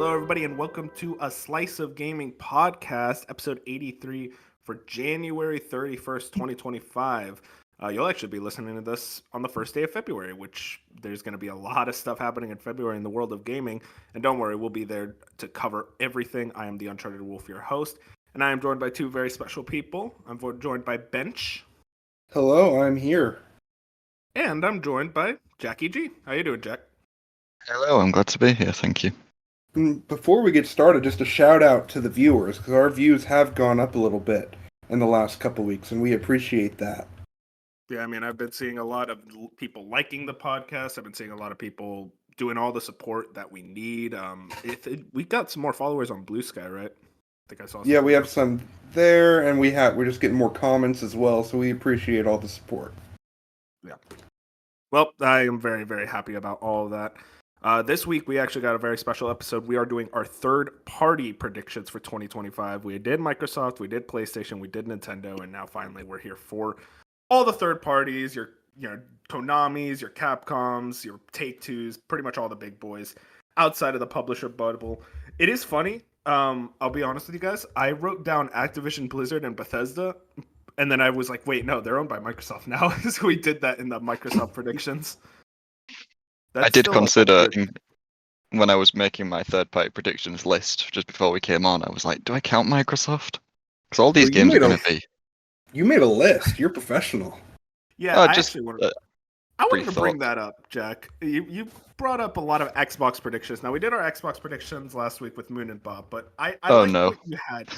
Hello, everybody, and welcome to a Slice of Gaming podcast, episode 83 for January 31st, 2025. You'll actually be listening to this on the first day of February, which there's going to be a lot of stuff happening in February in the world of gaming. And don't worry, we'll be there to cover everything. I am the Uncharted Wolf, your host, and I am joined by two very special people. I'm joined by Bench. Hello, I'm here. And I'm joined by Jackie G. How you doing, Jack? Hello, I'm glad to be here, thank you. Before we get started, just a shout out to the viewers, because our views have gone up a little bit in the last couple weeks, and we appreciate that. Yeah, I mean, I've been seeing a lot of people liking the podcast. I've been seeing a lot of people doing all the support that we need. We got some more followers on Blue Sky, right? I think I saw. Yeah, we have some there, and we're just getting more comments as well, so we appreciate all the support. Yeah. Well, I am very, very happy about all of that. This week, we actually got a very special episode. We are doing our third-party predictions for 2025. We did Microsoft, we did PlayStation, we did Nintendo, and now finally we're here for all the third parties, your Konamis, your Capcoms, your Take-Twos, pretty much all the big boys outside of the publisher bubble. It is funny. I'll be honest with you guys. I wrote down Activision, Blizzard, and Bethesda, and then I was like, wait, no, they're owned by Microsoft now. So we did that in the Microsoft predictions. I did consider, when I was making my third-party predictions list just before we came on, I was like, do I count Microsoft? Because all these games are going to be... You made a list. You're professional. Yeah, I wanted to bring that up, Jack. You brought up a lot of Xbox predictions. Now, we did our Xbox predictions last week with Moon and Bob, but I what you had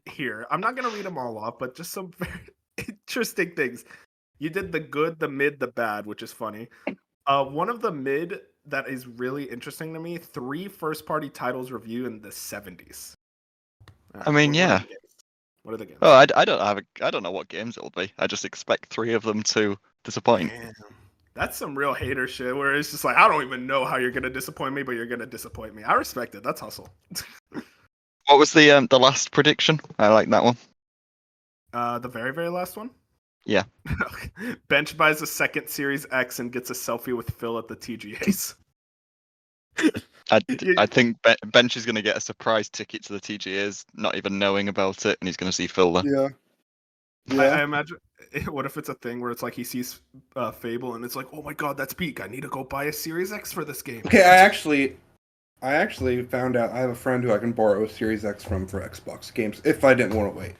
here. I'm not going to read them all off, but just some very interesting things. You did the good, the mid, the bad, which is funny. One of the mid that is really interesting to me, 3 first-party titles review in the 70s. I mean, yeah. What are the games? Oh, I don't know what games it'll be. I just expect 3 of them to disappoint. Damn. That's some real hater shit where it's just like, I don't even know how you're going to disappoint me, but you're going to disappoint me. I respect it. That's hustle. What was the last prediction? I like that one. The very, very last one? Yeah. Bench buys a second Series X and gets a selfie with Phil at the TGAs. I think Bench is going to get a surprise ticket to the TGAs, not even knowing about it, and he's going to see Phil there. Yeah. I imagine, what if it's a thing where it's like he sees Fable and it's like, oh my god, that's peak. I need to go buy a Series X for this game. Okay, I actually found out I have a friend who I can borrow a Series X from for Xbox games if I didn't want to wait.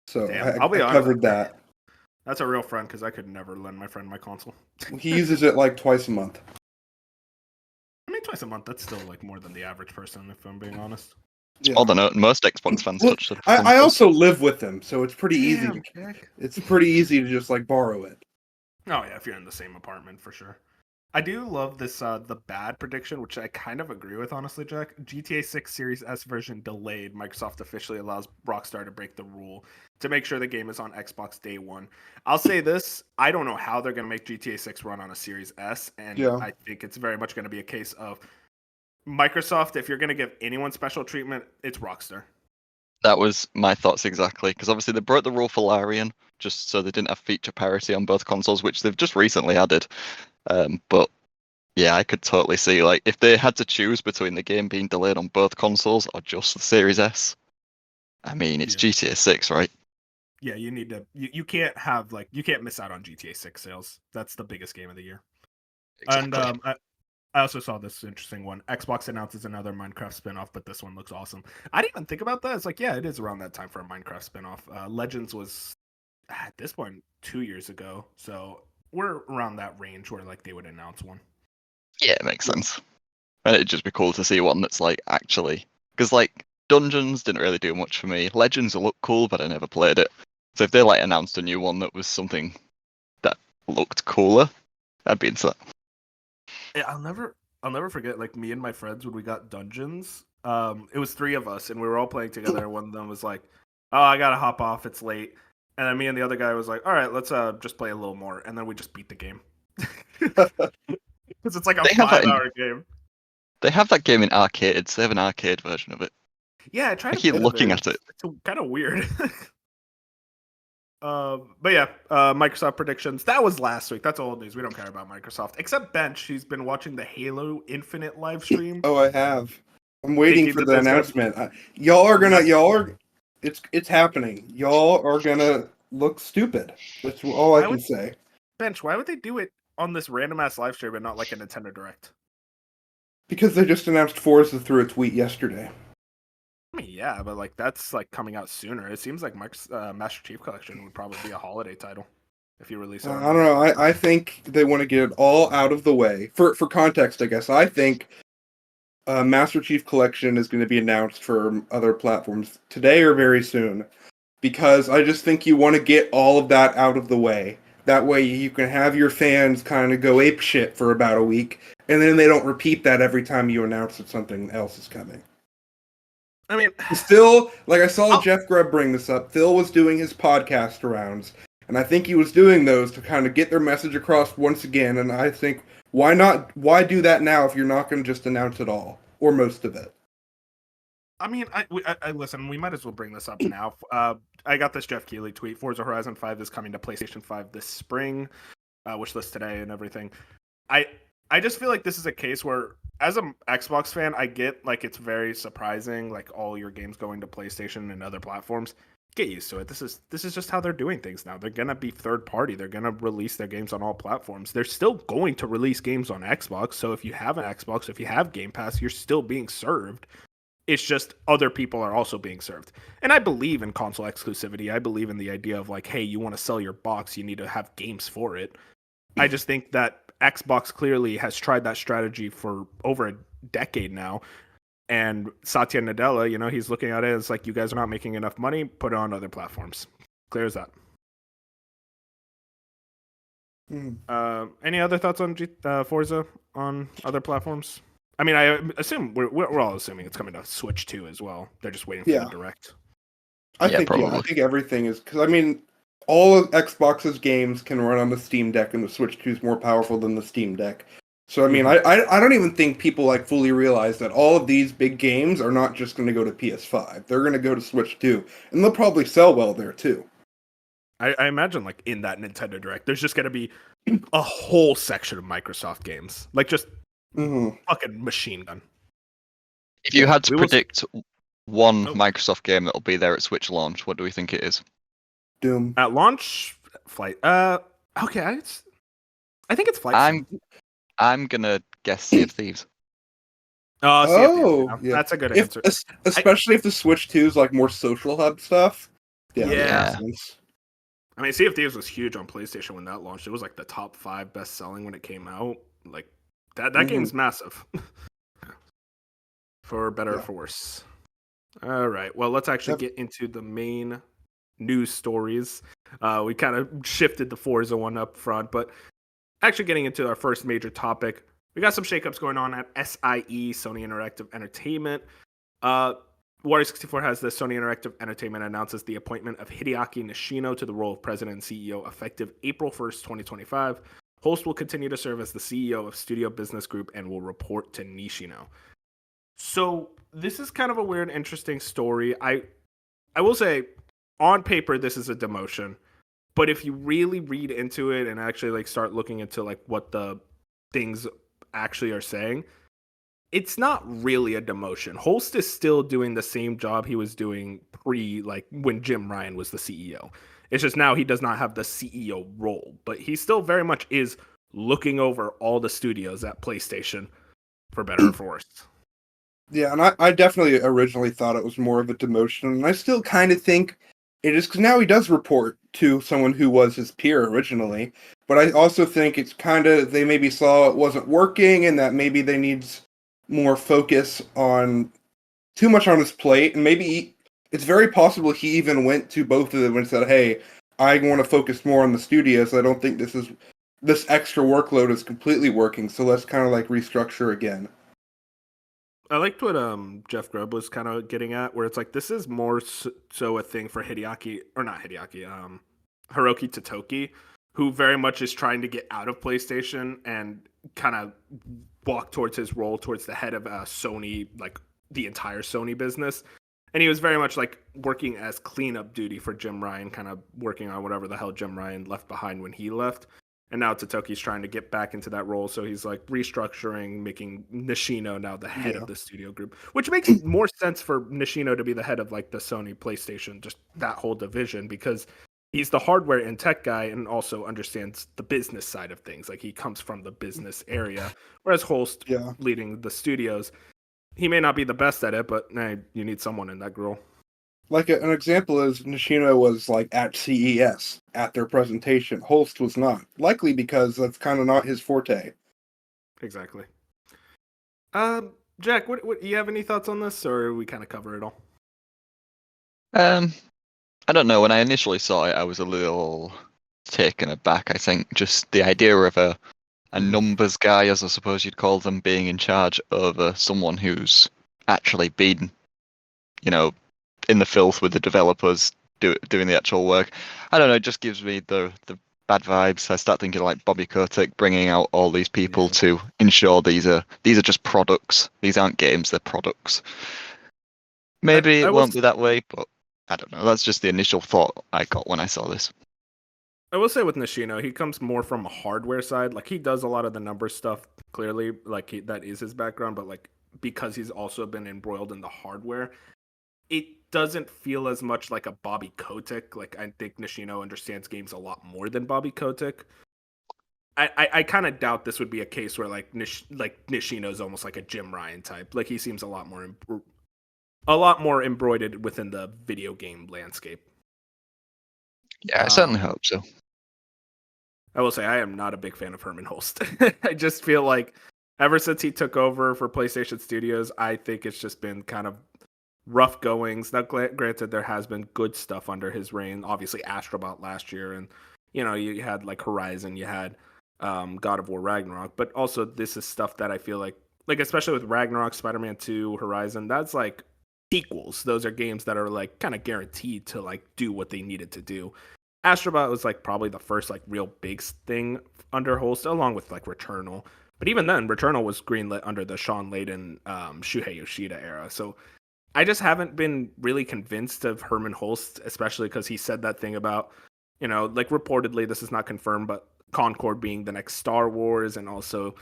So Damn, I covered that. That's a real friend because I could never lend my friend my console. He uses it like twice a month. I mean, twice a month, that's still like more than the average person, if I'm being honest. Yeah. Although most Xbox fans touch it. I also live with him, so it's pretty easy. It's pretty easy to just like borrow it. Oh yeah, if you're in the same apartment, for sure. I do love this the bad prediction, which I kind of agree with, honestly, Jack. GTA 6 Series S version delayed. Microsoft officially allows Rockstar to break the rule to make sure the game is on Xbox day one. I'll say this, I don't know how they're going to make GTA 6 run on a Series S, and I think it's very much going to be a case of Microsoft, if you're going to give anyone special treatment, it's Rockstar. That was my thoughts exactly, because obviously they broke the rule for Larian, just so they didn't have feature parity on both consoles, which they've just recently added. But yeah, I could totally see, like, if they had to choose between the game being delayed on both consoles or just the Series S, I mean, it's GTA 6, right? Yeah, you need to, you can't have, like, you can't miss out on GTA 6 sales. That's the biggest game of the year. Exactly. And I also saw this interesting one. Xbox announces another Minecraft spinoff, but this one looks awesome. I didn't even think about that. It's like, yeah, it is around that time for a Minecraft spinoff. Legends was, at this point, 2 years ago. So we're around that range where like they would announce one. Yeah, it makes sense. And it'd just be cool to see one that's like actually, because like Dungeons didn't really do much for me. Legends looked cool, but I never played it. So if they like announced a new one that was something that looked cooler, I'd be into that. Yeah, I'll never forget, like, me and my friends when we got Dungeons. It was 3 of us and we were all playing together, and one of them was like, oh, I gotta hop off, it's late. And then me and the other guy was like, all right, let's just play a little more, and then we just beat the game. Because it's like a 5-hour game. They have that game in arcades. They have an arcade version of it. Yeah, I tried I keep looking at it. It's kind of weird. But yeah, Microsoft predictions. That was last week. That's old news. We don't care about Microsoft. Except Bench. He's been watching the Halo Infinite live stream. Oh, I have. I'm waiting Thinking for that the that's gonna- announcement. It's happening. Y'all are gonna look stupid. That's all I can say. Bench, why would they do it on this random ass live stream and not like a Nintendo Direct? Because they just announced Forza through a tweet yesterday. I mean, yeah, but like that's like coming out sooner. It seems like Master Chief Collection would probably be a holiday title if you release it. I don't know. I think they want to get it all out of the way. For context, I guess I think Master Chief Collection is going to be announced for other platforms today or very soon, because I just think you want to get all of that out of the way. That way you can have your fans kind of go ape shit for about a week, and then they don't repeat that every time you announce that something else is coming. I mean, Phil, like I saw Jeff Grubb bring this up, Phil was doing his podcast rounds, and I think he was doing those to kind of get their message across once again, and I think, why do that now if you're not going to just announce it all, or most of it? I mean, I listen, we might as well bring this up now. I got this Jeff Keighley tweet. Forza Horizon 5 is coming to PlayStation 5 this spring, wish list today and everything. I just feel like this is a case where, as an Xbox fan, I get like it's very surprising, like all your games going to PlayStation and other platforms. Get used to it. This is just how they're doing things now. They're gonna be third party. They're gonna release their games on all platforms. They're still going to release games on Xbox. So if you have an Xbox, if you have Game Pass, you're still being served. It's just other people are also being served. And I believe in console exclusivity. I believe in the idea of like, hey, you want to sell your box, you need to have games for it. I just think that Xbox clearly has tried that strategy for over a decade now. And Satya Nadella, he's looking at it as like, you guys are not making enough money, put it on other platforms. Clear as that. Any other thoughts on Forza on other platforms? I mean, I assume we're all assuming it's coming to Switch 2 as well. They're just waiting for the Direct. I think everything is, because I mean, all of Xbox's games can run on the Steam Deck, and the Switch 2 is more powerful than the Steam Deck. So I mean, I don't even think people like fully realize that all of these big games are not just going to go to PS5. They're going to go to Switch 2, and they'll probably sell well there too. I imagine like in that Nintendo Direct, there's just going to be a whole section of Microsoft games, like just fucking machine gun. If you had to predict one Microsoft game that'll be there at Switch launch, what do we think it is? Doom. At launch, Flight. Okay, I think it's Flight. I'm gonna guess Sea of Thieves. Yeah. That's a good answer. Especially if the Switch 2 is like more social hub stuff. Yeah. I mean, Sea of Thieves was huge on PlayStation when that launched. It was like the top 5 best selling when it came out. Like that game's massive. For better or for worse. All right. Well, let's actually get into the main news stories. We kind of shifted the Forza one up front, but actually getting into our first major topic, we got some shakeups going on at SIE, Sony Interactive Entertainment. Wario 64 has this. Sony Interactive Entertainment announces the appointment of Hideaki Nishino to the role of president and CEO effective April 1st, 2025. Holst will continue to serve as the CEO of Studio Business Group and will report to Nishino. So this is kind of a weird, interesting story. I will say, on paper, this is a demotion. But if you really read into it and actually like start looking into like what the things actually are saying, it's not really a demotion. Holst is still doing the same job he was doing like when Jim Ryan was the CEO. It's just now he does not have the CEO role, but he still very much is looking over all the studios at PlayStation, for better or for worse. Yeah, and I definitely originally thought it was more of a demotion, and I still kind of think it is, because now he does report to someone who was his peer originally. But I also think it's kind of, they maybe saw it wasn't working and that maybe they need more focus on too much on his plate. And maybe it's very possible he even went to both of them and said, hey, I want to focus more on the studios. I don't think this extra workload is completely working. So let's kind of like restructure again. I liked what Jeff Grubb was kind of getting at, where it's like this is more so a thing for Hiroki Totoki, who very much is trying to get out of PlayStation and kind of walk towards his role towards the head of Sony, like the entire Sony business. And he was very much like working as cleanup duty for Jim Ryan, kind of working on whatever the hell Jim Ryan left behind when he left. And now Totoki's trying to get back into that role. So he's like restructuring, making Nishino now the head of the studio group, which makes more sense for Nishino to be the head of like the Sony PlayStation, just that whole division, because he's the hardware and tech guy and also understands the business side of things. Like he comes from the business area, whereas Holst leading the studios, he may not be the best at it, but you need someone in that role. Like an example is Nishino was like at CES at their presentation. Holst was not, likely because that's kind of not his forte. Exactly. Jack, what you have any thoughts on this, or we kind of cover it all? I don't know. When I initially saw it, I was a little taken aback. I think just the idea of a numbers guy, as I suppose you'd call them, being in charge over someone who's actually been, in the filth with the developers doing the actual work. I don't know. It just gives me the bad vibes. I start thinking like Bobby Kotick bringing out all these people to ensure these are just products. These aren't games; they're products. Maybe it won't be that way, but I don't know. That's just the initial thought I got when I saw this. I will say with Nishino, he comes more from a hardware side. Like he does a lot of the number stuff. Clearly, like that is his background. But like because he's also been embroiled in the hardware, it doesn't feel as much like a Bobby Kotick. Like I think Nishino understands games a lot more than Bobby Kotick. I kind of doubt this would be a case where like Nishino's almost like a Jim Ryan type. Like he seems a lot more embroidered within the video game landscape. Yeah, I certainly hope so. I will say I am not a big fan of Hermen Hulst. I just feel like ever since he took over for PlayStation Studios, I think it's just been kind of rough goings. Now, granted, there has been good stuff under his reign. Obviously, Astrobot last year, and you had like Horizon, you had God of War Ragnarok, but also this is stuff that I feel like especially with Ragnarok, Spider-Man 2, Horizon, that's like sequels. Those are games that are like kind of guaranteed to like do what they needed to do. Astrobot was like probably the first like real big thing under Holst, along with like Returnal. But even then, Returnal was greenlit under the Sean Layden, Shuhei Yoshida era. So I just haven't been really convinced of Hermen Hulst, especially because he said that thing about, like reportedly, this is not confirmed, but Concord being the next Star Wars, and also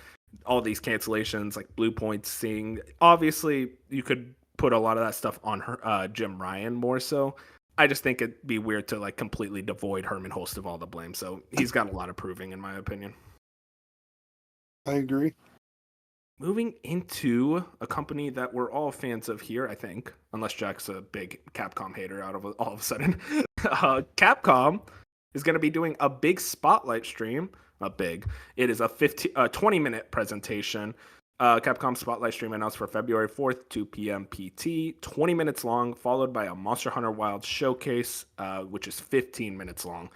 all these cancellations, like Blue Point seeing. Obviously, you could put a lot of that stuff on Jim Ryan more so. I just think it'd be weird to like completely devoid Hermen Hulst of all the blame. So he's got a lot of proving, in my opinion. I agree. Moving into a company that we're all fans of here, I think, unless Jack's a big Capcom hater all of a sudden. Capcom is going to be doing a big spotlight stream. It is a 20-minute presentation. Capcom Spotlight Stream announced for February 4th, 2 p.m. PT, 20 minutes long, followed by a Monster Hunter Wilds showcase, which is 15 minutes long.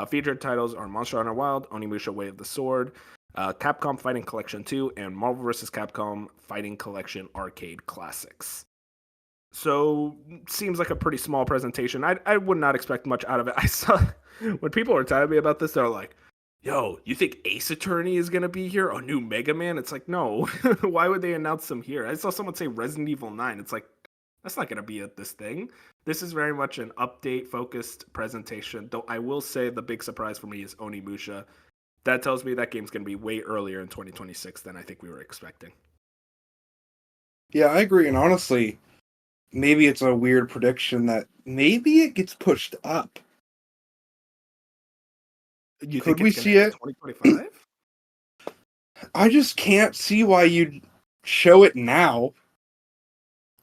Featured titles are Monster Hunter Wild, Onimusha Way of the Sword, Capcom Fighting Collection 2, and Marvel vs. Capcom Fighting Collection Arcade Classics. So, seems like a pretty small presentation. I would not expect much out of it. I saw, when people were telling me about this, they're like, yo, you think Ace Attorney is going to be here? A new Mega Man? It's like, no. Why would they announce them here? I saw someone say Resident Evil 9. It's like, that's not going to be at this thing. This is very much an update-focused presentation, though I will say the big surprise for me is Onimusha. That tells me that game's going to be way earlier in 2026 than I think we were expecting. Yeah, I agree. And honestly, maybe it's a weird prediction that maybe it gets pushed up. Could we see it? 2025? I just can't see why you'd show it now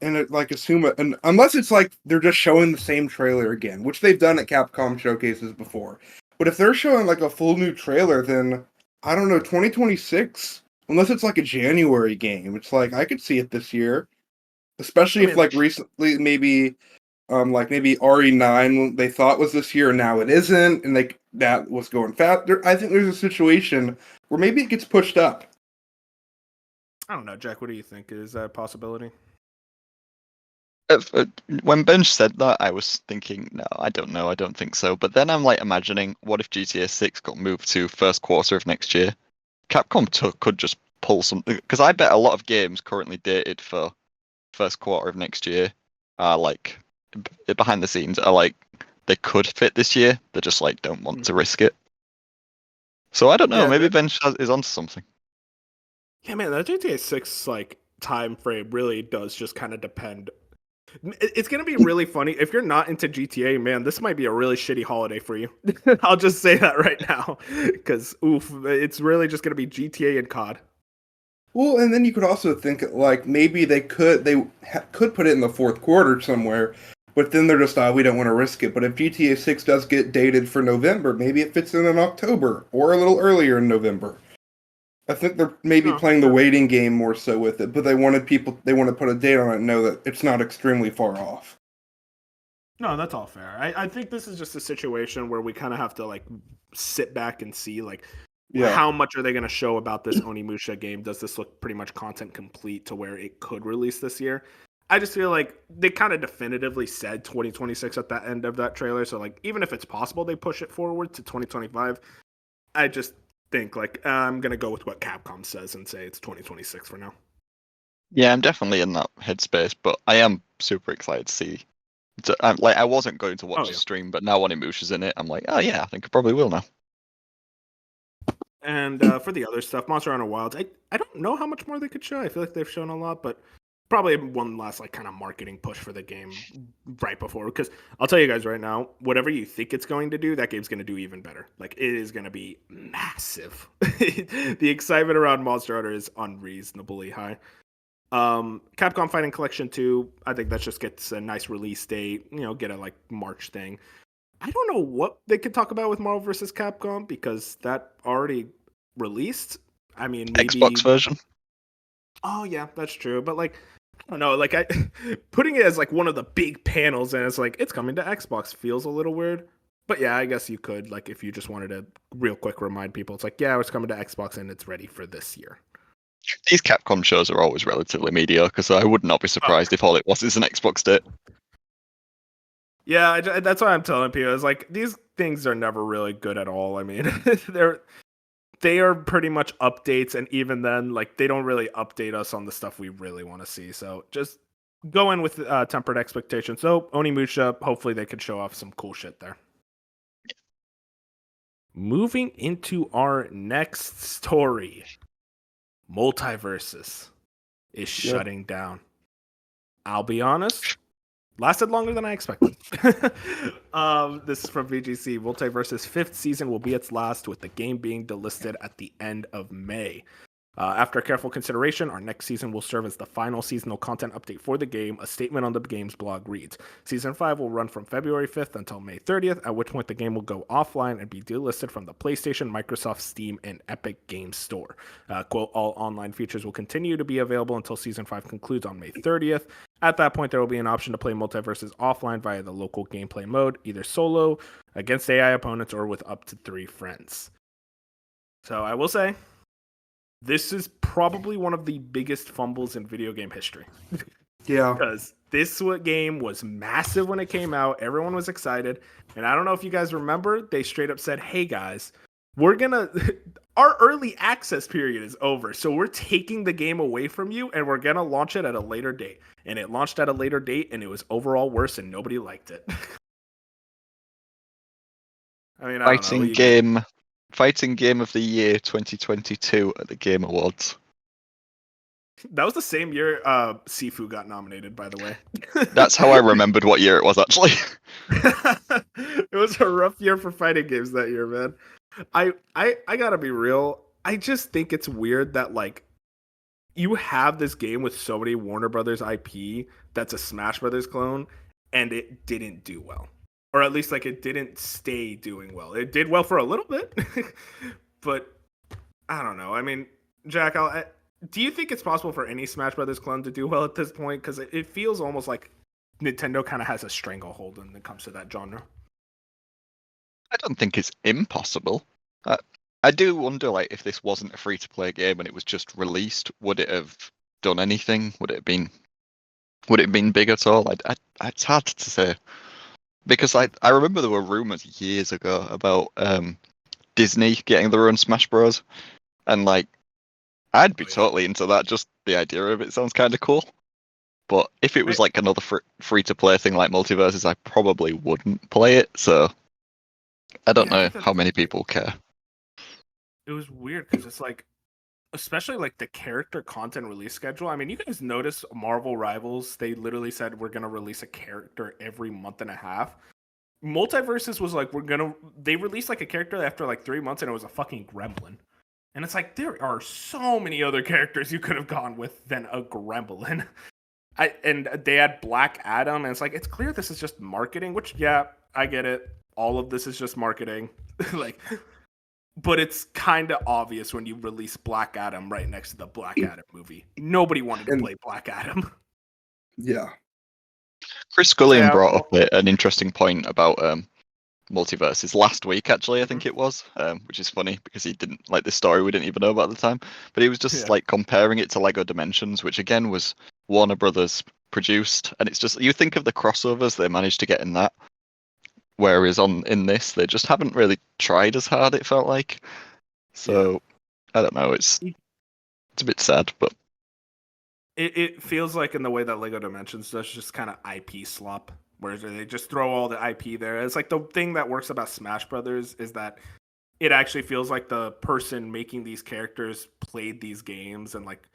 and assume it, and unless it's like they're just showing the same trailer again, which they've done at Capcom showcases before. But if they're showing like a full new trailer, then I don't know, 2026, unless it's like a January game, it's like I could see it this year, especially if like recently maybe RE9 they thought was this year and now it isn't, and that was going fast. I think there's a situation where maybe it gets pushed up. I don't know, Jack. What do you think? Is that a possibility? When Benj said that, I was thinking, no, I don't know. I don't think so. But then I'm like imagining, what if GTA 6 got moved to first quarter of next year? Capcom could just pull something, because I bet a lot of games currently dated for first quarter of next year are like behind the scenes are like they could fit this year. They just like don't want to risk it. So I don't know. Yeah, Maybe Bench is onto something. Yeah, man, that GTA 6 like time frame really does just kind of depend. It's gonna be really funny if you're not into GTA, man. This might be a really shitty holiday for you. I'll just say that right now, because oof, it's really just gonna be GTA and COD. Well, and then you could also think like maybe could put it in the fourth quarter somewhere, but then they're just we don't want to risk it. But if GTA 6 does get dated for November, maybe it fits in October or a little earlier in November. I think they're maybe playing the waiting game more so with it, but they want to put a date on it and know that it's not extremely far off. No, that's all fair. I think this is just a situation where we kind of have to like sit back and see like how much are they going to show about this Onimusha game? Does this look pretty much content complete to where it could release this year? I just feel like they kind of definitively said 2026 at the end of that trailer. So like even if it's possible they push it forward to 2025, I just think like I'm gonna go with what Capcom says and say it's 2026 for now. Yeah, I'm definitely in that headspace, but I am super excited to see. I wasn't going to watch the stream, but now Onimusha's in it, I'm like, oh yeah, I think I probably will now. And for the other stuff, Monster Hunter Wilds, I don't know how much more they could show. I feel like they've shown a lot, but probably one last like kind of marketing push for the game right before, because I'll tell you guys right now, whatever you think it's going to do, that game's going to do even better. Like it is going to be massive. The excitement around Monster Hunter is unreasonably high. Capcom Fighting Collection 2, I think that just gets a nice release date, get a like March thing. I don't know what they could talk about with Marvel vs. Capcom because that already released. I mean, maybe Xbox version. Oh yeah, that's true. But like, I don't know, like putting it as like one of the big panels and it's like it's coming to Xbox feels a little weird. But yeah, I guess you could like if you just wanted to real quick remind people, it's like yeah, it's coming to Xbox and it's ready for this year. These Capcom shows are always relatively mediocre, so I would not be surprised if all it was is an Xbox date. Yeah, that's why I'm telling people. It's like these things are never really good at all. I mean, they are pretty much updates, and even then, like they don't really update us on the stuff we really want to see. So just go in with tempered expectations. So Onimusha, hopefully they can show off some cool shit there. Moving into our next story, Multiversus is shutting down. I'll be honest. Lasted longer than I expected. This is from VGC. Multiversus' 5th season will be its last, with the game being delisted at the end of May. After careful consideration, our next season will serve as the final seasonal content update for the game. A statement on the game's blog reads, Season 5 will run from February 5th until May 30th, at which point the game will go offline and be delisted from the PlayStation, Microsoft, Steam, and Epic Games Store. Quote, all online features will continue to be available until Season 5 concludes on May 30th. At that point, there will be an option to play Multiversus offline via the local gameplay mode, either solo, against AI opponents, or with up to 3 friends. So I will say, this is probably one of the biggest fumbles in video game history. Yeah. Because this game was massive when it came out. Everyone was excited. And I don't know if you guys remember, they straight up said, hey guys, our early access period is over. So we're taking the game away from you and we're going to launch it at a later date. And it launched at a later date and it was overall worse and nobody liked it. I mean, Fighting Game of the Year 2022 at the Game Awards. That was the same year Sifu got nominated, by the way. That's how I remembered what year it was, actually. It was a rough year for fighting games that year, man. I gotta be real. I just think it's weird that, like, you have this game with so many Warner Brothers IP that's a Smash Brothers clone, and it didn't do well. Or at least, like, it didn't stay doing well. It did well for a little bit, but I don't know. I mean, Jack, do you think it's possible for any Smash Brothers clone to do well at this point? Because it feels almost like Nintendo kind of has a stranglehold when it comes to that genre. I don't think it's impossible. I do wonder, like, if this wasn't a free-to-play game and it was just released, would it have done anything? Would it have been big at all? It's hard to say. Because I remember there were rumors years ago about Disney getting their own Smash Bros. And like, I'd be totally into that. Just the idea of it sounds kind of cool. But if it was like another free to play thing like Multiverses, I probably wouldn't play it. So I don't know how many people care. It was weird because it's like, especially like the character content release schedule. I mean, you guys notice Marvel Rivals, they literally said we're gonna release a character every month and a half. Multiverses was like, they released like a character after like 3 months and it was a fucking gremlin. And it's like, there are so many other characters you could have gone with than a gremlin. And they had Black Adam, and it's like, it's clear this is just marketing, which, yeah, I get it. All of this is just marketing. Like, but it's kind of obvious when you release Black Adam right next to the Black Adam movie. Nobody wanted to play Black Adam. Yeah. Chris Scullion brought up an interesting point about Multiverses last week, actually, I think it was, which is funny because he didn't like this story we didn't even know about at the time. But he was just like comparing it to Lego Dimensions, which again was Warner Brothers produced, and it's just, you think of the crossovers they managed to get in that, whereas in this they just haven't really tried as hard, it felt like. So I don't know, it's a bit sad, but it feels like in the way that Lego Dimensions does, just kind of IP slop, where they just throw all the IP there. It's like the thing that works about Smash Brothers is that it actually feels like the person making these characters played these games and like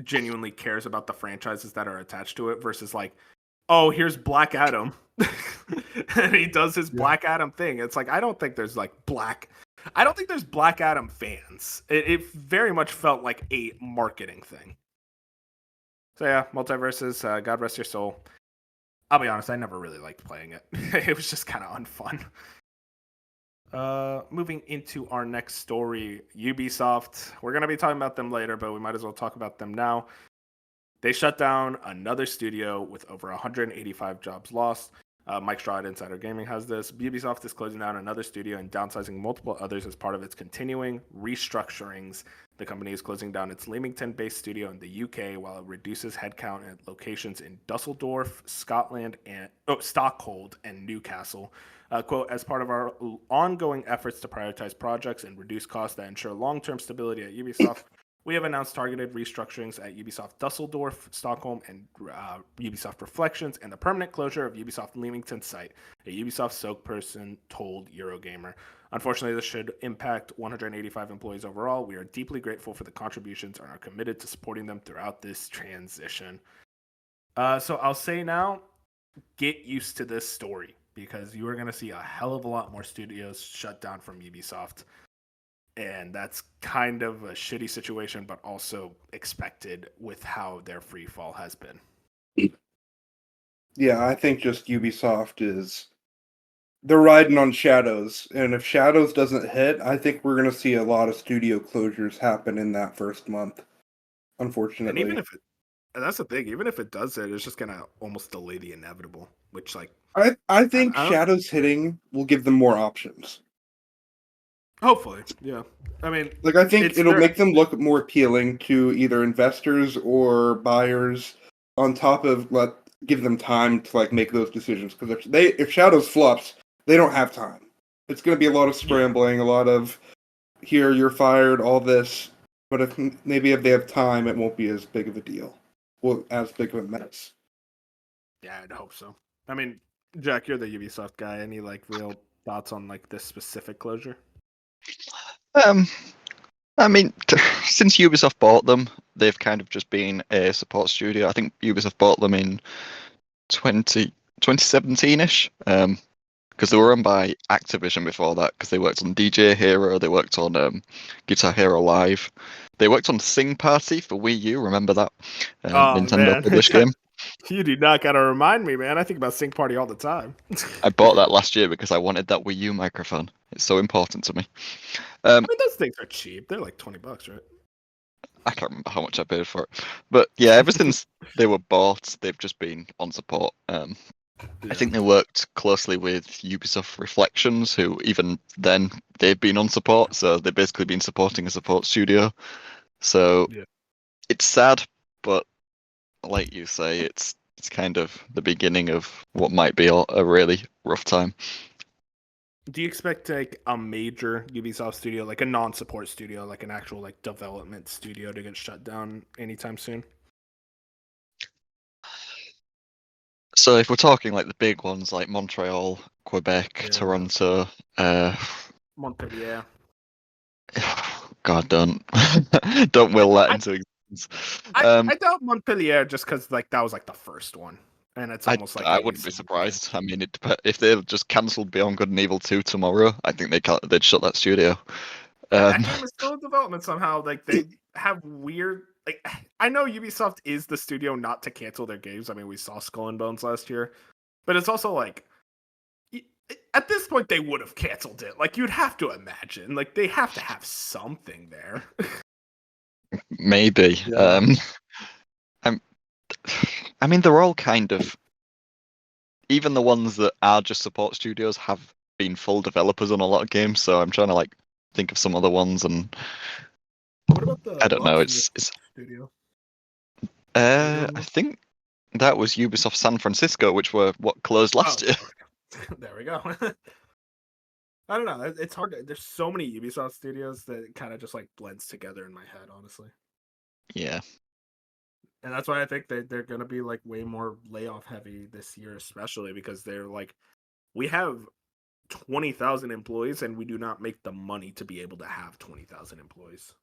genuinely cares about the franchises that are attached to it, versus like, oh, here's Black Adam and he does his Black Adam thing. It's like, I don't think there's Black Adam fans. It very much felt like a marketing thing. So yeah, Multiverses, God rest your soul. I'll be honest, I never really liked playing it. It was just kind of unfun. Moving into our next story, Ubisoft. We're going to be talking about them later, but we might as well talk about them now. They shut down another studio with over 185 jobs lost. Mike Straw at Insider Gaming has this. Ubisoft is closing down another studio and downsizing multiple others as part of its continuing restructurings. The company is closing down its Leamington-based studio in the UK while it reduces headcount at locations in Dusseldorf, Scotland, and Stockholm and Newcastle. Quote, as part of our ongoing efforts to prioritize projects and reduce costs that ensure long-term stability at Ubisoft, we have announced targeted restructurings at Ubisoft Dusseldorf, Stockholm, and Ubisoft Reflections, and the permanent closure of Ubisoft Leamington site, a Ubisoft spokesperson told Eurogamer. Unfortunately, this should impact 185 employees overall. We are deeply grateful for the contributions and are committed to supporting them throughout this transition. So I'll say now, get used to this story, because you are going to see a hell of a lot more studios shut down from Ubisoft. And that's kind of a shitty situation, but also expected with how their free fall has been. Yeah, I think just Ubisoft they're riding on Shadows, and if Shadows doesn't hit, I think we're going to see a lot of studio closures happen in that first month, unfortunately. And even if that's the thing, even if it does hit, it's just going to almost delay the inevitable, which I think Shadows hitting will give them more options. Hopefully, yeah. I mean, I think it'll make them look more appealing to either investors or buyers, on top of give them time to make those decisions. Because if Shadows flops, they don't have time. It's going to be a lot of scrambling, a lot of here you're fired, all this. But if they have time, it won't be as big of a deal, well, as big of a mess. Yeah, I'd hope so. I mean, Jack, you're the Ubisoft guy. Any real thoughts on this specific closure? I mean, since Ubisoft bought them, they've kind of just been a support studio. I think Ubisoft bought them in 2017-ish, because they were owned by Activision before that, because they worked on DJ Hero, they worked on Guitar Hero Live, they worked on Sing Party for Wii U, remember that? Nintendo published game. You do not gotta remind me, man. I think about Sing Party all the time. I bought that last year because I wanted that Wii U microphone. It's so important to me. I mean, those things are cheap. They're like $20, right? I can't remember how much I paid for it. But yeah, ever since they were bought, they've just been on support. I think they worked closely with Ubisoft Reflections, who even then, they've been on support. So they've basically been supporting a support studio. So it's sad, but like you say, it's kind of the beginning of what might be a really rough time. Do you expect a major Ubisoft studio, a non-support studio, an actual development studio, to get shut down anytime soon? So if we're talking like the big ones like Montreal, Quebec, Yeah. Toronto, Montpellier. God, don't don't will that I- into existence. I doubt Montpellier just because like that was like the first one, and it's I almost like I a wouldn't be similar surprised. thing. I mean, if they just cancelled Beyond Good and Evil 2 tomorrow, I think they'd shut that studio. And that game is still in development somehow. Like they have weird. Like I know Ubisoft is the studio not to cancel their games. I mean, we saw Skull and Bones last year, but it's also like at this point they would have canceled it. Like you'd have to imagine. Like they have to have something there. Maybe. Yeah. I mean, they're all kind of. Even the ones that are just support studios have been full developers on a lot of games. So I'm trying to like think of some other ones, and What about the I don't know. Locksmith It's. studio? They doing I this? think that was Ubisoft San Francisco, which were what closed last year. There we go. I don't know. It's hard. There's so many Ubisoft studios that it kind of just like blends together in my head, honestly. Yeah. And that's why I think they're going to be like way more layoff heavy this year, especially because they're like, we have 20,000 employees and we do not make the money to be able to have 20,000 employees.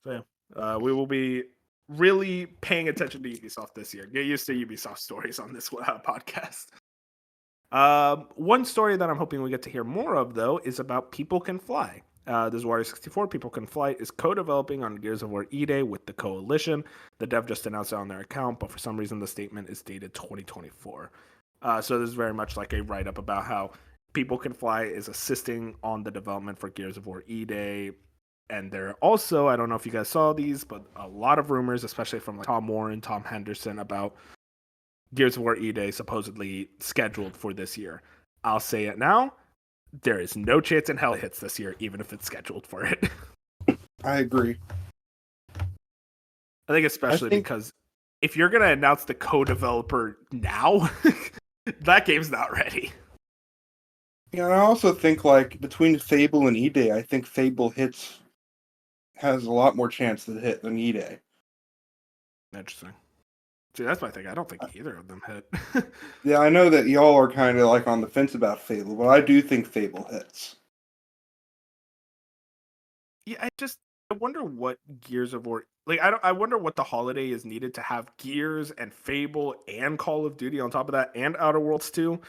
So yeah, we will be really paying attention to Ubisoft this year. Get used to Ubisoft stories on this podcast. One story that I'm hoping we get to hear more of, though, is about People Can Fly. This is Wario 64. People Can Fly is co-developing on Gears of War E-Day with the Coalition. The dev just announced it on their account, but for some reason the statement is dated 2024. So this is very much like a write-up about how People Can Fly is assisting on the development for Gears of War E-Day. And there are also, I don't know if you guys saw these, but a lot of rumors, especially from like Tom Warren, Tom Henderson, about Gears of War E-Day supposedly scheduled for this year. I'll say it now. There is no chance in hell it hits this year, even if it's scheduled for it. I agree. I think especially because if you're going to announce the co-developer now, that game's not ready. Yeah, and I also think like between Fable and E-Day, I think Fable has a lot more chance to hit than E-Day. Interesting. See, that's my thing. I don't think either of them hit. Yeah, I know that y'all are kind of like on the fence about Fable, but I do think Fable hits. Yeah, I wonder what Gears of War I wonder what the holiday is needed to have Gears and Fable and Call of Duty on top of that and Outer Worlds 2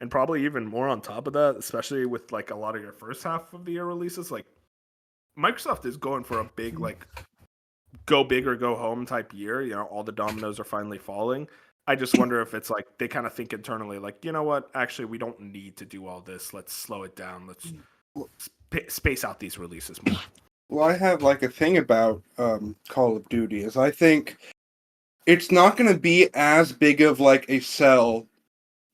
and probably even more on top of that, especially with like a lot of your first half of the year releases. Like Microsoft is going for a big like go big or go home type year. You know, all the dominoes are finally falling. I just wonder if it's like they kind of think internally, like, you know what? Actually, we don't need to do all this. Let's slow it down. Let's space out these releases more. Well, I have like a thing about Call of Duty is I think it's not going to be as big of like a sell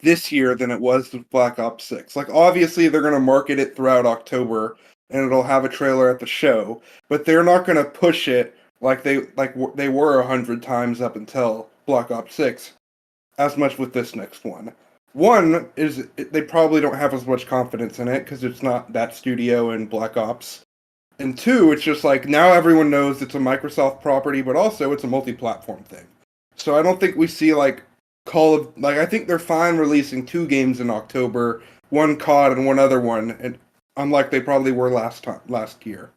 this year than it was with Black Ops 6. Like obviously they're going to market it throughout October and it'll have a trailer at the show, but they're not going to push it like they were 100 times up until Black Ops 6 as much with this next one. One is they probably don't have as much confidence in it because it's not that studio in Black Ops. And two, it's just like now everyone knows it's a Microsoft property, but also it's a multi-platform thing. So I don't think we see like I think they're fine releasing 2 games in October, one COD and one other one, and unlike they probably were last year.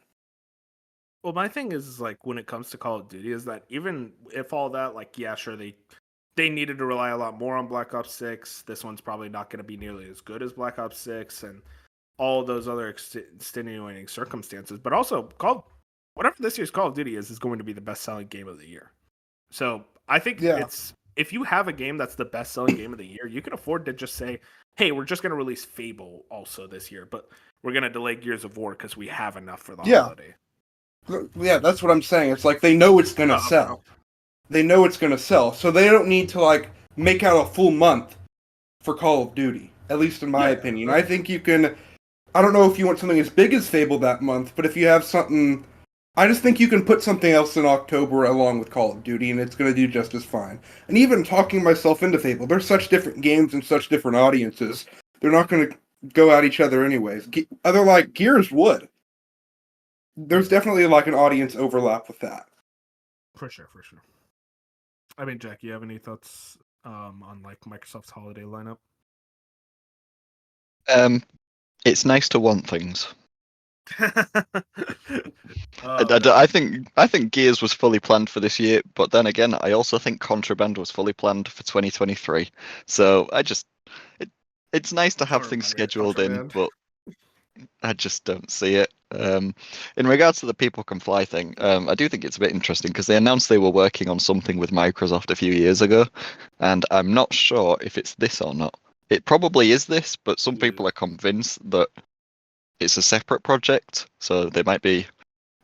Well, my thing is like when it comes to Call of Duty is that even if all that, like, yeah, sure, they needed to rely a lot more on Black Ops 6. This one's probably not going to be nearly as good as Black Ops 6 and all those other extenuating circumstances. But also, whatever this year's Call of Duty is going to be the best-selling game of the year. So I think it's if you have a game that's the best-selling game of the year, you can afford to just say, hey, we're just going to release Fable also this year, but we're going to delay Gears of War because we have enough for the holiday. Yeah, that's what I'm saying. It's like they know it's going to sell. They know it's going to sell, so they don't need to like make out a full month for Call of Duty, at least in my opinion. I think you can. I don't know if you want something as big as Fable that month, but if you have something, I just think you can put something else in October along with Call of Duty, and it's going to do just as fine. And even talking myself into Fable, they're such different games and such different audiences. They're not going to go at each other anyways. Other like Gears would. There's definitely like an audience overlap with that. For sure. I mean, Jack, you have any thoughts on like Microsoft's holiday lineup? It's nice to want things. Oh, man. I think Gears was fully planned for this year, but then again, I also think Contraband was fully planned for 2023. So it's nice to have Don't things remind me of scheduled in, Contraband. but I just don't see it. In regards to the People Can Fly thing, I do think it's a bit interesting because they announced they were working on something with Microsoft a few years ago, and I'm not sure if it's this or not. It probably is this, but some people are convinced that it's a separate project, so they might be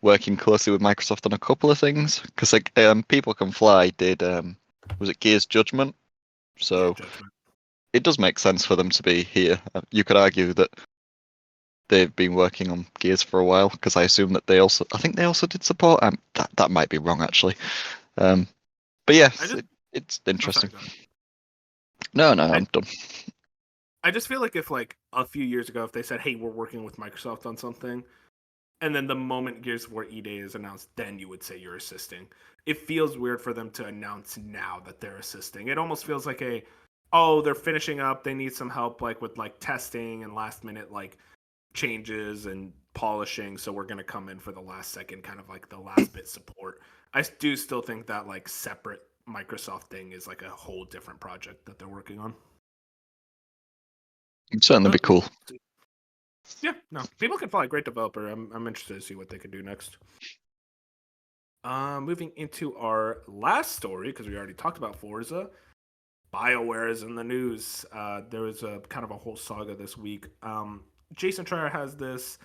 working closely with Microsoft on a couple of things. Because like People Can Fly did was it Gears Judgment? Yeah, So Judgment. it does make sense for them to be here. You could argue that they've been working on Gears for a while because I assume that I think they also did support. That might be wrong actually. But yes, it's Oh, interesting. sorry, go ahead. No, I- I'm done. I just feel like if like a few years ago, if they said, "Hey, we're working with Microsoft on something," and then the moment Gears of War E-Day is announced, then you would say you're assisting. It feels weird for them to announce now that they're assisting. It almost feels like they're finishing up. They need some help, like with like testing and last minute like changes and polishing. So we're gonna come in for the last second, kind of like the last bit support. I do still think that like separate Microsoft thing is like a whole different project that they're working on. It'd certainly be cool. Yeah, no, People Can Fly, great developer. I'm interested to see what they could do next. Moving into our last story because we already talked about Forza. BioWare is in the news. There was a kind of a whole saga this week. Jason Schreier has this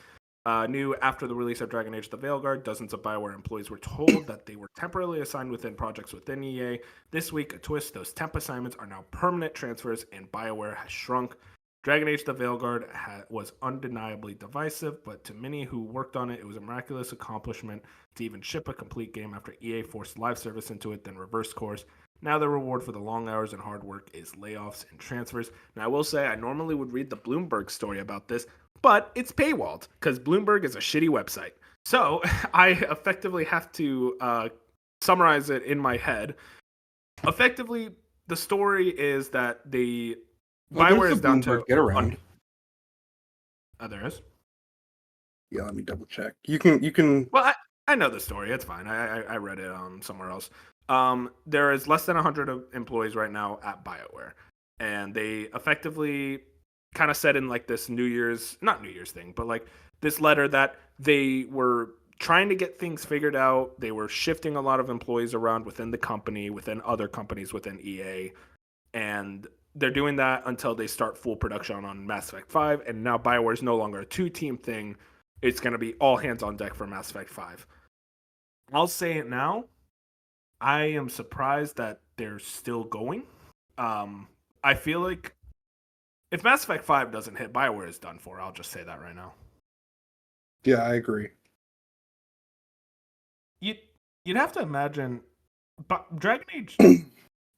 new after the release of Dragon Age: The Veilguard. Dozens of BioWare employees were told that they were temporarily assigned within projects within EA. This week, a twist: those temp assignments are now permanent transfers, and BioWare has shrunk. Dragon Age: The Veilguard was undeniably divisive, but to many who worked on it, it was a miraculous accomplishment to even ship a complete game after EA forced live service into it, then reversed course. Now the reward for the long hours and hard work is layoffs and transfers. Now I will say I normally would read the Bloomberg story about this, but it's paywalled because Bloomberg is a shitty website. So I effectively have to summarize it in my head. Effectively, the story is that the BioWare is down to get around. There is. Yeah, let me double check. You can. Well, I know the story. It's fine. I read it somewhere else. There is less than 100 employees right now at BioWare, and they effectively kind of said in like this not New Year's thing, but like this letter that they were trying to get things figured out. They were shifting a lot of employees around within the company, within other companies within EA, and they're doing that until they start full production on Mass Effect 5. And now BioWare is no longer a 2-team thing. It's going to be all hands on deck for Mass Effect 5. I'll say it now. I am surprised that they're still going. I feel like if Mass Effect 5 doesn't hit, BioWare is done for. I'll just say that right now. Yeah, I agree. You'd have to imagine, but Dragon Age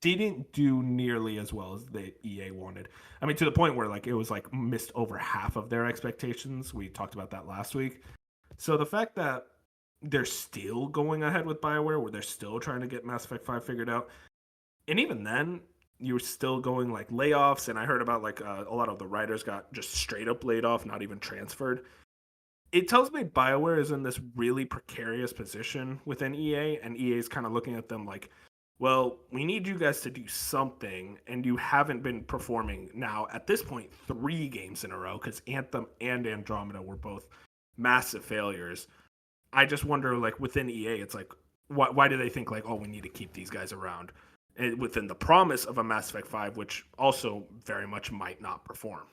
didn't do nearly as well as the EA wanted. I mean, to the point where like it was like missed over half of their expectations. We talked about that last week. So the fact that they're still going ahead with BioWare, where they're still trying to get Mass Effect 5 figured out, and even then, you were still going like layoffs. And I heard about like a lot of the writers got just straight up laid off, not even transferred. It tells me BioWare is in this really precarious position within EA, and EA is kind of looking at them like, well, we need you guys to do something, and you haven't been performing now at this point 3 games in a row because Anthem and Andromeda were both massive failures. I just wonder, like within EA, it's like, why do they think like, oh, we need to keep these guys around, and within the promise of a Mass Effect 5, which also very much might not perform.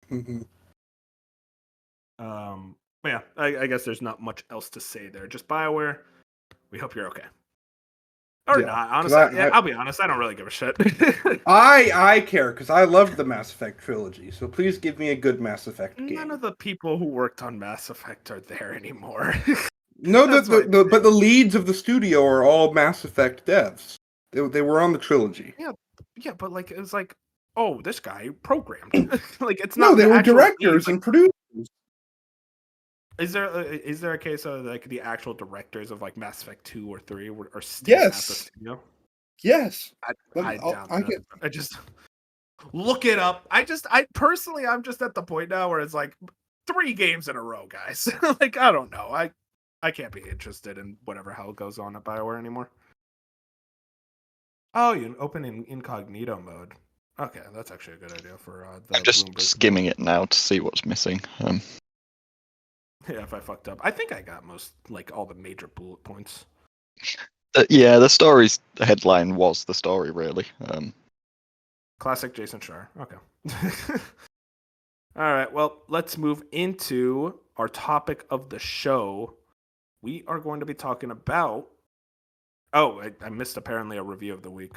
Mm-hmm. But yeah, I guess there's not much else to say there. Just BioWare, we hope you're okay. Or Yeah, not, honestly. I'll be honest, I don't really give a shit. I care because I loved the Mass Effect trilogy. So please give me a good Mass Effect game. None of the people who worked on Mass Effect are there anymore. No, That's but the leads of the studio are all Mass Effect devs. They were on the trilogy. Yeah, but like it was like, oh, this guy programmed. Like it's No, not. they the were actual directors lead, and producers. Is there a case of like the actual directors of like Mass Effect 2 or 3 are still at the Yes. studio? Yes. I doubt I that. get. I just look it up. I'm just at the point now where it's like 3 games in a row, guys. Like I don't know. I can't be interested in whatever hell goes on at BioWare anymore. Oh, you can open in incognito mode. Okay, that's actually a good idea for the I'm just Bloomberg. skimming it now to see what's missing. Yeah, if I fucked up, I think I got all the major bullet points. Yeah, the story's headline was the story, really. Classic Jason Schreier. Okay. All right. Well, let's move into our topic of the show. We are going to be talking about. Oh, I missed apparently a review of the week.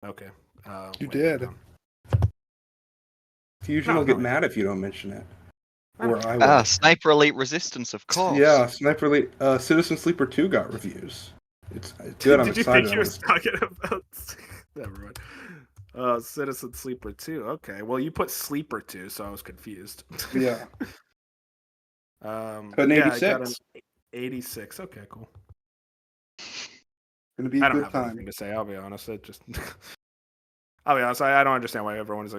Okay. You wait, did. Fusion will get mad if you don't mention it. Or I will. Sniper Elite Resistance, of course. Yeah, Sniper Elite. Citizen Sleeper 2 got reviews. It's good. I'm Did you excited. think you was talking about? Never mind. Citizen Sleeper 2. Okay. Well, you put Sleeper 2, so I was confused. Yeah. But an yeah, 86. I got an 86. Okay, cool. Gonna be a I don't good have time. anything to say. I'll be honest. I'll be honest. I don't understand why everyone is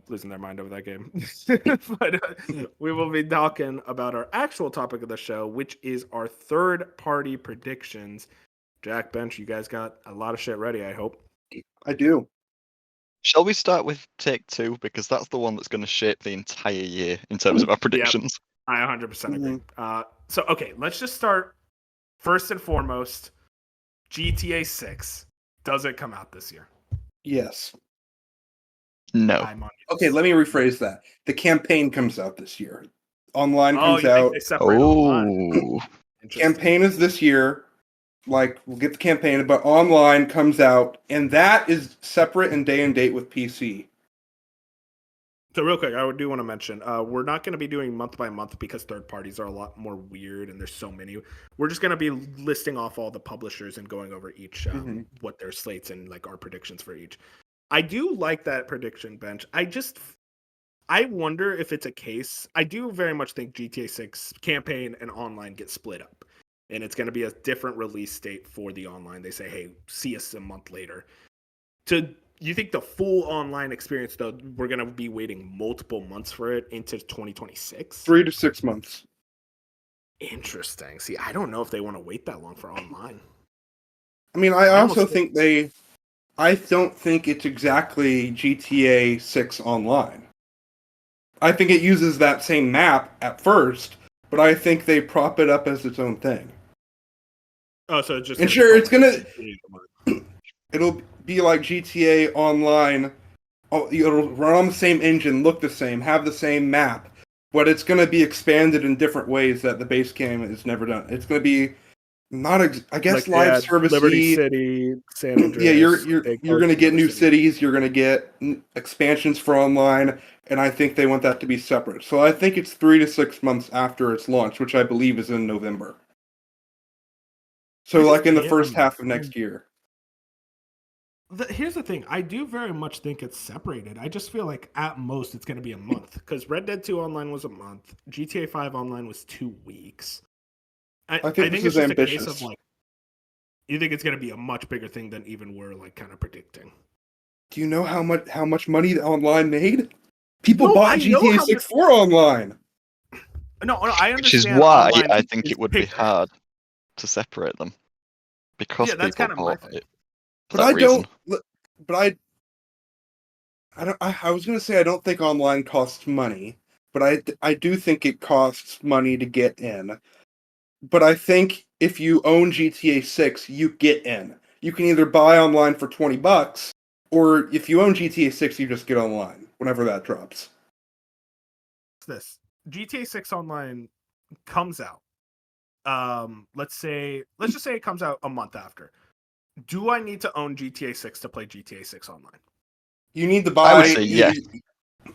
losing their mind over that game. But we will be talking about our actual topic of the show, which is our third-party predictions. Jack, Bench, you guys got a lot of shit ready, I hope. I do. Shall we start with Take Two, because that's the one that's going to shape the entire year in terms of our predictions? I 100% agree. So, okay, let's just start. First and foremost, GTA 6. Does it come out this year? Yes. No. I'm on yes. Okay, let me rephrase that. The campaign comes out this year. Online comes out. They separate online. Campaign is this year. Like, we'll get the campaign, but online comes out, and that is separate and day and date with PC. So real quick, I do want to mention, we're not going to be doing month by month because third parties are a lot more weird and there's so many. We're just going to be listing off all the publishers and going over each, what their slates and like our predictions for each. I do like that prediction, Bench. I wonder if it's a case. I do very much think GTA 6 campaign and online get split up. And it's going to be a different release date for the online. They say, hey, see us a month later. You think the full online experience, though, we're going to be waiting multiple months for it into 2026? 3 to 6 months. Interesting. See, I don't know if they want to wait that long for online. I mean, I also think I don't think it's exactly GTA 6 online. I think it uses that same map at first, but I think they prop it up as its own thing. Oh, so it's just... And sure, it's gonna... It'll be like GTA Online. It'll run on the same engine, look the same, have the same map, but it's gonna be expanded in different ways that the base game is never done. It's gonna be I guess like live service. Liberty City, San Andreas. Yeah, you're gonna get new cities. You're gonna get expansions for online, and I think they want that to be separate. So I think it's 3 to 6 months after its launch, which I believe is in November. So like in the first half of next year. Here's the thing. I do very much think it's separated. I just feel like at most it's going to be a month because Red Dead 2 online was a month. GTA 5 online was 2 weeks. I think this it's is just ambitious. a case of like, you think it's going to be a much bigger thing than even we're like kind of predicting. Do you know how much money the online made? People bought GTA 6 for online. No, I understand. Which is why I think it would be hard to separate them because that's people kind of bought my thing. it. But I don't. But I was gonna say I don't think online costs money, but I do think it costs money to get in. But I think if you own GTA 6, you get in. You can either buy online for $20, or if you own GTA 6, you just get online whenever that drops. This GTA 6 online comes out. Let's just say it comes out a month after. Do I need to own GTA 6 to play GTA 6 online? You need to buy. I would say yes.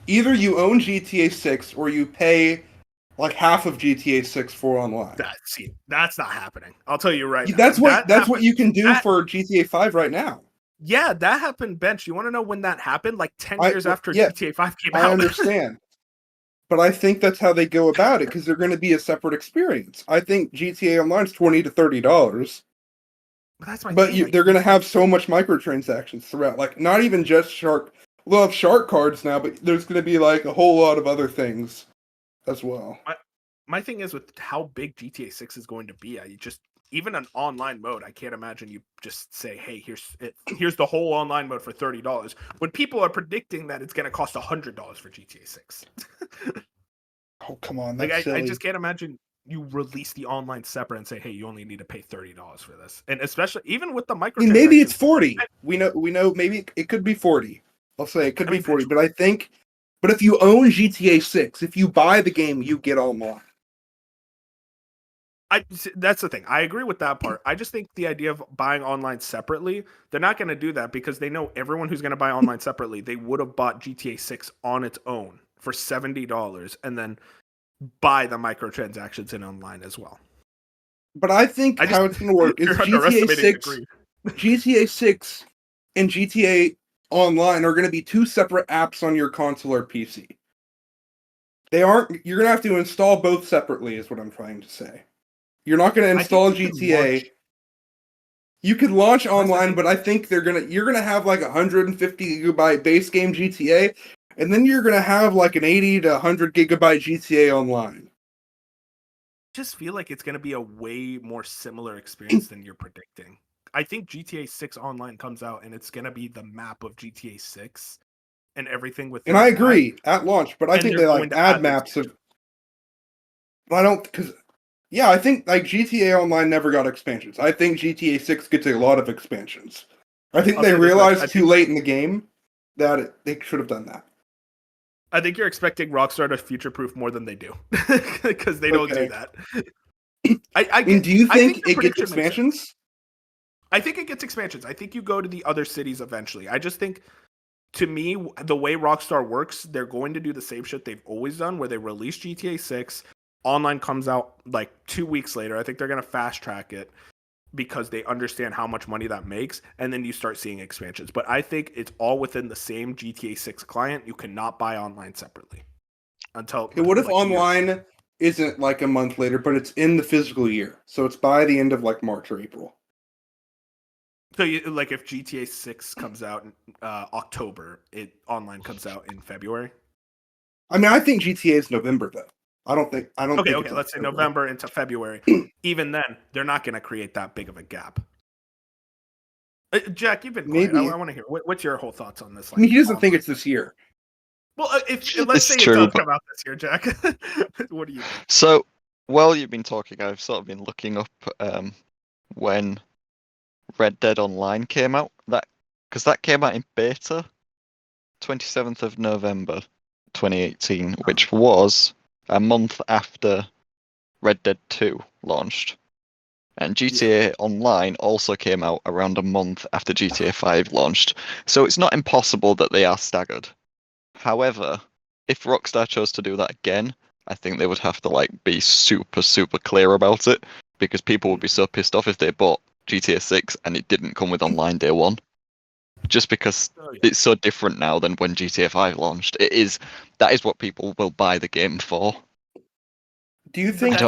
Either you own GTA 6 or you pay like half of GTA 6 for online. That's not happening. I'll tell you right now. That's what you can do for GTA 5 right now. Yeah, that happened, Bench. You want to know when that happened? Like 10 years after GTA 5 came out. I understand. But I think that's how they go about it because they're going to be a separate experience. I think GTA Online is $20 to $30. But that's my But thing. they're going to have so much microtransactions throughout. Like, not even just Shark. We'll have Shark cards now, but there's going to be like a whole lot of other things as well. My thing is with how big GTA 6 is going to be. Even an online mode, I can't imagine you just say, "Hey, here's the whole online mode for $30." When people are predicting that it's going to cost $100 for GTA 6. Oh, come on, Like that's silly. I just can't imagine you release the online separate and say, "Hey, you only need to pay $30 for this." And especially even with the I microtransactions, mean, maybe it's 40. We know. Maybe it could be 40. I'll say it could be 40. But I think, but if you own GTA 6, if you buy the game, you get online. That's the thing. I agree with that part. I just think the idea of buying online separately, they're not going to do that because they know everyone who's going to buy online separately, they would have bought GTA 6 on its own for $70 and then buy the microtransactions in online as well. But I think how it's going to work is GTA 6 and GTA Online are going to be two separate apps on your console or PC. They aren't. You're going to have to install both separately, is what I'm trying to say. You're not going to install GTA. You could launch online, but I think you're gonna have like 150 gigabyte base game GTA, and then you're gonna have like an 80 to 100 gigabyte GTA Online. I just feel like it's gonna be a way more similar experience than you're predicting. I think GTA 6 Online comes out and it's gonna be the map of GTA 6 and everything within. And I agree at launch, but I think they like add maps of. But I don't because. Yeah, I think like GTA Online never got expansions. I think GTA 6 gets a lot of expansions. I think they realized too late in the game that they should have done that. I think you're expecting Rockstar to future-proof more than they do because they don't do that. Do you think it gets expansions? I think it gets expansions. I think you go to the other cities eventually. I just think, to me, the way Rockstar works, they're going to do the same shit they've always done, where they release GTA 6. Online comes out like 2 weeks later. I think they're going to fast track it because they understand how much money that makes, and then you start seeing expansions. But I think it's all within the same GTA 6 client. You cannot buy online separately until. Okay, what if online isn't like a month later, but it's in the physical year? So it's by the end of like March or April. So like if GTA 6 comes out in October, it online comes out in February? I mean, I think GTA is November though. I don't think. Okay, let's say November into February. Even then, they're not going to create that big of a gap. Jack, you've been quiet. I want to hear. What's your whole thoughts on this? Like, he doesn't think it's this year. Well, let's say it does come out this year, Jack. What do you think? So, while you've been talking, I've sort of been looking up when Red Dead Online came out. Because that came out in beta, 27th of November, 2018, which was a month after Red Dead 2 launched. And GTA Online also came out around a month after GTA 5 launched. So it's not impossible that they are staggered. However, if Rockstar chose to do that again, I think they would have to like be super, super clear about it, because people would be so pissed off if they bought GTA 6 and it didn't come with online day one. Just because it's so different now than when GTA 5 launched. That is what people will buy the game for. Do you think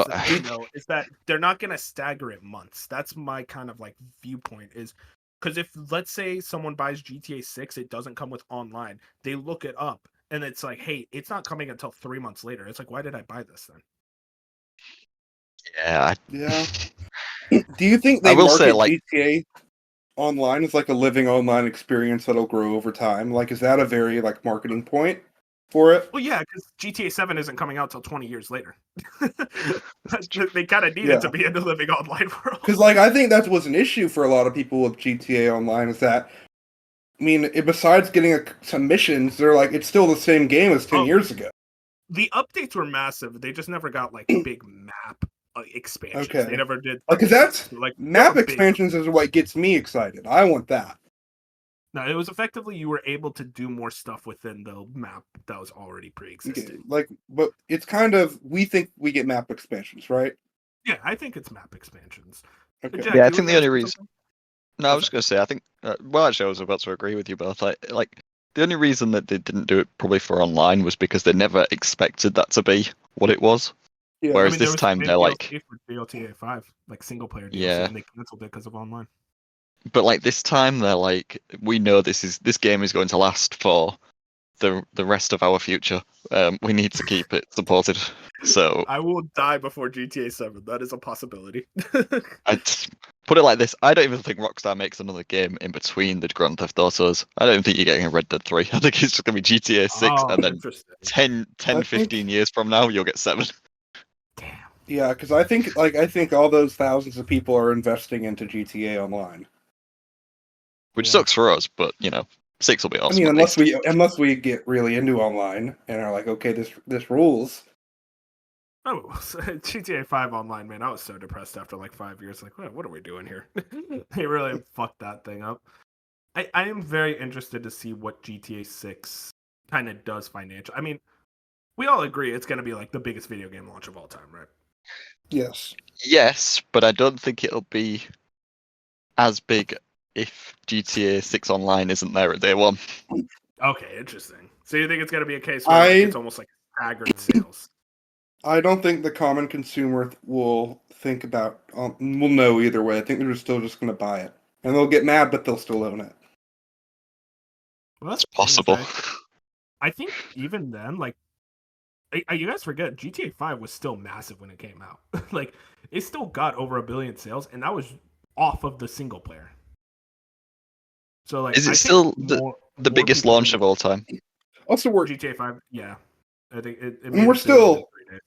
is that they're not going to stagger it months? That's my kind of like viewpoint, is because if, let's say, someone buys GTA 6, it doesn't come with online, they look it up and it's like, hey, it's not coming until 3 months later. It's like, why did I buy this then? Yeah. Do you think they market GTA Online as like a living online experience that'll grow over time? Like, is that a very like marketing point for it? Well, yeah, because GTA 7 isn't coming out till 20 years later. They kind of need it to be in the living online world. Because like, I think that was an issue for a lot of people with GTA Online, is that, I mean, besides getting some missions, they're like, it's still the same game as 10 years ago. The updates were massive. They just never got like big map expansions. Okay. They never did. Because that's like map expansions is what gets me excited. I want that. No, it was effectively you were able to do more stuff within the map that was already pre-existing. Okay. Like, but it's kind of, we think we get map expansions, right? Yeah, I think it's map expansions. Okay. Jack, I think the only reason. No, I was just going to say, I think. Well, actually, I was about to agree with you both. Like the only reason that they didn't do it probably for online was because they never expected that to be what it was. Yeah. Whereas this time they're like for GTA 5, like single player DLC, yeah, and they canceled it because of online. but like this time they're like, we know this game is going to last for the rest of our future. We need to keep it supported. So I will die before GTA 7. That is a possibility. I'd put it like this: I don't even think Rockstar makes another game in between the Grand Theft Autos. I don't think you're getting a Red Dead 3. I think it's just gonna be GTA 6, Oh, and then interesting. 10, 15 years from now, you'll get 7. Damn. Yeah, because I think all those thousands of people are investing into GTA Online. Which Yeah. sucks for us, but 6 will be I awesome. mean, at least. unless we get really into online and are like, okay, this rules. Oh, GTA 5 Online, man. I was so depressed after like 5 years. Like, what are we doing here? They really fucked that thing up. I am very interested to see what GTA 6 kind of does financial. I mean, we all agree it's going to be like the biggest video game launch of all time, right? Yes. Yes, but I don't think it'll be as big if GTA 6 Online isn't there at day one. Okay, interesting. So you think it's going to be a case where like, it's almost like staggered sales? I don't think the common consumer will think about will know either way. I think they're still just going to buy it, and they'll get mad, but they'll still own it. Well, that's It's the thing, is possible. that I think even then, like, you guys forget GTA 5 was still massive when it came out. Like, it still got over 1 billion sales, and that was off of the single player. So, like, Is it I still think the more biggest people launch than of all time? Also, we're GTA 5. Yeah, I think it and made we're its sales still within 3 days.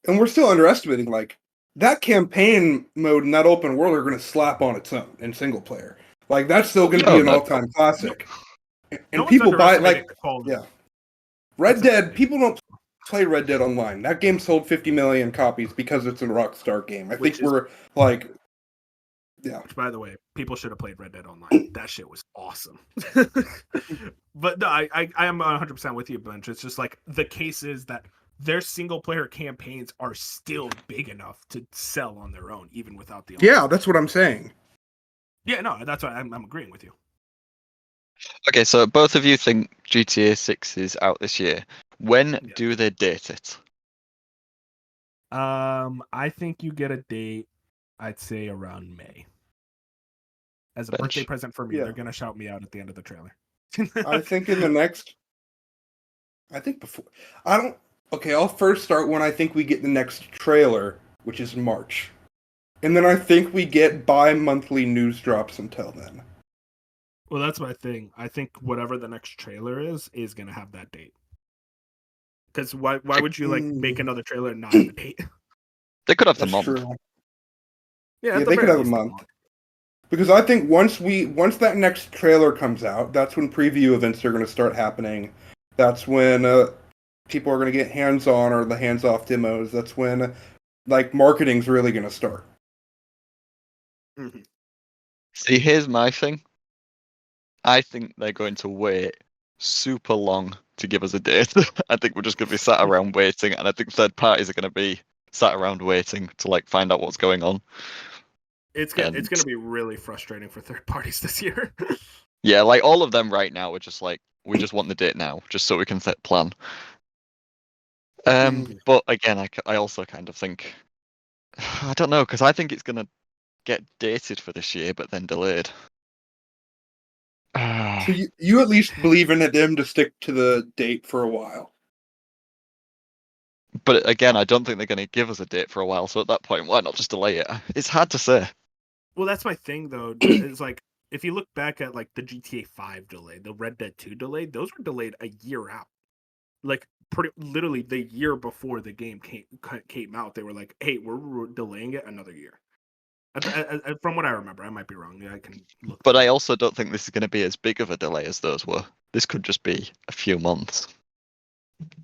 and we're still underestimating like that campaign mode and that open world are going to slap on its own in single player. Like that's still going to be No, an no. all-time classic. No And one's people buy it underestimating like the quality. yeah. Red That's Dead, amazing. people don't play Red Dead Online. That game sold 50 million copies because it's a Rockstar game. I Which think we're like yeah. Which, by the way, people should have played Red Dead Online. That shit was awesome. But no, I am 100% with you, Bunch. It's just like the case is that their single player campaigns are still big enough to sell on their own, even without the online. Yeah, that's what I'm saying. Yeah, no, that's why I'm agreeing with you. Okay, so both of you think GTA 6 is out this year. When Yeah. do they date it? I think you get a date, I'd say around May. As a Bench? birthday present for me, Yeah. they're gonna shout me out at the end of the trailer. I think in the next I think before I don't okay, I'll first start when I think we get the next trailer, which is March. And then I think we get bi-monthly news drops until then. Well, that's my thing. I think whatever the next trailer is gonna have that date. Because why would you like make another trailer and not have a date? They could have the That's month. true. Yeah, Yeah, at the they could very have a least, month. Because I think once that next trailer comes out, that's when preview events are going to start happening. That's when people are going to get hands-on or the hands-off demos. That's when like marketing's really going to start. Mhm. See, here's my thing. I think they're going to wait super long to give us a date. I think we're just going to be sat around waiting, and I think third parties are going to be sat around waiting to like find out what's going on. It's gonna be really frustrating for third parties this year. Yeah, like all of them right now are just like, we just want the date now, just so we can set plan. But again, I also kind of think, I don't know, because I think it's gonna get dated for this year, but then delayed. So you at least believe in them to stick to the date for a while. But again, I don't think they're going to give us a date for a while. So at that point, why not just delay it? It's hard to say. Well, that's my thing though. Is like if you look back at like the GTA 5 delay, the Red Dead 2 delay, those were delayed a year out. Like pretty literally the year before the game came out, they were like, "Hey, we're delaying it another year." From what I remember, I might be wrong. Yeah, I can look. But I also don't think this is going to be as big of a delay as those were. This could just be a few months.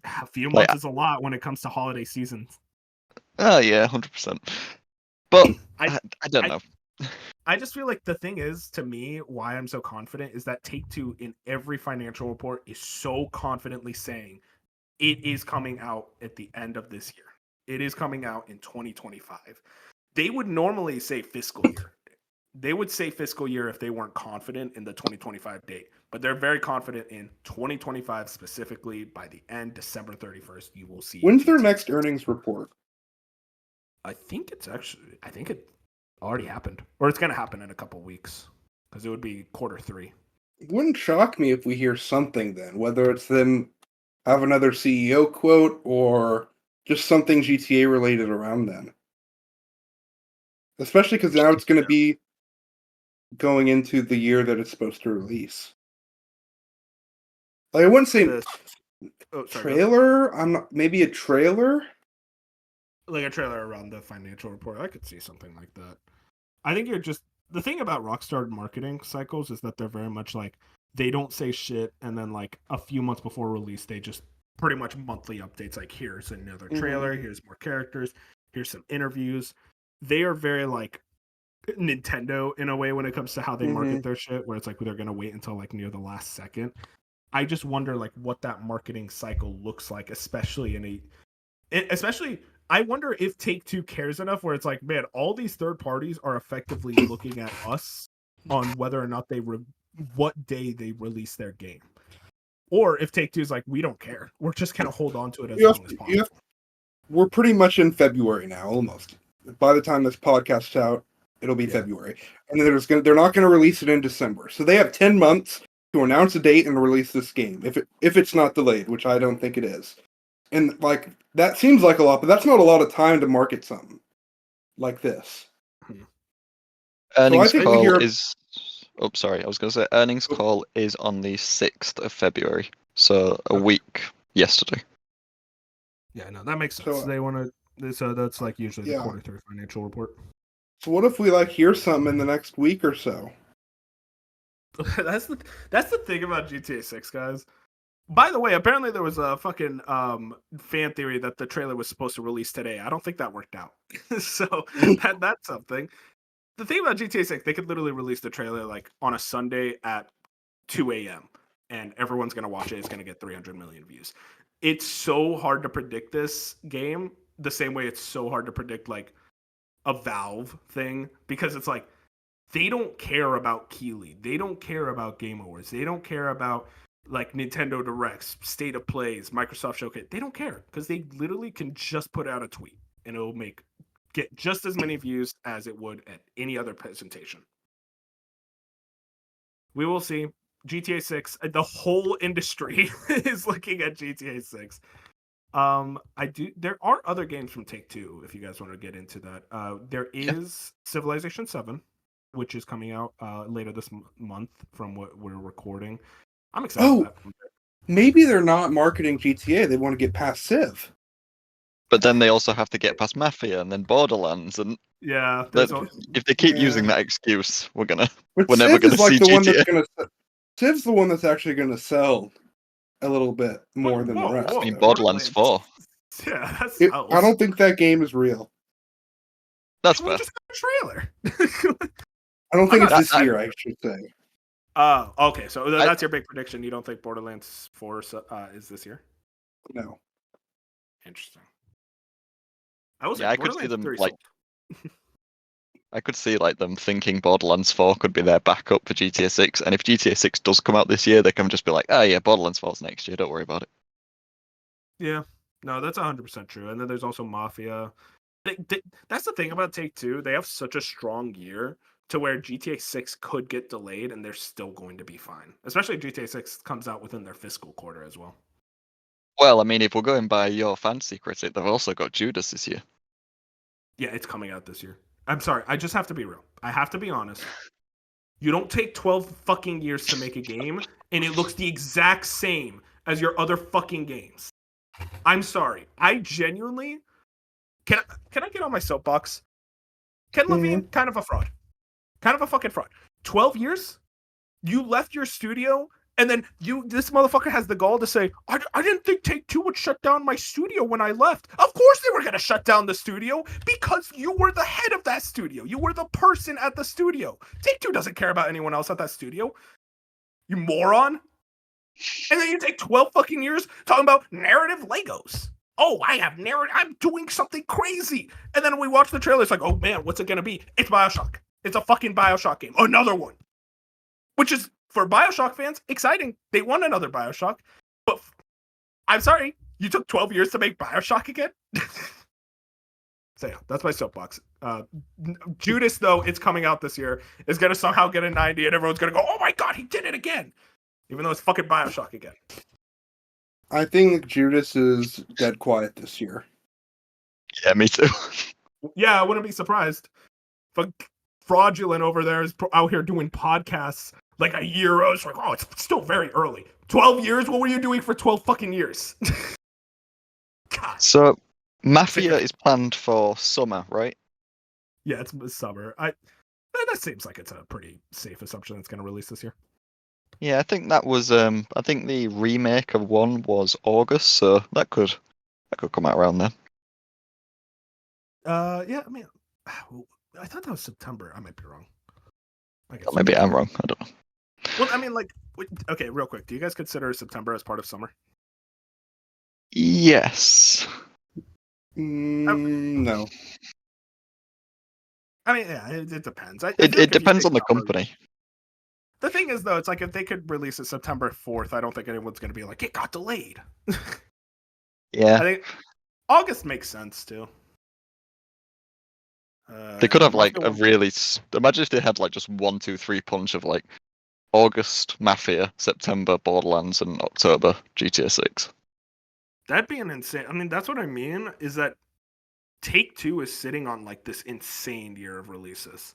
A few Like, months is a lot when it comes to holiday seasons. Oh yeah, 100%. But I don't know. I just feel like the thing is, to me, why I'm so confident is that Take-Two in every financial report is so confidently saying it is coming out at the end of this year. It is coming out in 2025. They would normally say fiscal year. They would say fiscal year if they weren't confident in the 2025 date, but they're very confident in 2025 specifically. By the end, December 31st, you will see. When's their GTA. next earnings report? I think it already happened, or it's going to happen in a couple weeks. because it would be Q3. It wouldn't shock me if we hear something then, whether it's them have another CEO quote or just something GTA related around then. Especially because now it's going to be going into the year that it's supposed to release. Like, I wouldn't say trailer. I'm not. Maybe a trailer. Like a trailer around the financial report. I could see something like that. I think the thing about Rockstar marketing cycles is that they're very much like they don't say shit, and then like a few months before release, they just pretty much monthly updates. Like, here's another trailer, here's more characters, here's some interviews. They are very like Nintendo in a way when it comes to how they market their shit, where it's like they're gonna wait until like near the last second. I just wonder like what that marketing cycle looks like, especially I wonder if Take-Two cares enough where it's like, man, all these third parties are effectively looking at us on whether or not what day they release their game. Or if Take-Two is like, we don't care. We're just going to hold on to it as long as possible. We're pretty much in February now, almost. By the time this podcast's out, it'll be February. And they're not going to release it in December. So they have 10 months to announce a date and release this game, if it's not delayed, which I don't think it is. And like that seems like a lot, but that's not a lot of time to market something like this. Earnings call is. Oh, sorry. I was going to say earnings call is on the 6th of February, so a week yesterday. Yeah, no, that makes sense. They want to. So that's like usually the Q3 financial report. So what if we like hear something in the next week or so? That's the thing about GTA 6, guys. By the way, apparently there was a fucking fan theory that the trailer was supposed to release today. I don't think that worked out. So that's something. The thing about GTA 6, they could literally release the trailer like on a Sunday at 2 a.m. and everyone's going to watch it. It's going to get 300 million views. It's so hard to predict this game the same way it's so hard to predict like a Valve thing, because it's like they don't care about Keighley. They don't care about Game Awards. They don't care about like Nintendo Directs, State of Plays, Microsoft Showcase. They don't care because they literally can just put out a tweet and it'll get just as many views as it would at any other presentation. We will see. GTA 6, the whole industry is looking at GTA 6. There are other games from Take-Two if you guys want to get into that. There is Civilization 7, which is coming out later this month from what we're recording. I'm excited about that. Maybe they're not marketing GTA. They want to get past Civ. But then they also have to get past Mafia and then Borderlands, and if they keep using that excuse, we're never gonna see GTA. Civ's the one that's actually gonna sell a little bit more than the rest. I mean, Borderlands 4. Yeah, I don't think that game is real. That's fair. Just got a trailer. I don't think it's this year, I should say. Okay, so that's your big prediction. You don't think Borderlands 4 is this year? No. Interesting. I could see them like. I could see like them thinking Borderlands 4 could be their backup for GTA 6, and if GTA 6 does come out this year, they can just be like, "Oh yeah, Borderlands 4's next year. Don't worry about it." Yeah, no, that's 100% true. And then there's also Mafia. That's the thing about Take-Two. They have such a strong year to where GTA 6 could get delayed and they're still going to be fine. Especially if GTA 6 comes out within their fiscal quarter as well. Well, I mean, if we're going by your fancy critic, they've also got Judas this year. Yeah, it's coming out this year. I'm sorry, I just have to be real. I have to be honest. You don't take 12 fucking years to make a game and it looks the exact same as your other fucking games. I'm sorry. I genuinely... Can I get on my soapbox? Ken Levine, kind of a fraud. Kind of a fucking fraud. 12 years? You left your studio, and then this motherfucker has the gall to say, I didn't think Take-Two would shut down my studio when I left. Of course they were going to shut down the studio, because you were the head of that studio. You were the person at the studio. Take-Two doesn't care about anyone else at that studio. You moron. And then you take 12 fucking years talking about narrative Legos. Oh, I have narrative. I'm doing something crazy. And then we watch the trailer. It's like, oh man, what's it going to be? It's BioShock. It's a fucking BioShock game. Another one. Which is, for BioShock fans, exciting. They want another BioShock. But I'm sorry, you took 12 years to make BioShock again? So yeah, that's my soapbox. Judas, though, it's coming out this year, is gonna somehow get a 90, and everyone's gonna go, "Oh my god, he did it again!" Even though it's fucking Bioshock again. I think Judas is dead quiet this year. Yeah, me too. Yeah, I wouldn't be surprised. But Fraudulent over there is out here doing podcasts like a year ago. It's like, oh, it's still very early. 12 years? What were you doing for 12 fucking years? God. So, Mafia is planned for summer, right? Yeah, it's summer. That seems like it's a pretty safe assumption it's going to release this year. Yeah, I think that was. I think the remake of 1 was August, so that could come out around then. Yeah, I mean, I thought that was September. I might be wrong. I guess Maybe I'm wrong. I don't know. Well, I mean, like, okay, real quick. Do you guys consider September as part of summer? Yes. No. I mean, yeah, it depends. It depends on the company. The thing is, though, it's like if they could release it September 4th, I don't think anyone's going to be like, it got delayed. Yeah. I think August makes sense, too. They could have like a really. Imagine if they had like just 1, 2, 3 punch of like August Mafia, September Borderlands, and October GTA 6. That'd be an insane. I mean, that's what I mean. Is that Take-Two is sitting on like this insane year of releases.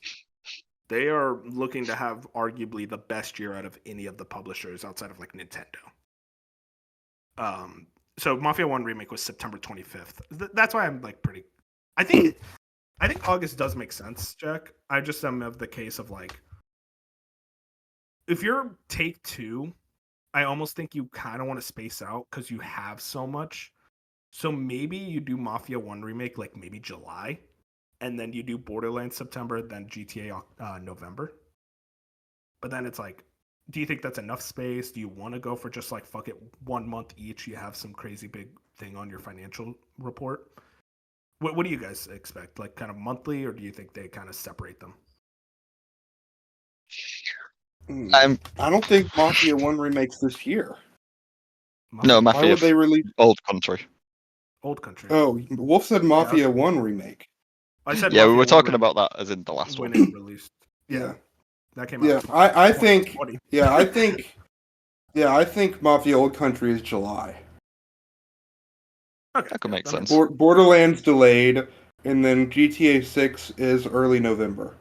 They are looking to have arguably the best year out of any of the publishers outside of like Nintendo. So Mafia 1 Remake was September 25th. That's why I'm like pretty. I think August does make sense, Jack. I just am of the case of like, if you're Take-Two, I almost think you kind of want to space out because you have so much. So maybe you do Mafia 1 Remake like maybe July, and then you do Borderlands September, then GTA November. But then it's like, do you think that's enough space? Do you want to go for just like, fuck it, 1 month each? You have some crazy big thing on your financial report. What do you guys expect? Like kind of monthly, or do you think they kind of separate them? I don't think Mafia 1 remakes this year. No, Mafia. Why would they release Old Country? Old Country. Oh, Wolf said Mafia 1 remake. I said Yeah, Mafia we were talking 1 about that as in the last when one. it released. Yeah. That came out. Yeah, I think 2020. I think Mafia Old Country is July. Okay, That could make sense. Borderlands delayed, and then GTA 6 is early November.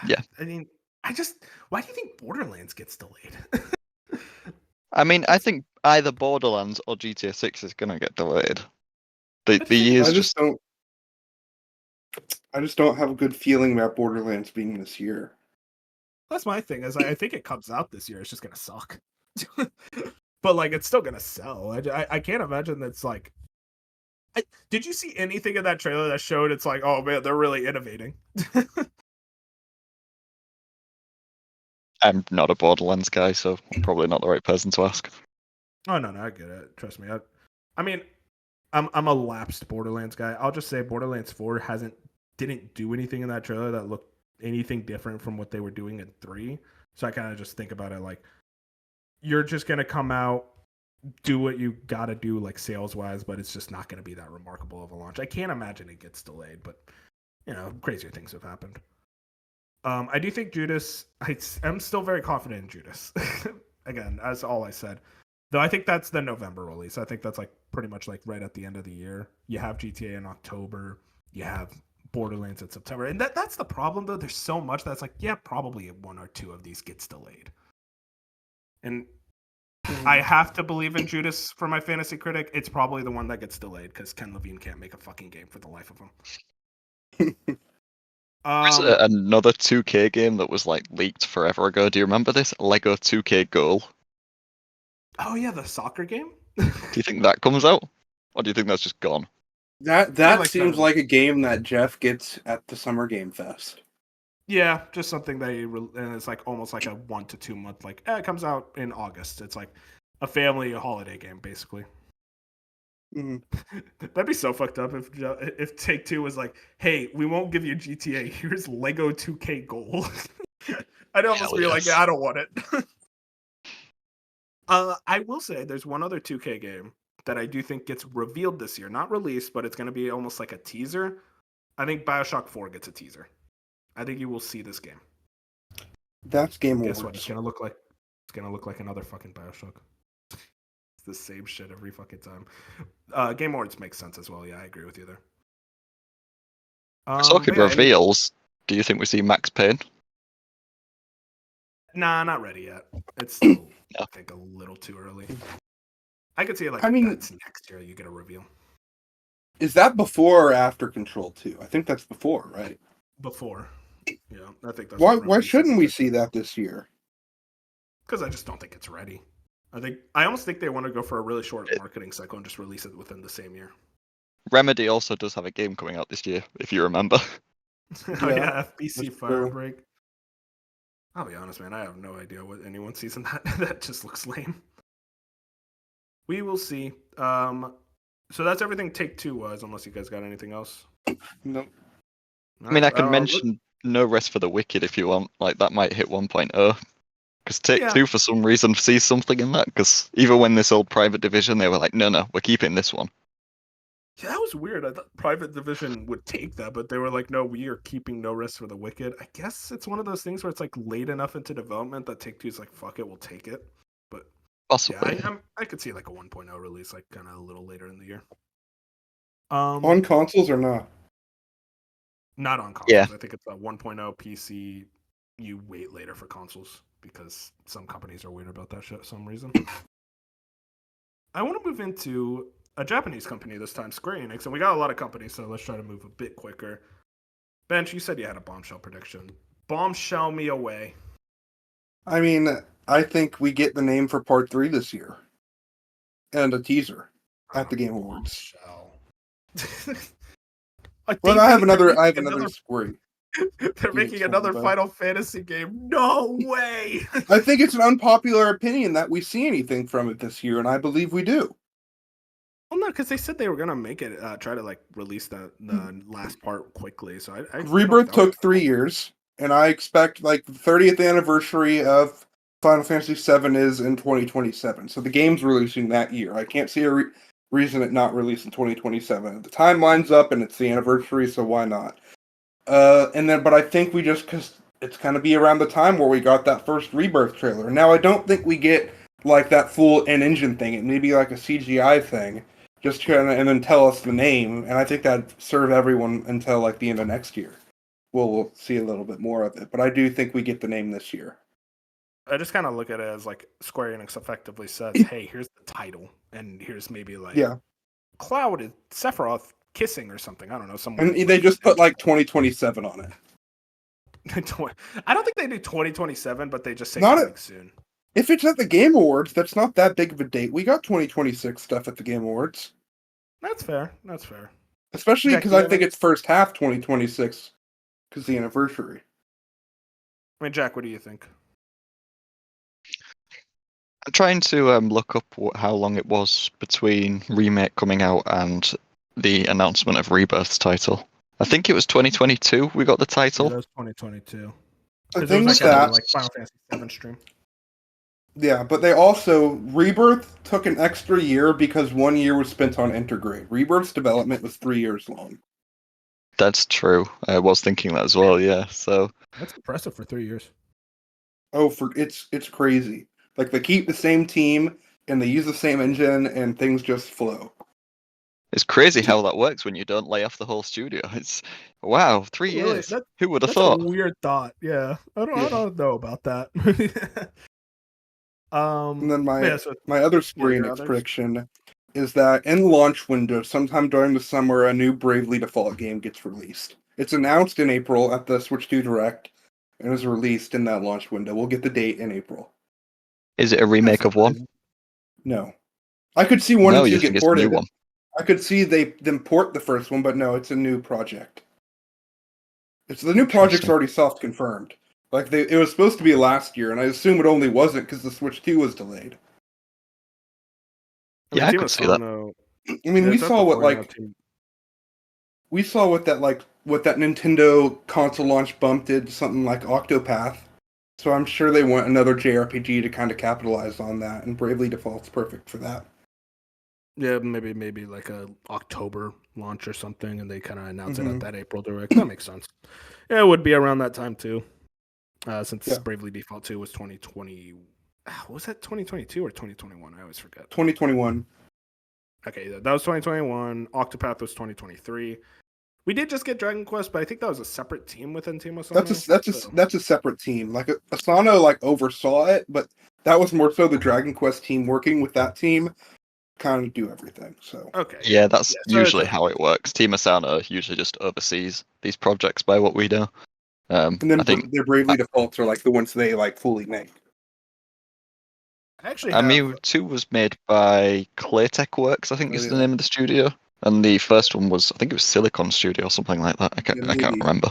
Yeah. I mean, why do you think Borderlands gets delayed? I mean, I think either Borderlands or GTA 6 is gonna get delayed. The years I just don't have a good feeling about Borderlands being this year. That's my thing. Is I think it comes out this year. It's just gonna suck. But like, it's still gonna sell. I can't imagine that's like. Did you see anything in that trailer that showed it's like, oh man, they're really innovating? I'm not a Borderlands guy, so I'm probably not the right person to ask. Oh no, I get it. Trust me. I mean, I'm a lapsed Borderlands guy. I'll just say Borderlands 4 didn't do anything in that trailer that looked anything different from what they were doing in 3. So I kind of just think about it like, you're just gonna come out, do what you gotta do, like sales wise, but it's just not gonna be that remarkable of a launch. I can't imagine it gets delayed, but you know, crazier things have happened. I do think Judas. I'm still very confident in Judas. Again, as all I said, though, I think that's the November release. I think that's like pretty much like right at the end of the year. You have GTA in October. You have Borderlands in September, and that's the problem though. There's so much that's like, yeah, probably 1 or 2 of these gets delayed. And I have to believe in Judas for my fantasy critic. It's probably the one that gets delayed because Ken Levine can't make a fucking game for the life of him. There's another 2K game that was like leaked forever ago. Do you remember this? Lego 2K Goal. Oh yeah, the soccer game. Do you think that comes out, or do you think that's just gone? That like seems that. like a game that Jeff gets at the Summer Game Fest. Yeah, just something and it's like almost like a 1 to 2 month. Like it comes out in August. It's like a family holiday game, basically. Mm-hmm. That'd be so fucked up if Take-Two was like, "Hey, we won't give you GTA. Here's Lego 2K Goal." I'd almost be like, "Yeah, I don't want it." I will say there's one other 2K game that I do think gets revealed this year. Not released, but it's going to be almost like a teaser. I think Bioshock 4 gets a teaser. I think you will see this game. That's Game Guess Awards. what? It's going to look like another fucking Bioshock. It's the same shit every fucking time. Game Awards makes sense as well. Yeah, I agree with you there. Talking but yeah, reveals, do you think we see Max Payne? Nah, not ready yet. It's still, No. I think, a little too early. I could see it like that's next year you get a reveal. Is that before or after Control 2? I think that's before, right? Before. Yeah, I think that's Why shouldn't we see that this year? Because I just don't think it's ready. I almost think they want to go for a really short marketing cycle and just release it within the same year. Remedy also does have a game coming out this year, if you remember. Oh yeah, FBC that's true. Firebreak. I'll be honest, man. I have no idea what anyone sees in that. That just looks lame. We will see. So that's everything Take Two was, unless you guys got anything else. No. I mean, I can mention No Rest for the Wicked if you want. Like, that might hit 1.0. Because Take Two, for some reason, sees something in that. Because even when this old Private Division, they were like, no, we're keeping this one. Yeah, that was weird. I thought Private Division would take that, but they were like, no, we are keeping No Rest for the Wicked. I guess it's one of those things where it's like late enough into development that Take Two is like, fuck it, we'll take it. But possibly, yeah, I could see like a 1.0 release, like kind of a little later in the year. On consoles or not? Not on consoles. Yeah. I think it's a 1.0 PC. You wait later for consoles because some companies are weird about that shit for some reason. I want to move into a Japanese company this time, Square Enix, and we got a lot of companies, so let's try to move a bit quicker. Bench, you said you had a bombshell prediction. Bombshell me away. I mean, I think we get the name for Part 3 this year. And a teaser at the Game Awards. Well, I have another Square. They're making another Final Fantasy game. No way! I think it's an unpopular opinion that we see anything from it this year, and I believe we do. Well, no, because they said they were gonna make it, try to like release the last part quickly. So I Rebirth took 3 years, and I expect like the 30th anniversary of Final Fantasy VII is in 2027. So the game's releasing that year. I can't see a reason it not release in 2027. The time lines up, and it's the anniversary, so why not? But I think because it's gonna be around the time where we got that first Rebirth trailer. Now I don't think we get like that full in-engine thing. It may be like a CGI thing, just kind of, and then tell us the name. And I think that'd serve everyone until like the end of next year. We'll see a little bit more of it, but I do think we get the name this year. I just kind of look at it as like Square Enix effectively says, "Hey, here's the title, and here's maybe like Cloud and Sephiroth kissing or something. I don't know. And they just put like 2027 on it. I don't think they do 2027, but they just say Not coming soon. If it's at the Game Awards, that's not that big of a date. We got 2026 stuff at the Game Awards. That's fair. That's fair. Especially because I think it's first half 2026 because the anniversary. I mean, Jack, what do you think? I'm trying to look up how long it was between Remake coming out and the announcement of Rebirth's title. I think it was 2022 we got the title. Yeah, that was 2022. I think like that. Like Final Fantasy VII stream. Yeah, but they also Rebirth took an extra year because 1 year was spent on Intergrade. Rebirth's development was 3 years long. That's true. I was thinking that as well. Yeah, so that's impressive for 3 years. Oh, it's crazy. Like they keep the same team and they use the same engine and things just flow. It's crazy how that works when you don't lay off the whole studio. It's wow, 3 years. Who would have thought? That's a weird thought. Yeah, I don't know about that. And then my other Square Enix prediction is that in launch window, sometime during the summer, a new Bravely Default game gets released. It's announced in April at the Switch 2 Direct and is released in that launch window. We'll get the date in April. Is it a remake of 1? No. I could see 1 and 2 get ported. One. I could see them port the first one, but no, it's a new project. The new project's already self-confirmed. Like it was supposed to be last year, and I assume it only wasn't because the Switch 2 was delayed. Yeah, I could see that. I mean, we saw what that Nintendo console launch bump did, something like Octopath. So I'm sure they want another JRPG to kind of capitalize on that, and Bravely Default's perfect for that. Yeah, maybe like a October launch or something, and they kind of announce it Mhm. at that April Direct. That makes sense. Yeah, it would be around that time too, since Yeah. Bravely Default 2 was 2020. Was that 2022 or 2021? I always forget. 2021. Okay, that was 2021. Octopath was 2023. We did just get Dragon Quest, but I think that was a separate team within Team Asano. That's a separate team. Like Asano like oversaw it, but that was more so the Dragon Quest team working with that team, kind of do everything. So Okay. Yeah, that's so usually it's how it works. Team Asana usually just oversees these projects by what we do. and then I think their Bravely Defaults are like the ones they like fully make. I actually have. Amiibo 2 was made by Claytech Works, I think Oh, is yeah. the name of the studio. And the first one was, I think it was Silicon Studio or something like that. I Yeah, can't maybe. remember.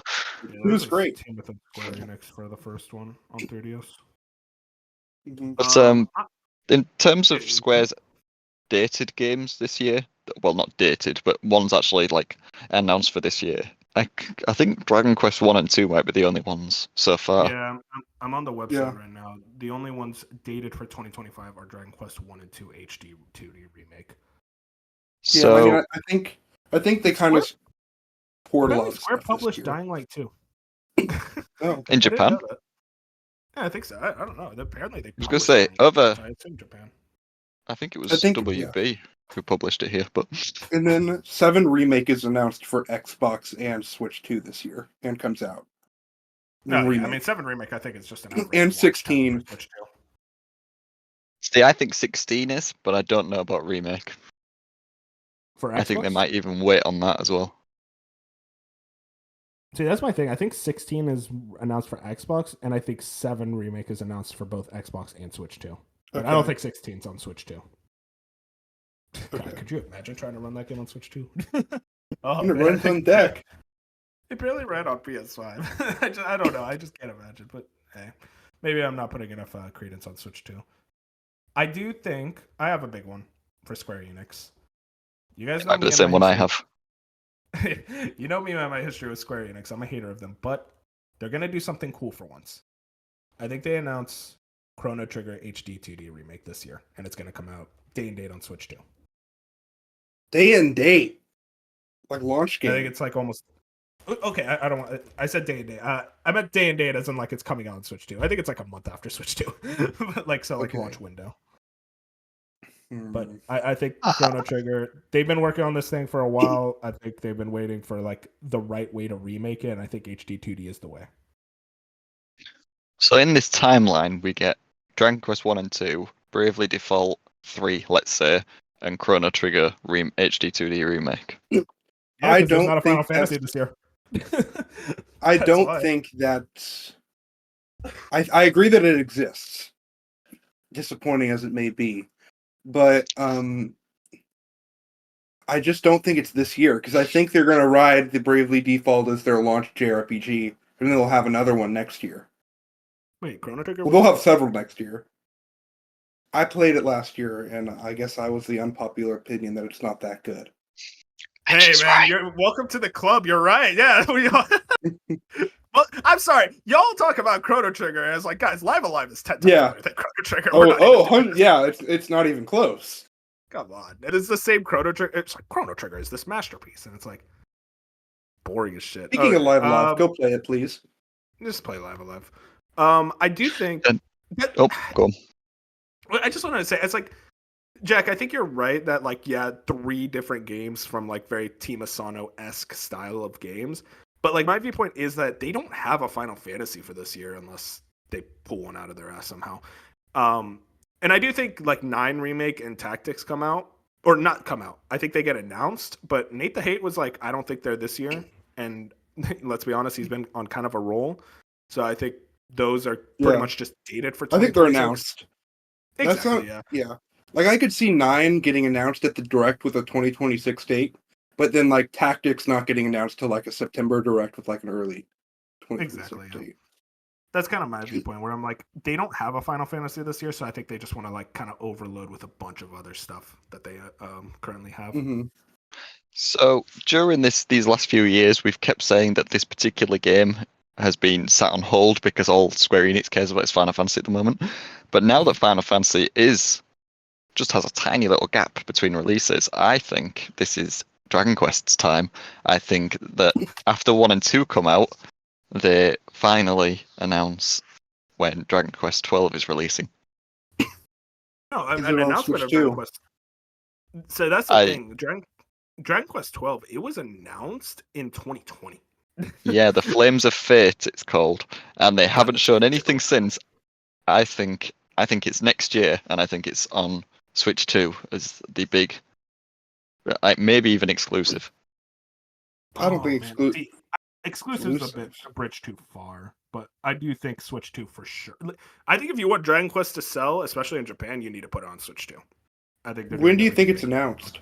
Yeah, It was a great. team within Square Enix for the first one on 3DS. Mhm. But I- in terms of Yeah. Square's dated games this year, well, not dated, but ones actually like announced for this year, I think Dragon Quest 1 and 2 might be the only ones so far. Yeah, I'm on the website Yeah. right now. The only ones dated for 2025 are Dragon Quest 1 and 2 HD 2D remake. Yeah, So I mean, I think they kind of poured a lot Apparently, of Square stuff this published year. Dying Light 2. Oh, in Japan, Yeah, I think so. I don't know. Apparently, they I was gonna published say Dying Light 2, other. which I assume Japan. I think it I was think WB who published it here, but And then 7 Remake is announced for Xbox and Switch 2 this year and comes out. And No, yeah, remake. I mean 7 remake. I think it's just an average And launch 16. title for Switch 2. see, I think 16 is, but I don't know about remake. For Xbox? I think they might even wait on that as well. See, that's my thing. I think 16 is announced for Xbox, and I think 7 remake is announced for both Xbox and Switch 2. But I don't Okay. think 16 is on Switch 2. God, Okay. could you imagine trying to run that game on Switch 2? And it runs on deck. It barely ran on PS5. I don't know. I just can't imagine. But hey, maybe I'm not putting enough credence on Switch 2. I do think I have a big one for Square Enix. You guys It know might be me the and same my one I history- have. You know me and my history with Square Enix. I'm a hater of them, but they're gonna do something cool for once. I think they announced Chrono Trigger HD 2D remake this year, and it's gonna come out day and date on Switch 2. Day and date. Like launch I think game. it's like almost. Okay, I don't want. I said day and date. I meant day and date as in like it's coming out on Switch 2. I think it's like a month after Switch 2, like Okay. launch window. Hmm. But I think Chrono Trigger, they've been working on this thing for a while. I think they've been waiting for like the right way to remake it, and I think HD 2D is the way. So in this timeline, we get Dragon Quest 1 and 2, Bravely Default 3, let's say, and Chrono Trigger HD 2D remake. Yeah, I 'cause there's don't not a Final think Fantasy this year. I That's don't why. think that's. I agree that it exists, disappointing as it may be, but I just don't think it's this year because I think they're going to ride the Bravely Default as their launch JRPG, and then they'll have another one next year. Wait, Chrono Trigger? Well, they'll have several next year. I played it last year, and I guess I was the unpopular opinion that it's not that good. Hey She's man, right. you're welcome to the club. You're right. Yeah, we all. Well, I'm sorry. Y'all talk about Chrono Trigger as like, guys, Live Alive is 10 times Yeah. better than Chrono Trigger. We're not even doing 100, this. yeah, it's not even close. Come on. It is the same Chrono Trigger. It's like Chrono Trigger is this masterpiece, and it's like boring as shit. Speaking of Live Alive, um, go play it, please. just play Live Alive. I do think. And- that- Oh, go on. Well, I just wanted to say, it's like, Jack, I think you're right that like, yeah, 3 different games from like very Team Asano-esque style of games. But like my viewpoint is that they don't have a Final Fantasy for this year unless they pull one out of their ass somehow. And I do think like 9 remake and Tactics come out or not come out. I think they get announced, but Nate the Hate was like, I don't think they're this year. And let's be honest, he's been on kind of a roll. So I think those are pretty Yeah. much just dated for I think they're 2026. announced. That's Exactly, not, yeah. yeah. Like I could see 9 getting announced at the direct with a 2026 date, but then like Tactics not getting announced till like a September direct with like an early 2026 Exactly, yeah. date. That's kind of my viewpoint where I'm like, they don't have a Final Fantasy this year, so I think they just want to like kind of overload with a bunch of other stuff that they currently have. Hmm. So during these last few years, we've kept saying that this particular game has been sat on hold because all Square Enix cares about is Final Fantasy at the moment. But now that Final Fantasy is just has a tiny little gap between releases. I think this is Dragon Quest's time. I think that after 1 and 2 come out, they finally announce when Dragon Quest 12 is releasing. No, Is an it on announcement Switch of Dragon too? Quest. So that's the thing. Dragon Quest 12, it was announced in 2020. Yeah, the Flames of Fate it's called, and they haven't shown anything since. I think it's next year, and I think it's on Switch 2 as the big, like maybe even exclusive. I don't think See, exclusive's a bit a bridge too far, but I do think Switch 2 for sure. I think if you want Dragon Quest to sell, especially in Japan, you need to put it on Switch 2. I think. When do you think it's announced?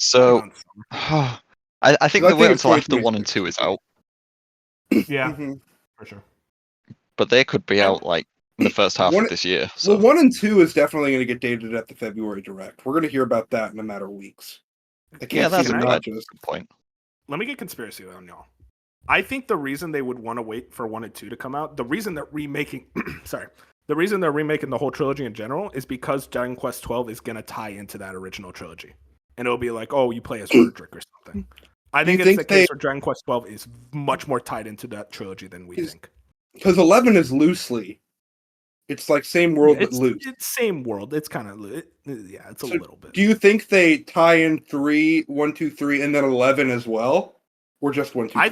So, I think they wait until after 1 and 2 is out. Yeah, for sure. But they could be out like in the first half of this year. So. Well, 1 and 2 is definitely going to get dated at the February Direct. We're going to hear about that in a matter of weeks. I can't that's see a the good point. Let me get conspiracy on y'all. I think the reason they would want to wait for 1 and 2 to come out, the reason they're remaking, the reason they're remaking the whole trilogy in general is because Dragon Quest 12 is going to tie into that original trilogy. And it'll be like, oh, you play as Erdrick or something. I think it's the case where Dragon Quest 12 is much more tied into that trilogy than we think. Because 11 is loosely. It's like same world, but loose. It's same world. It's kind of, it's a little bit. Do you think they tie in 3, 1, 2, 3, and then 11 as well? Or just 1, 2, 3?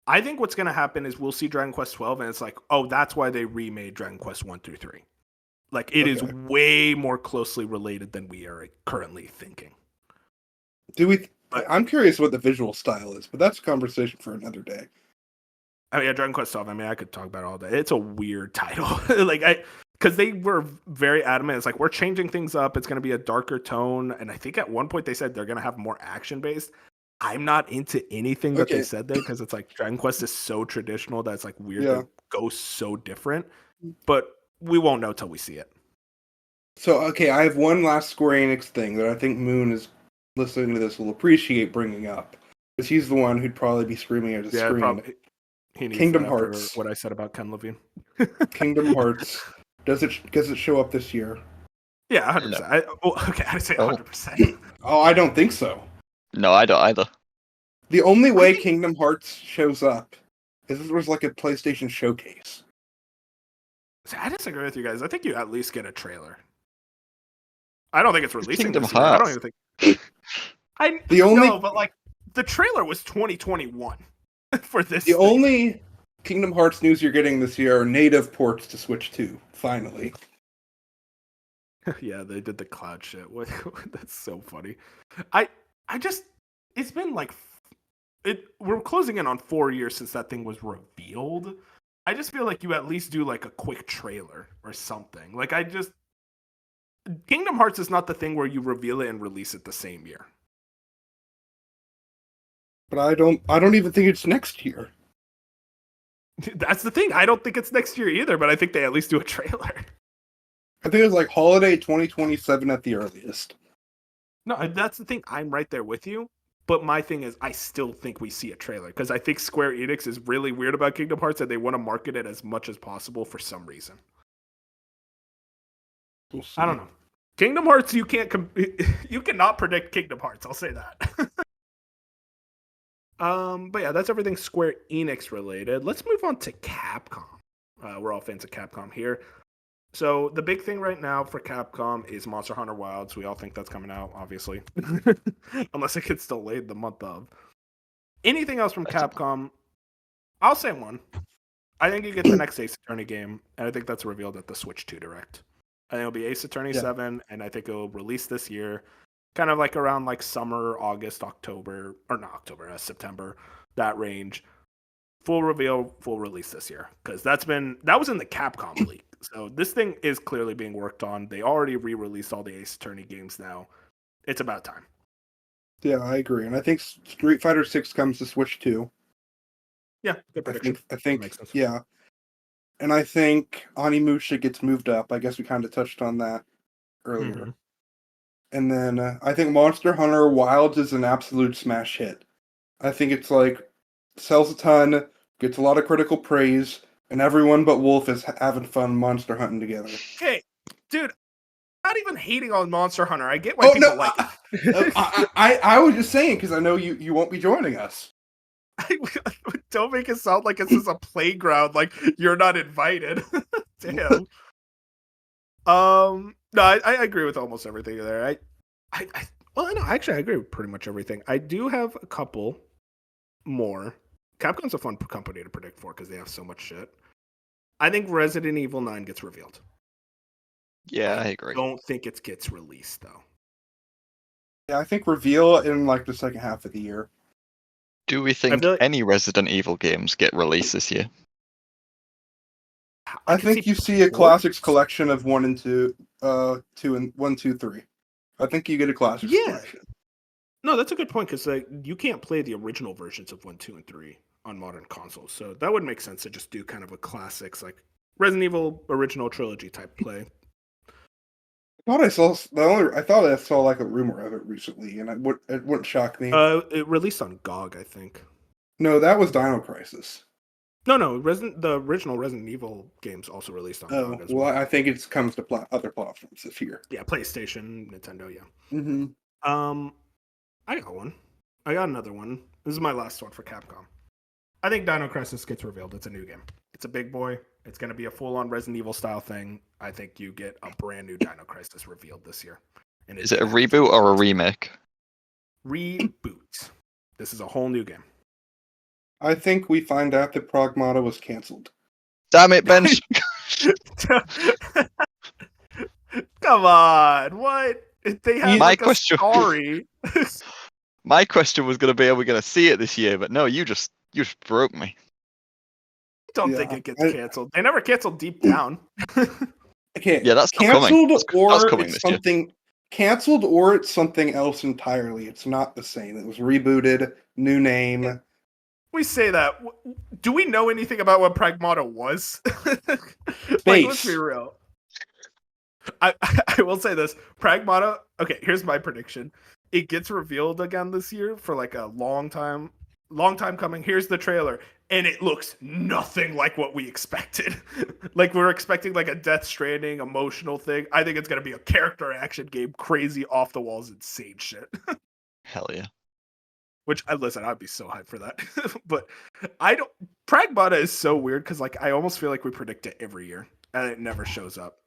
I think what's going to happen is we'll see Dragon Quest 12, and it's like, oh, that's why they remade Dragon Quest 1 through 3. Like, it is way more closely related than we are currently thinking. I'm curious what the visual style is, but that's a conversation for another day. I mean, Dragon Quest 12, I could talk about it all day. It's a weird title. Because they were very adamant. It's like, we're changing things up. It's going to be a darker tone. And I think at one point they said they're going to have more action-based. I'm not into anything that they said there because it's like Dragon Quest is so traditional that it's like weird to go so different. But we won't know till we see it. So, okay, I have one last Square Enix thing that I think Moon is listening to this will appreciate bringing up. Because he's the one who'd probably be screaming at his screen. Probably. Kingdom Hearts. What I said about Ken Levine. Kingdom Hearts. Does it show up this year? Yeah, 100%. I'd say 100%. Oh, I don't think so. No, I don't either. The only way Kingdom Hearts shows up is if there was like a PlayStation showcase. See, I disagree with you guys. I think you at least get a trailer. I don't think it's releasing Kingdom this year. I don't even think. But like the trailer was 2021 for this. The only Kingdom Hearts news you're getting this year are native ports to Switch 2. Finally. Yeah, they did the cloud shit. That's so funny. It's been like we're closing in on 4 years since that thing was revealed. I just feel like you at least do like a quick trailer or something. Like Kingdom Hearts is not the thing where you reveal it and release it the same year. But I don't even think it's next year. That's the thing. I don't think it's next year either, but I think they at least do a trailer. I think it's like holiday 2027 at the earliest. No, that's the thing. I'm right there with you. But my thing is, I still think we see a trailer because I think Square Enix is really weird about Kingdom Hearts and they want to market it as much as possible for some reason. We'll see. I don't know. Kingdom Hearts, you cannot predict Kingdom Hearts. I'll say that. But yeah, that's everything Square Enix related. Let's move on to Capcom. We're all fans of Capcom here. So the big thing right now for Capcom is Monster Hunter Wilds. We all think that's coming out, obviously. Unless it gets delayed the month of. Anything else from Capcom? I'll say one. I think you get the next Ace Attorney game, and I think that's revealed at the Switch 2 Direct. I think it'll be Ace Attorney 7, and I think it'll release this year. Kind of like around like summer, August, October, or not October, September, that range. Full reveal, full release this year. Because that was in the Capcom leak. So this thing is clearly being worked on. They already re-released all the Ace Attorney games now. It's about time. Yeah, I agree. And I think Street Fighter 6 comes to Switch 2. Yeah, good prediction. I think yeah. And I think Onimusha gets moved up. I guess we kind of touched on that earlier. Mm-hmm. And then I think Monster Hunter Wilds is an absolute smash hit. I think it's like, sells a ton, gets a lot of critical praise, and everyone but Wolf is having fun monster hunting together. Hey, dude, not even hating on Monster Hunter. I get why people like it. I was just saying because I know you won't be joining us. Don't make it sound like this is a playground. Like you're not invited. Damn. No, I agree with almost everything there. Well, no, actually, I agree with pretty much everything. I do have a couple more. Capcom's a fun company to predict for because they have so much shit. I think Resident Evil 9 gets revealed. Yeah, I agree. Don't think it gets released though. Yeah, I think reveal in like the second half of the year. Do we think feel like- any Resident Evil games get released this year? I think you see a classics collection of 1 and 2, 2 and 1, 2, 3. I think you get a classics collection. No, that's a good point because you can't play the original versions of 1, 2, and 3 on modern consoles, so that would make sense to just do kind of a classics like Resident Evil original trilogy type play. I thought I saw like a rumor of it recently, and it wouldn't shock me. It released on GOG, I think. No, that was Dino Crisis. No, the original Resident Evil games also released on GOG as well. I think it comes to other platforms this year. Yeah, PlayStation, Nintendo, yeah. Mm-hmm. I got one. I got another one. This is my last one for Capcom. I think Dino Crisis gets revealed. It's a new game. It's a big boy. It's going to be a full-on Resident Evil style thing. I think you get a brand new Dino Crisis revealed this year. And Is it a reboot or a remake? Reboot. This is a whole new game. I think we find out that Pragmata was canceled. Damn it, Bench! Come on, what? They have My like question- a story. My question was going to be, are we going to see it this year? But no, you just broke me. Don't think it gets canceled. They never canceled Deep Down. Okay, Yeah, that's not canceled coming. That's or coming it's this year. something canceled or it's something else entirely. It's not the same. It was rebooted, new name. We say that. Do we know anything about what Pragmata was? Like, let's be real. I will say this. Pragmata, okay, here's my prediction. It gets revealed again this year for like a long time coming. Here's the trailer, and it looks nothing like what we expected. Like we're expecting like a Death Stranding emotional thing. I think it's gonna be a character action game, crazy off the walls, insane shit. Hell yeah. Which listen, I'd be so hyped for that. But Pragmata is so weird because like I almost feel like we predict it every year and it never shows up.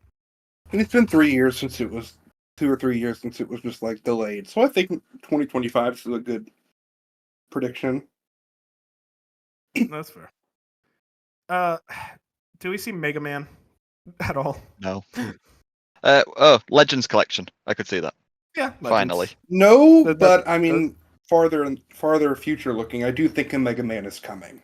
And it's been 3 years since it was 2 or 3 years since it was just like delayed. So I think 2025 is a good prediction. That's fair. Do we see Mega Man at all? No. Legends Collection. I could see that. Yeah, Finally. No, That- but I mean, farther future looking, I do think a Mega Man is coming.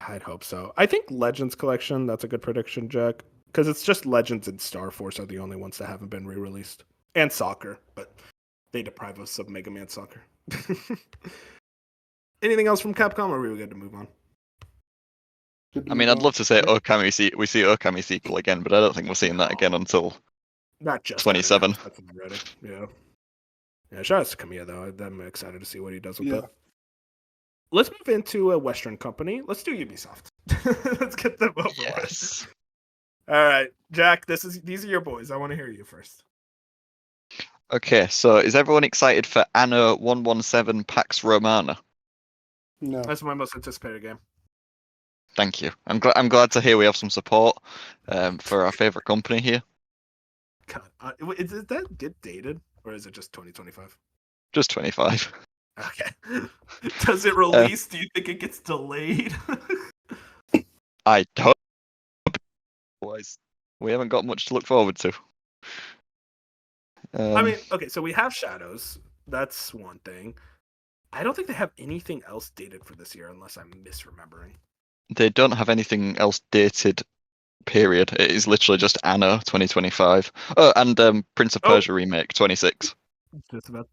I'd hope so. I think Legends Collection, that's a good prediction, Jack. Because it's just Legends and Star Force are the only ones that haven't been re-released. And Soccer, but they deprive us of Mega Man Soccer. Anything else from Capcom, or are we good to move on? I mean, I'd love to say we see Okami sequel again, but I don't think we're seeing that again until Not just 27. That's already. Yeah. Yeah, shout out to Kamiya, though. I'm excited to see what he does with that. Let's move into a Western company. Let's do Ubisoft. Let's get them over with. Yes. All right, Jack. These are your boys. I want to hear you first. Okay, so is everyone excited for Anno 117 Pax Romana? No. That's my most anticipated game. Thank you. I'm glad to hear we have some support for our favorite company here. God, is that get dated, or is it just 2025? Just 25. Okay. Does it release? Do you think it gets delayed? I don't. Otherwise, we haven't got much to look forward to. I mean, okay, so we have Shadows. That's one thing. I don't think they have anything else dated for this year, unless I'm misremembering. They don't have anything else dated. Period. It is literally just Anno 2025. Oh, and Prince of Persia remake 26. Just about.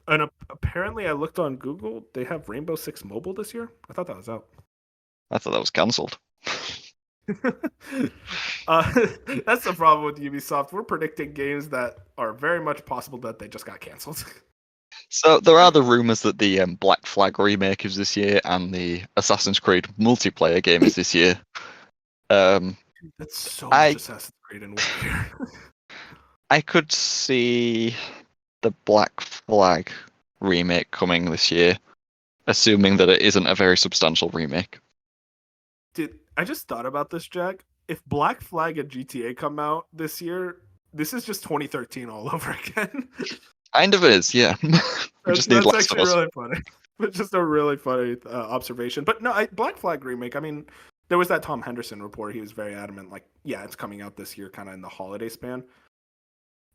And apparently, I looked on Google. They have Rainbow Six Mobile this year. I thought that was out. I thought that was cancelled. That's the problem with Ubisoft. We're predicting games that are very much possible that they just got canceled. So there are the rumors that the Black Flag remake is this year and the Assassin's Creed multiplayer game is this year. That's so much Assassin's Creed in 1 year. I could see the Black Flag remake coming this year, assuming that it isn't a very substantial remake. Dude, I just thought about this, Jack. If Black Flag and GTA come out this year, this is just 2013 all over again. Kind of is, yeah. We just need That's Last of actually Us. really funny. But just a really funny observation. But no, Black Flag remake. I mean, there was that Tom Henderson report. He was very adamant, like, yeah, it's coming out this year, kind of in the holiday span.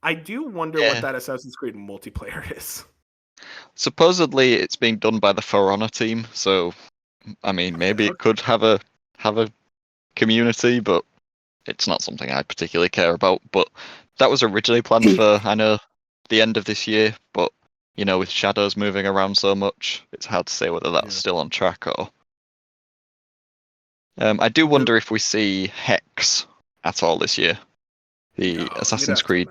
I do wonder Yeah. what that Assassin's Creed multiplayer is. Supposedly, it's being done by the For Honor team, so I mean, maybe it could have a community, but it's not something I particularly care about. But that was originally planned for, I know, the end of this year, but you know, with Shadows moving around so much, it's hard to say whether that's Yeah. still on track or. I do wonder if we see Hex at all this year. The No, Assassin's Creed.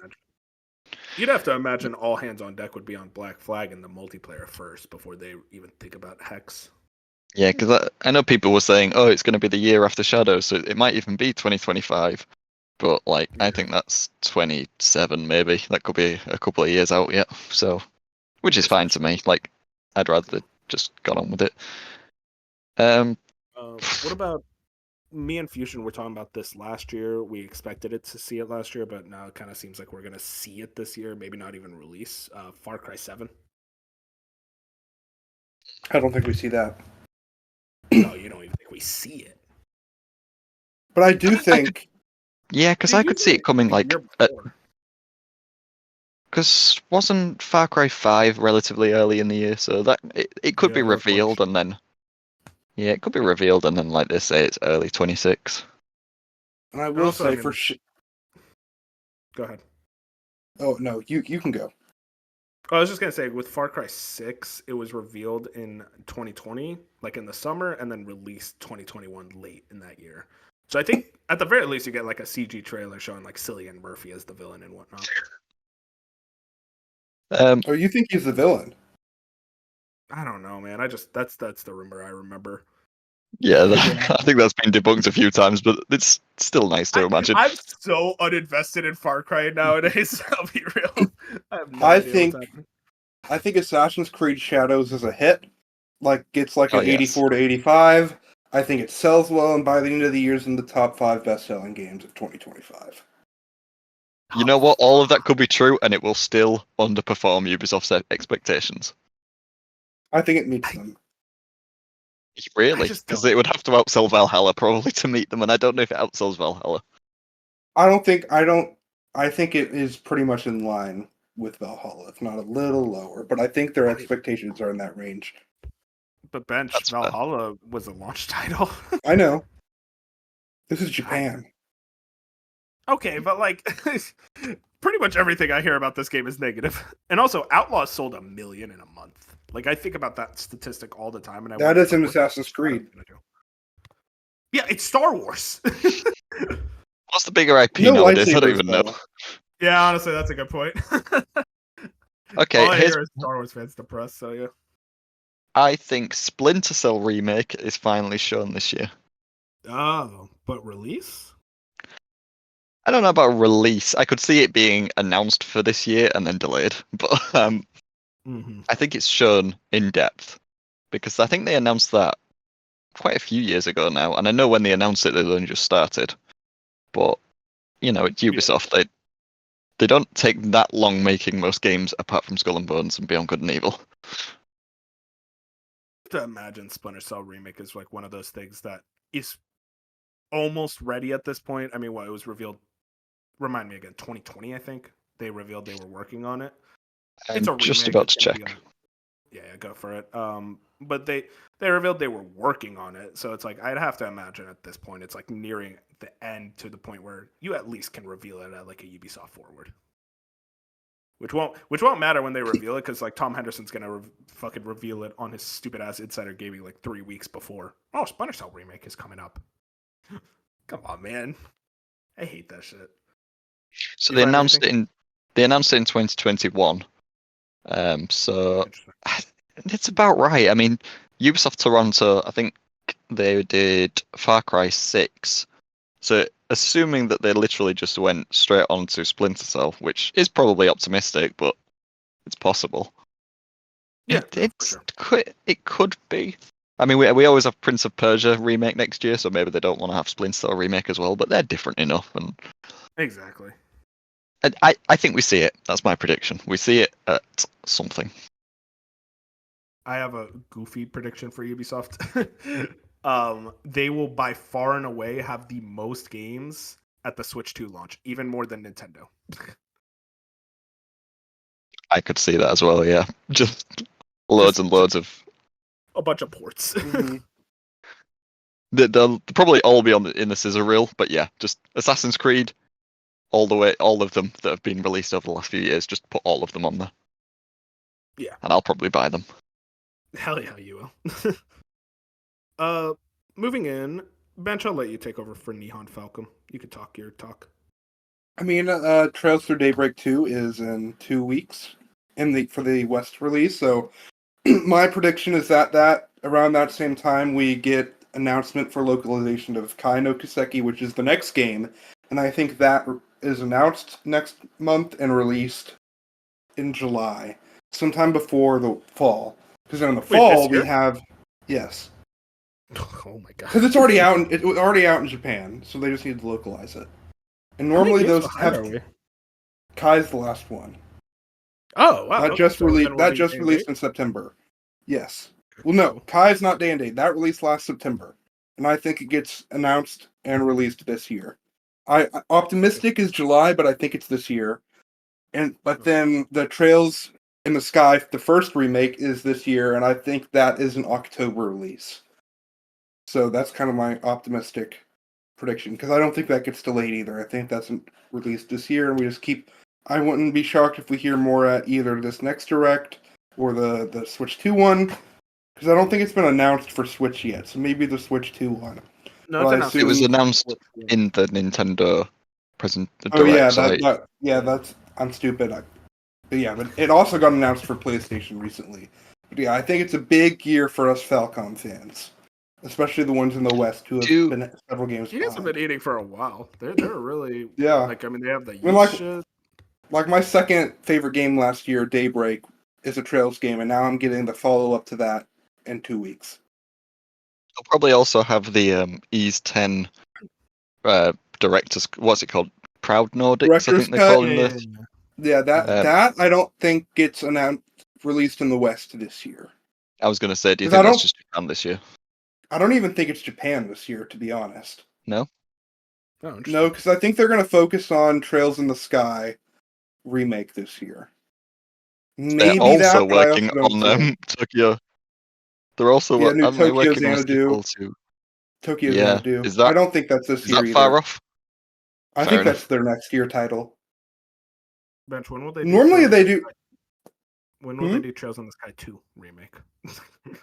You'd have to imagine all hands on deck would be on Black Flag and the multiplayer first before they even think about Hex. Yeah, because I know people were saying, oh, it's going to be the year after Shadows, so it might even be 2025. But like, I think that's 27 maybe. That could be a couple of years out yet. So, which is fine to me. Like, I'd rather just got on with it. What about me and Fusion? We're talking about this last year. We expected it to see it last year, but now it kind of seems like we're gonna see it this year. Maybe not even release. Far Cry 7. I don't think we see that. No, you don't even think we see it. But I do think. Yeah, because I could see it coming like. Year Because wasn't Far Cry 5 relatively early in the year, so that it could be Yeah, that's revealed March. and then. Yeah, it could be revealed and then, like they say, it's early 26. And I will also, say I mean- for Go ahead. Oh no, you can go. I was just gonna say with Far Cry 6, it was revealed in 2020, like in the summer, and then released 2021 late in that year. So I think at the very least you get like a CG trailer showing like Cillian Murphy as the villain and whatnot. Oh, you think he's the villain? I don't know, man. That's the rumor I remember. Yeah, I think that's been debunked a few times, but it's still nice to imagine. I'm so uninvested in Far Cry nowadays. I'll be real. I have no I idea think- what's happening. I think Assassin's Creed Shadows is a hit. Like gets like an Oh, yes. 84 to 85. I think it sells well, and by the end of the year, is in the top 5 best-selling games of 2025. You know what? All of that could be true, and it will still underperform Ubisoft's expectations. I think it meets them. Really? just Because don't- it would have to outsell Valhalla probably to meet them, and I don't know if it outsells Valhalla. I think it is pretty much in line with Valhalla, if not a little lower. But I think their expectations are in that range. But Bench, That's fair. Valhalla was a launch title. I know. This is Japan. Okay, but like pretty much everything I hear about this game is negative. And also Outlaws sold 1 million in a month. Like I think about that statistic all the time and I That wonder, is in like, Assassin's Creed. Yeah, it's Star Wars. What's the bigger IP No nowadays? I don't lightsabers, even know. though. Yeah, honestly, that's a good point. Okay, all I here's, hear is Star Wars fans depressed, so yeah. I think Splinter Cell remake is finally shown this year. Oh, but release? I don't know about release. I could see it being announced for this year and then delayed, but Mm-hmm. I think it's shown in depth because I think they announced that quite a few years ago now, and I know when they announced it, they'd only just started. But you know, it's Ubisoft. They don't take that long making most games, apart from Skull and Bones and Beyond Good and Evil. To imagine Splinter Cell remake is like one of those things that is almost ready at this point. I mean, it was revealed. Remind me again, 2020, I think they revealed they were working on it. It's a I'm just remake, about it's to gonna be check. Yeah, go for it. But they revealed they were working on it, so it's like I'd have to imagine at this point it's like nearing the end to the point where you at least can reveal it at like a Ubisoft Forward, which won't matter when they reveal it because like Tom Henderson's gonna fucking reveal it on his stupid ass Insider Gaming like 3 weeks before. Oh, Splinter Cell remake is coming up. Come on, man. I hate that shit. So You they find announced anything? it in 2021. So Interesting. it's about right. I mean, Ubisoft Toronto, I think they did Far Cry 6. So assuming that they literally just went straight on to Splinter Cell, which is probably optimistic, but it's possible. Yeah, It could be. I mean, we always have Prince of Persia remake next year, so maybe they don't want to have Splinter Cell remake as well, but they're different enough. And exactly. I think we see it. That's my prediction. We see it at something. I have a goofy prediction for Ubisoft. They will by far and away have the most games at the Switch 2 launch, even more than Nintendo. I could see that as well, yeah. Just loads and loads of... A bunch of ports. Mhm. They'll probably all be in the scissor reel, but yeah, just Assassin's Creed, all of them that have been released over the last few years, just put all of them on there. Yeah. And I'll probably buy them. Hell yeah, you will. Moving in, Bench, I'll let you take over for Nihon Falcon. You can talk your talk. I mean, Trails Through Daybreak 2 is in 2 weeks for the West release, so my prediction is that around that same time we get announcement for localization of Kai no Kiseki, which is the next game, and I think that is announced next month and released in July, sometime before the fall. Because in the fall we have, yes. Oh my god! Because it's already out. It was already out in Japan, so they just need to localize it. And normally those have. Kai's the last one. Oh wow! That just released in September. Yes. Well, no, Kai's not day and date. That released last September, and I think it gets announced and released this year. Optimistic is July, but I think it's this year. But then the Trails in the Sky, the first remake, is this year, and I think that is an October release. So that's kind of my optimistic prediction, because I don't think that gets delayed either. I think that's released this year, and we just keep... I wouldn't be shocked if we hear more at either this next Direct or the Switch 2 one, because I don't think it's been announced for Switch yet, so maybe the Switch 2 one. No, it was announced in the Nintendo Direct. I'm stupid. But it also got announced for PlayStation recently. But yeah, I think it's a big year for us Falcom fans. Especially the ones in the West who have been several games. You guys have been eating for a while. They're really they have the like my second favorite game last year, Daybreak, is a Trails game, and now I'm getting the follow up to that in 2 weeks. They'll probably also have the Ease 10 directors. What's it called? Proud Nordics, Director's I think they call them this. Yeah, that I don't think gets released in the West this year. I was going to say, do you think that's just Japan this year? I don't even think it's Japan this year, to be honest. No? Oh, no, because I think they're going to focus on Trails in the Sky remake this year. Maybe they're also working on Tokyo. They're also working on Xanadu. Tokyo Xanadu. I don't think that's this year. Is that far off? I think that's their next year title. Bench, when will they? Normally they do. When will they do Trails in the Sky 2 remake?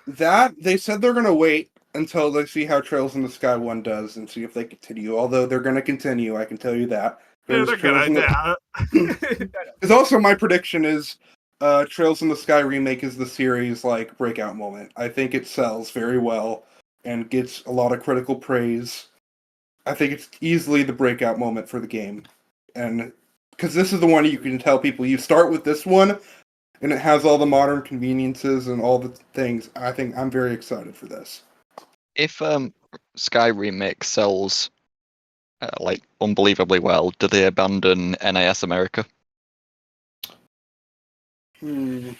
That they said they're going to wait until they see how Trails in the Sky 1 does and see if they continue. Although they're going to continue, I can tell you that. Yeah, they're gonna. Because also my prediction is Trails in the Sky remake is the series like breakout moment. I think it sells very well and gets a lot of critical praise. I think it's easily the breakout moment for the game, and because this is the one you can tell people you start with this one. And it has all the modern conveniences and all the things. I think I'm very excited for this. If Sky Remake sells unbelievably well, do they abandon NIS America? So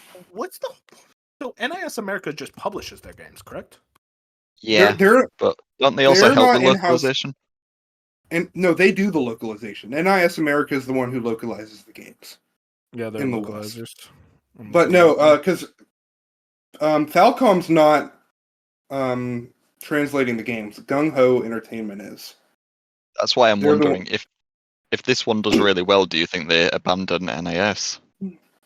NIS America just publishes their games, correct? Yeah, but don't they also help with localization? And no, they do the localization. NIS America is the one who localizes the games. Yeah, they're localizers. But no, because Falcom's not translating the games. Gung Ho Entertainment is. That's why I'm wondering if this one does really well. Do you think they abandon NIS?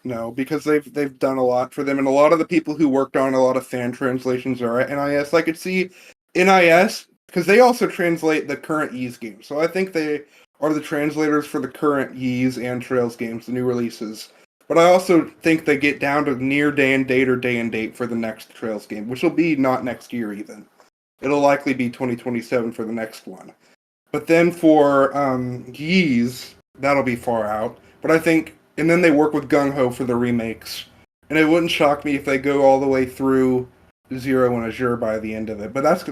No, because they've done a lot for them, and a lot of the people who worked on a lot of fan translations are at NIS. I could see NIS because they also translate the current Ys games. So I think they are the translators for the current Ys and Trails games, the new releases. But I also think they get down to near day and date or day and date for the next Trails game, which will be not next year even. It'll likely be 2027 for the next one. But then for Yeez, that'll be far out. But I think, and then they work with Gung Ho for the remakes, and it wouldn't shock me if they go all the way through Zero and Azure by the end of it. But that's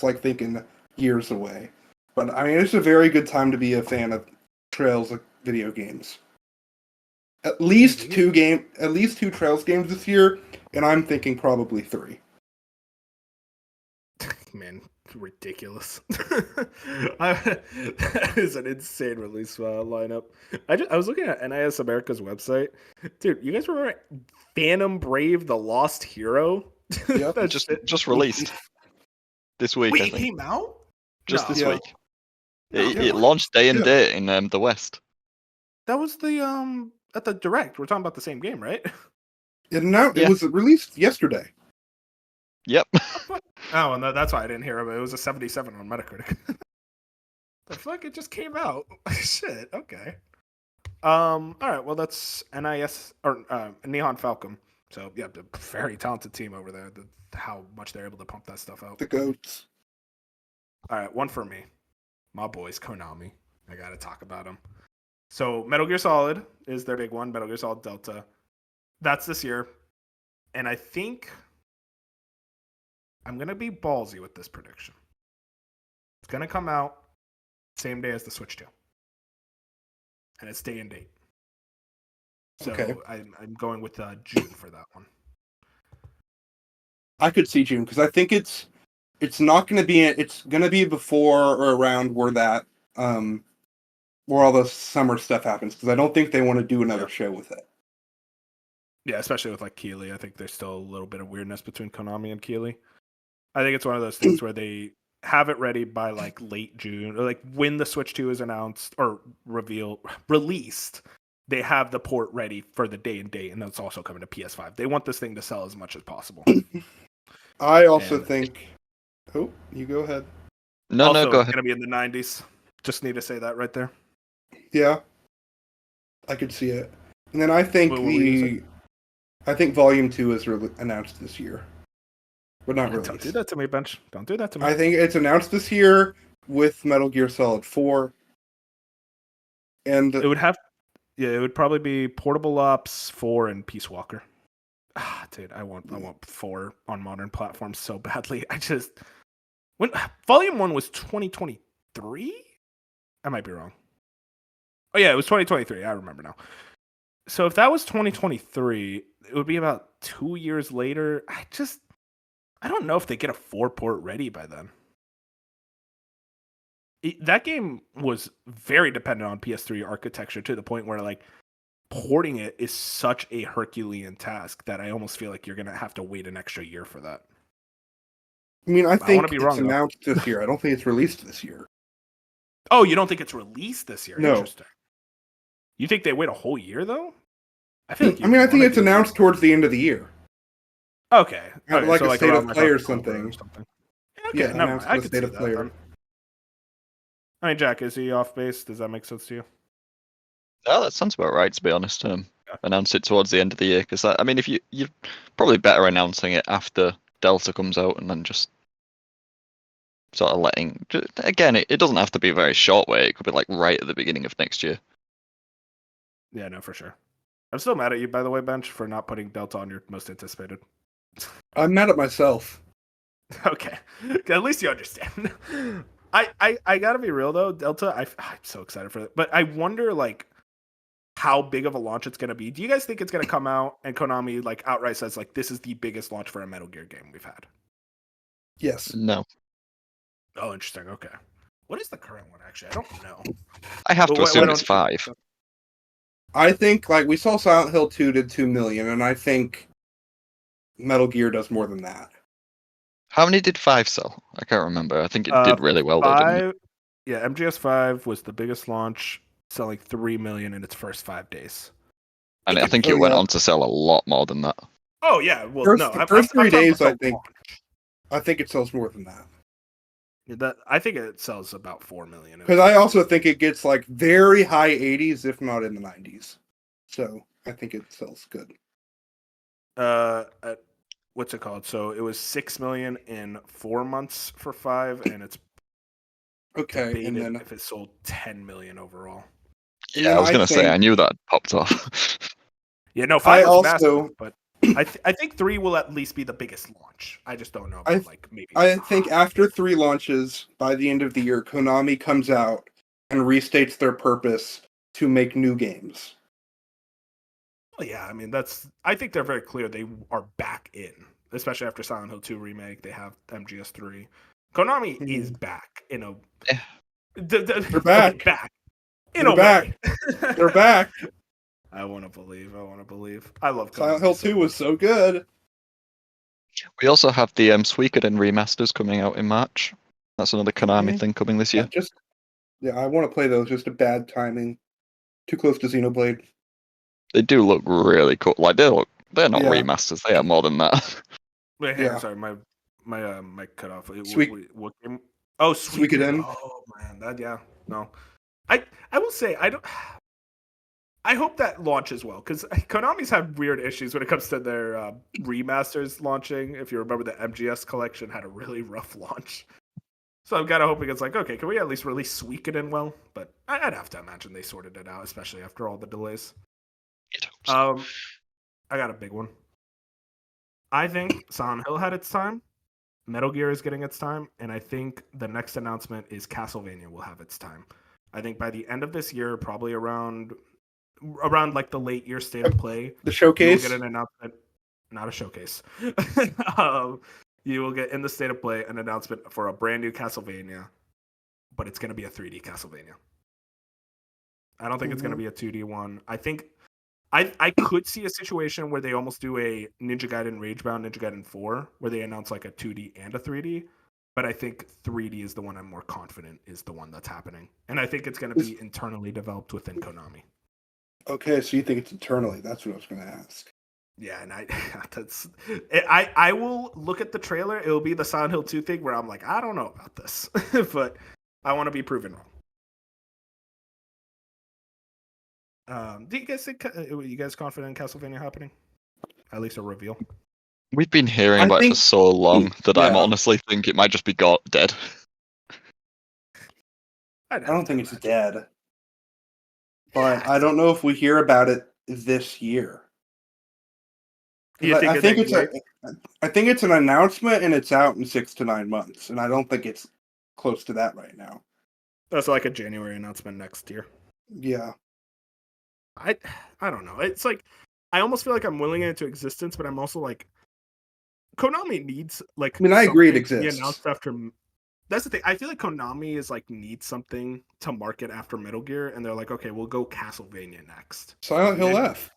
like thinking years away. But I mean, it's a very good time to be a fan of Trails video games. At least at least two Trails games this year, and I'm thinking probably 3. Man, ridiculous. That is an insane release lineup. I was looking at NIS America's website. Dude, you guys remember Phantom Brave the Lost Hero? Yep. That's just released this week, Wait, I it think. came out? Just No. this Yeah. week. It, Yeah. it launched day and Yeah. date in the West. That was the at the direct. We're talking about the same game, right? It Yeah. was released yesterday. Yep. Oh, and that's why I didn't hear of it. It was a 77 on Metacritic. The fuck, it just came out. Shit. Okay. All right. Well, that's NIS or Neon Falcon. So yeah, the very talented team over there. How much they're able to pump that stuff out. The goats. All right, one for me. My boys, Konami. I gotta talk about them. So Metal Gear Solid is their big one. Metal Gear Solid Delta. That's this year, and I think I'm gonna be ballsy with this prediction. It's gonna come out same day as the Switch 2, and it's day and date. So Okay. I'm going with June for that one. I could see June because I think it's not going to be it's going to be before or around where that where all the summer stuff happens because I don't think they want to do another show with it. Yeah, especially with like Keeley. I think there's still a little bit of weirdness between Konami and Keeley. I think it's one of those things where they have it ready by like late June or like when the Switch 2 is announced or released. They have the port ready for the day and date, and that's also coming to PS5. They want this thing to sell as much as possible. I also And- think. Oh, you go ahead. No, also, no, go it's ahead. going to be in the 90s. Just need to say that right there. Yeah, I could see it. And then I think What were you I think Volume 2 is announced this year, but not Don't do released. that to me, Bench. Don't do that to me. I think it's announced this year with Metal Gear Solid 4, and It would probably be Portable Ops 4 and Peace Walker. Dude, I want 4 on modern platforms so badly. When Volume 1 was 2023? I might be wrong. Oh yeah, it was 2023. I remember now. So if that was 2023, it would be about 2 years later. I don't know if they get a 4-port ready by then. That game was very dependent on PS3 architecture to the point where like porting it is such a Herculean task that I almost feel like you're gonna have to wait an extra year for that. I mean, I wanna think be it's wrong, though. announced this year. I don't think it's released this year. Oh, you don't think it's released this year? No. Interesting. You think they wait a whole year though? I feel like I mean, I think it's announced towards the end of the year. Okay. Like so a state of around, play or October something. Okay, Yeah, never mind. announced I the could state see of that play. then. I mean, Jack, is he off base? Does that make sense to you? No, that sounds about right, to be honest. Announce it towards the end of the year because I mean, if you're probably better announcing it after Delta comes out and then just sort of letting. Again, it doesn't have to be a very short way. It could be like right at the beginning of next year. Yeah, no, for sure. I'm still mad at you, by the way, Bench, for not putting Delta on your most anticipated. I'm mad at myself. Okay, at least you understand. I gotta be real though, Delta. I'm so excited for it, but I wonder like how big of a launch it's gonna be. Do you guys think it's gonna come out and Konami like outright says like this is the biggest launch for a Metal Gear game we've had? Yes. No, Oh, interesting. Okay, what is the current one actually? I don't know. I have But to why assume don't it's you- 5. I think like we saw Silent Hill 2 did 2 million, and I think Metal Gear does more than that. How many did 5 sell? I can't remember. I think it did really well though, didn't it? Yeah, MGS5 was the biggest launch, selling 3 million in its first 5 days. And I think it Oh, went yeah. on to sell a lot more than that. Oh yeah, well First- no, the I'm- first I'm 3 talking days, about I the think. launch. I think it sells more than that. I think it sells about 4 million. Because I also think it gets like very high 80s, if not in the 90s. So I think it sells good. What's it called? So it was 6 million in 4 months for 5, and it's Okay, and debated then if it sold 10 million overall. and Yeah, then I was gonna say I think knew that popped off. Yeah, no, I 5 was massive, also but I think 3 will at least be the biggest launch. I just don't know I about th- like maybe I think 5. after 3 launches by the end of the year, Konami comes out and restates their purpose to make new games. Well, yeah, I mean I think they're very clear they are back in, especially after Silent Hill 2 remake. They have MGS3. Konami is back in a Yeah. They're okay, back. back in They're a back. way. They're back. I want to believe. I want to believe. I love Silent Konami Hill so 2 was much. so good. We also have the Suikoden remasters coming out in March. That's another Konami Mhm. thing coming this year. I want to play those. Just a bad timing. Too close to Xenoblade. They do look really cool. Like they're not Yeah. remasters. They are more than that. Wait, hang on, Yeah. sorry, my mic cut off. What game? Oh, Suikoden. Oh man, that no. I will say I don't. I hope that launches well because Konami's had weird issues when it comes to their remasters launching. If you remember, the MGS collection had a really rough launch. So I'm kind of hoping it's like, okay, can we at least release Suikoden well? But I'd have to imagine they sorted it out, especially after all the delays. You'd hope so. I got a big one. I think Silent Hill had its time. Metal Gear is getting its time, and I think the next announcement is Castlevania will have its time. I think by the end of this year, probably around like the late year state of play, The you showcase. will get an announcement, not a showcase. You will get in the state of play an announcement for a brand new Castlevania, but it's going to be a 3D Castlevania. I don't think it's going to be a 2D one. I think I could see a situation where they almost do a Ninja Gaiden Ragebound, Ninja Gaiden 4, where they announce like a 2D and a 3D. But I think 3D is the one I'm more confident is the one that's happening. And I think it's going to be internally developed within Konami. Okay, so you think it's internally? That's what I was going to ask. Yeah, and I will look at the trailer. It'll be the Silent Hill 2 thing where I'm like, I don't know about this, but I want to be proven wrong. Do you guys think you guys confident in Castlevania happening? At least a reveal. We've been hearing I about it think- for so long that I yeah. honestly think it might just be dead. I don't think it's dead. But I don't know if we hear about it this year. I think it's an announcement and it's out in 6 to 9 months, and I don't think it's close to that right now. That's like a January announcement next year. Yeah. I don't know. It's like I almost feel like I'm willing it into existence, but I'm also like Konami needs like. I mean, I agree it something to be exists. announced after. That's the thing. I feel like Konami is like needs something to market after Metal Gear, and they're like, okay, we'll go Castlevania next. Silent Hill F.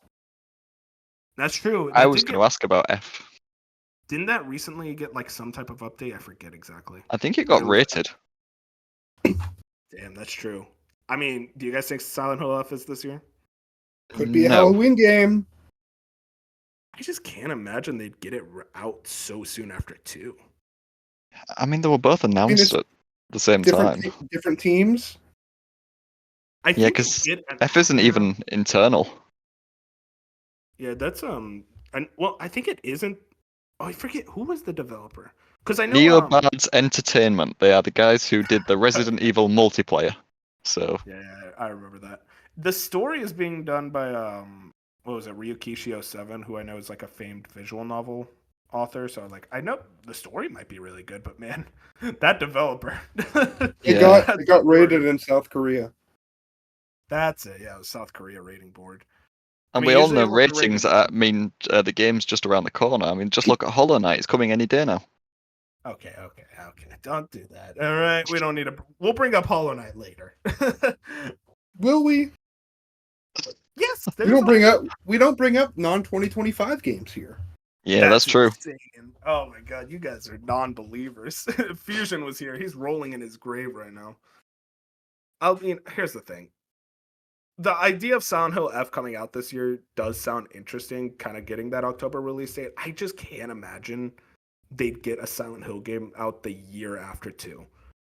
That's true. I was going to ask about F. Didn't that recently get like some type of update? I forget exactly. I think it got rated. Damn, that's true. I mean, do you guys think Silent Hill F is this year? Could be a No. Halloween game. I just can't imagine they'd get it out so soon after 2. I mean, they were both announced it's at the same time. Different teams. I Yeah, think because it- F isn't even internal. Yeah, that's and well, I think it isn't. Oh, I forget who was the developer. Because I know Neobards Entertainment. They are the guys who did the Resident Evil multiplayer. So Yeah, I remember that. The story is being done by what was it, Ryukishi 07, who I know is like a famed visual novel author. So like I know the story might be really good, but man, that developer. It Yeah. got rated in South Korea. That's it. Yeah, the South Korea rating board. and mean, we all usually know it wasn't ratings rated- mean the game's just around the corner. I mean, just look at Hollow Knight. It's coming any day now. Okay. Don't do that. All right, we don't need to. We'll bring up Hollow Knight later. Will we? Yes, We don't bring up non-2025 games here. Yeah, that's true. Insane. Oh my god, you guys are non-believers. Fusion was here. He's rolling in his grave right now. I mean, here's the thing. The idea of Silent Hill F coming out this year does sound interesting, kind of getting that October release date. I just can't imagine they'd get a Silent Hill game out the year after 2.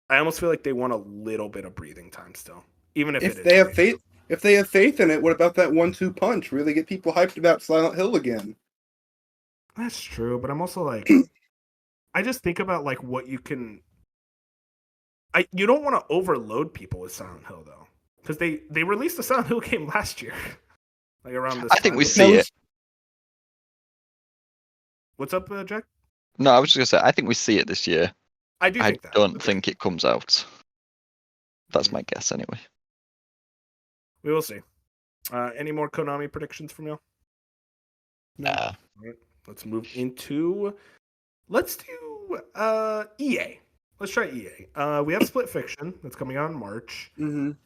I almost feel like they want a little bit of breathing time still. Even if They have faith in it, what about that 1-2 punch? Really get people hyped about Silent Hill again. That's true, but I'm also like I just think about like what you can You don't want to overload people with Silent Hill though, because they released the Silent Hill game last year, like around this I time. think we That see was- it. What's up, Jack? No, I was just gonna say I think we see it this year. I do I think that. don't Okay. think it comes out. That's Mhm. my guess anyway. We will see. Any more Konami predictions from you? No. Nah. All right, let's move into. Let's do EA. Let's try EA. We have Split Fiction that's coming out in March. Mhm.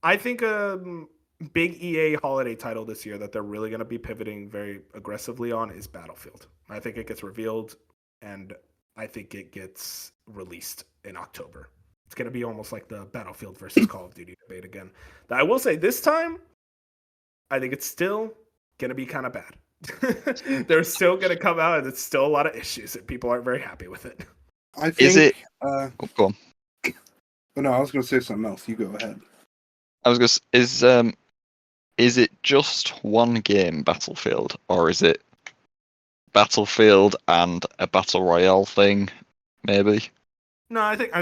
I think a big EA holiday title this year that they're really going to be pivoting very aggressively on is Battlefield. I think it gets revealed, and I think it gets released in October. It's going to be almost like the Battlefield versus Call of Duty debate again. I will say this time, I think it's still going to be kind of bad. They're still going to come out, and it's still a lot of issues, and people aren't very happy with it. I think. Is it- Oh, Go on. no, I was going to say something else. You go ahead. I was is it just one game, Battlefield, or is it Battlefield and a battle royale thing? Maybe. No, I think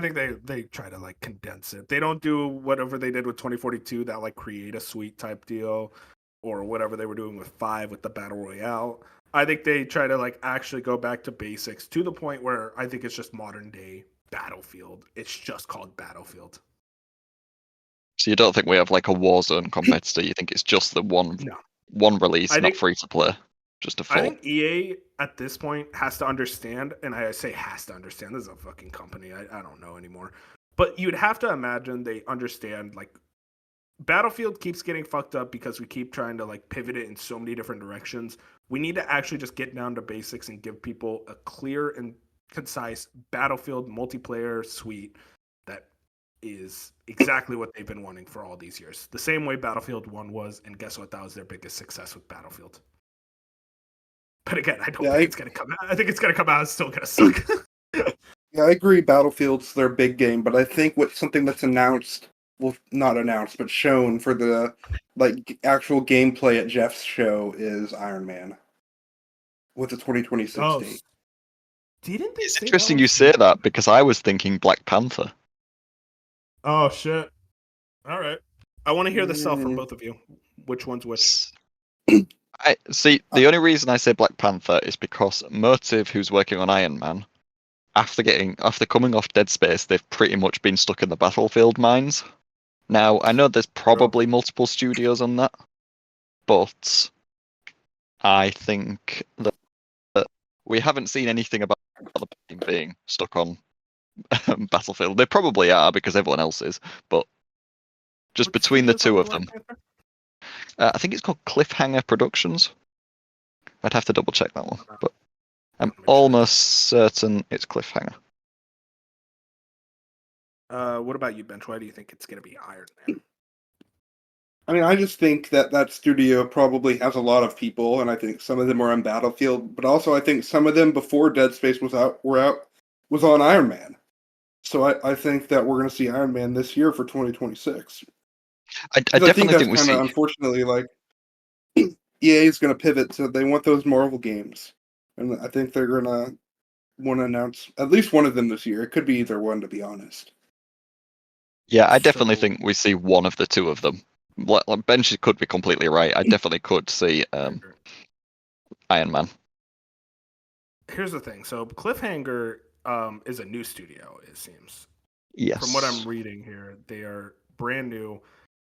they try to like condense it. They don't do whatever they did with 2042, that like create a suite type deal, or whatever they were doing with 5 with the battle royale. I think they try to like actually go back to basics to the point where I think it's just modern day Battlefield. It's just called Battlefield. So you don't think we have like a Warzone competitor? You think it's just the one No. one release, I not think- free to play, just a I full. think EA at this point has to understand, and I say has to understand, this is a fucking company. I don't know anymore. But you'd have to imagine they understand like Battlefield keeps getting fucked up because we keep trying to like pivot it in so many different directions. We need to actually just get down to basics and give people a clear and concise Battlefield multiplayer suite that is exactly what they've been wanting for all these years. The same way Battlefield 1 was, and guess what? That was their biggest success with Battlefield. But again, I don't think it's gonna come out. I think it's gonna come out. It's still gonna suck. Yeah, I agree. Battlefield's their big game, but I think what something that's announced, well, not announced, but shown for the like actual gameplay at Jeff's show is Iron Man with the 2026 Oh, date. Didn't they It's say that interesting one? you say that because I was thinking Black Panther. Oh shit! All right, I want to hear the sell from Mm. both of you. Which one's which? I see. The only reason I say Black Panther is because Motive, who's working on Iron Man, after coming off Dead Space, they've pretty much been stuck in the Battlefield mines. Now I know there's probably multiple studios on that, but I think that we haven't seen anything about the team being stuck on Battlefield. They probably are because everyone else is, but just What between the studio's on two the of them, Black Panther? I think it's called Cliffhanger Productions. I'd have to double check that one, but I'm Let me check. almost certain it's Cliffhanger. What about you, Bench? Why do you think it's gonna be Iron Man? I mean, I just think that studio probably has a lot of people, and I think some of them are on Battlefield, but also I think some of them before Dead Space was on Iron Man. So I think that we're going to see Iron Man this year for 2026. I I think definitely that's think we kind of see. unfortunately like EA is going to pivot, so they want those Marvel games, and I think they're going to want to announce at least one of them this year. It could be either one, to be honest. Yeah, I definitely So- think we see one of the two of them. Like Bench could be completely right. I definitely could see Iron Man. Here's the thing. So Cliffhanger is a new studio. It seems. Yes. From what I'm reading here, they are brand new.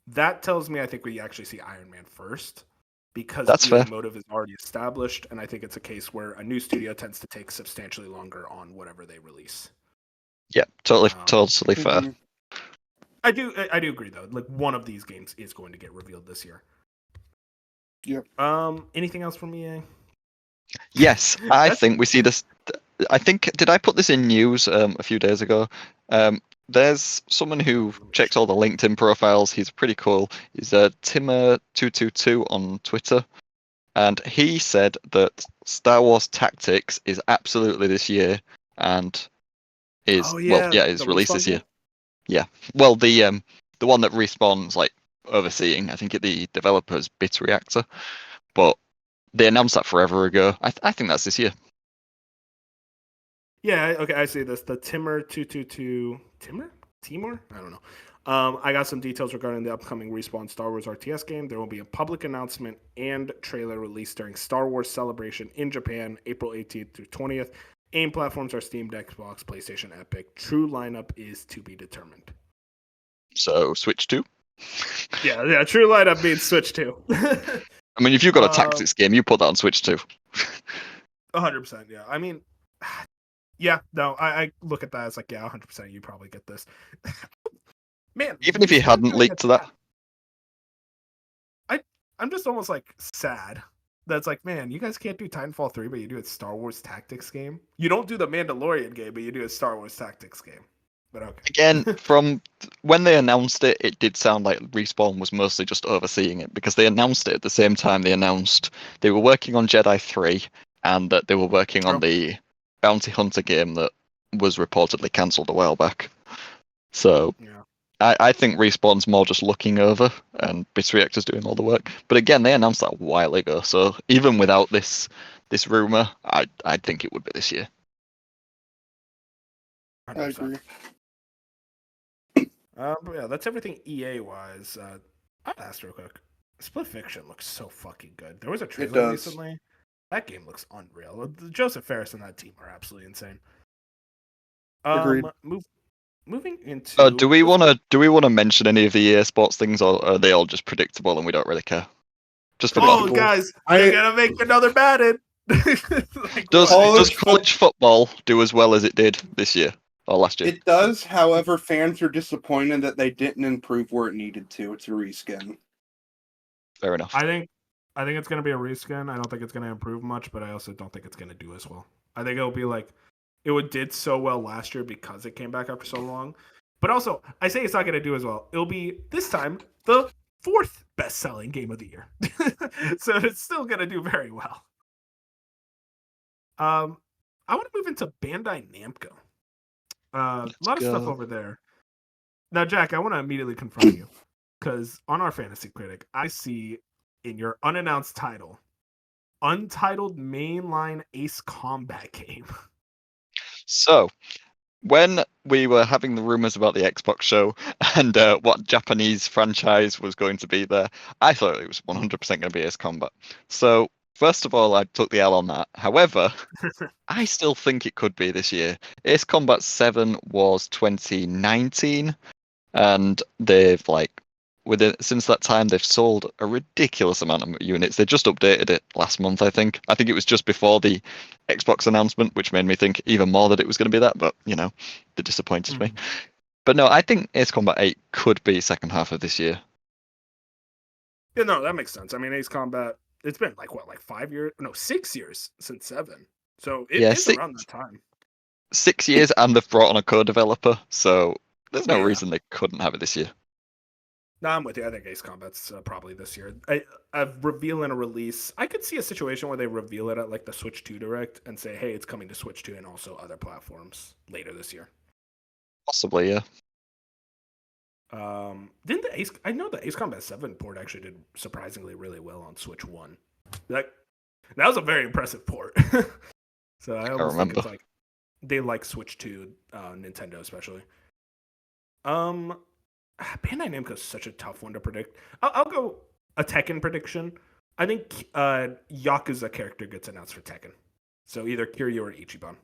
That tells me I think we actually see Iron Man first because That's EA fair. Motive is already established, and I think it's a case where a new studio tends to take substantially longer on whatever they release. Yeah, totally Um, fair. Mhm. I do agree though. Like one of these games is going to get revealed this year. Yep. Anything else from EA? Yes, I That's- think we see this. I think did I put this in news a few days ago? There's someone who checks all the LinkedIn profiles. He's pretty cool. He's Timmer222 on Twitter, and he said that Star Wars Tactics is absolutely this year, and is the released Respawn this year. game? Yeah, well the one that Respawn's like overseeing. I think the developer's Bit Reactor, but they announced that forever ago. I think that's this year. Yeah. Okay, I see this. The Timmer 222. Timmer? Timor? I don't know. I got some details regarding the upcoming Respawn Star Wars RTS game. There will be a public announcement and trailer released during Star Wars Celebration in Japan, April 18th through 20th. AIM platforms are Steam, Xbox, PlayStation, Epic. True lineup is to be determined. So Switch 2? Yeah, true lineup means Switch 2. I mean, if you've got a tactics game, you put that on Switch 2. 100%, yeah. I mean, yeah, no, I look at that as like, yeah, 100% you probably get this. Man, Even if he hadn't leaked to that. I'm just almost like sad. That's like, man, you guys can't do Titanfall 3, but you do a Star Wars Tactics game. You don't do the Mandalorian game, but you do a Star Wars Tactics game. But okay. Again, from when they announced it, it did sound like Respawn was mostly just overseeing it, because they announced it at the same time they announced they were working on Jedi 3 and that they were working on the Bounty Hunter game that was reportedly cancelled a while back. So yeah. I think Respawn's more just looking over and Bits Reactor's doing all the work. But again, they announced that a while ago, so even without this rumour, I'd think it would be this year. I agree. But yeah, that's everything EA wise. I'll ask real quick. Split Fiction looks so fucking good. There was a trailer recently. That game looks unreal. Joseph Ferris and that team are absolutely insane. Agreed. Moving into. Do we want to mention any of the EA Sports things, or are they all just predictable and we don't really care? Just for fun. Guys, they're gonna make another Madden. Does college football do as well as it did this year or last year? It does. However, fans are disappointed that they didn't improve where it needed to. It's a reskin. Fair enough. I think it's gonna be a reskin. I don't think it's gonna improve much, but I also don't think it's gonna do as well. I think it'll be like it did so well last year because it came back after so long. But also, I say it's not gonna do as well. It'll be this time the 4th best-selling game of the year, so it's still gonna do very well. I want to move into Bandai Namco. A lot of stuff over there. Now, Jack, I want to immediately confront you because on our Fantasy Critic, I see in your unannounced title, untitled mainline Ace Combat game. So, when we were having the rumors about the Xbox show and what Japanese franchise was going to be there, I thought it was 100% going to be Ace Combat. So, first of all, I took the L on that. However, I still think it could be this year. Ace Combat 7 was 2019, and they've since that time they've sold a ridiculous amount of units. They just updated it last month, I think. I think it was just before the Xbox announcement, which made me think even more that it was going to be that, but they disappointed me. But no, I think Ace Combat 8 could be second half of this year. Yeah, no, that makes sense. I mean, Ace Combat, it's been 5 years? No, 6 years since 7. So it's around that time. 6 years, and they've brought on a co-developer, so there's no reason they couldn't have it this year. No, I'm with you. I think Ace Combat's probably this year. A reveal and a release. I could see a situation where they reveal it at the Switch 2 Direct and say, hey, it's coming to Switch 2 and also other platforms later this year. Possibly, yeah. Didn't I know the Ace Combat 7 port actually did surprisingly really well on Switch 1. That was a very impressive port. So I almost think it's they like Switch 2, Nintendo especially. Bandai Namco is such a tough one to predict. I'll go a Tekken prediction. I think Yakuza character gets announced for Tekken. So either Kiryu or Ichiban.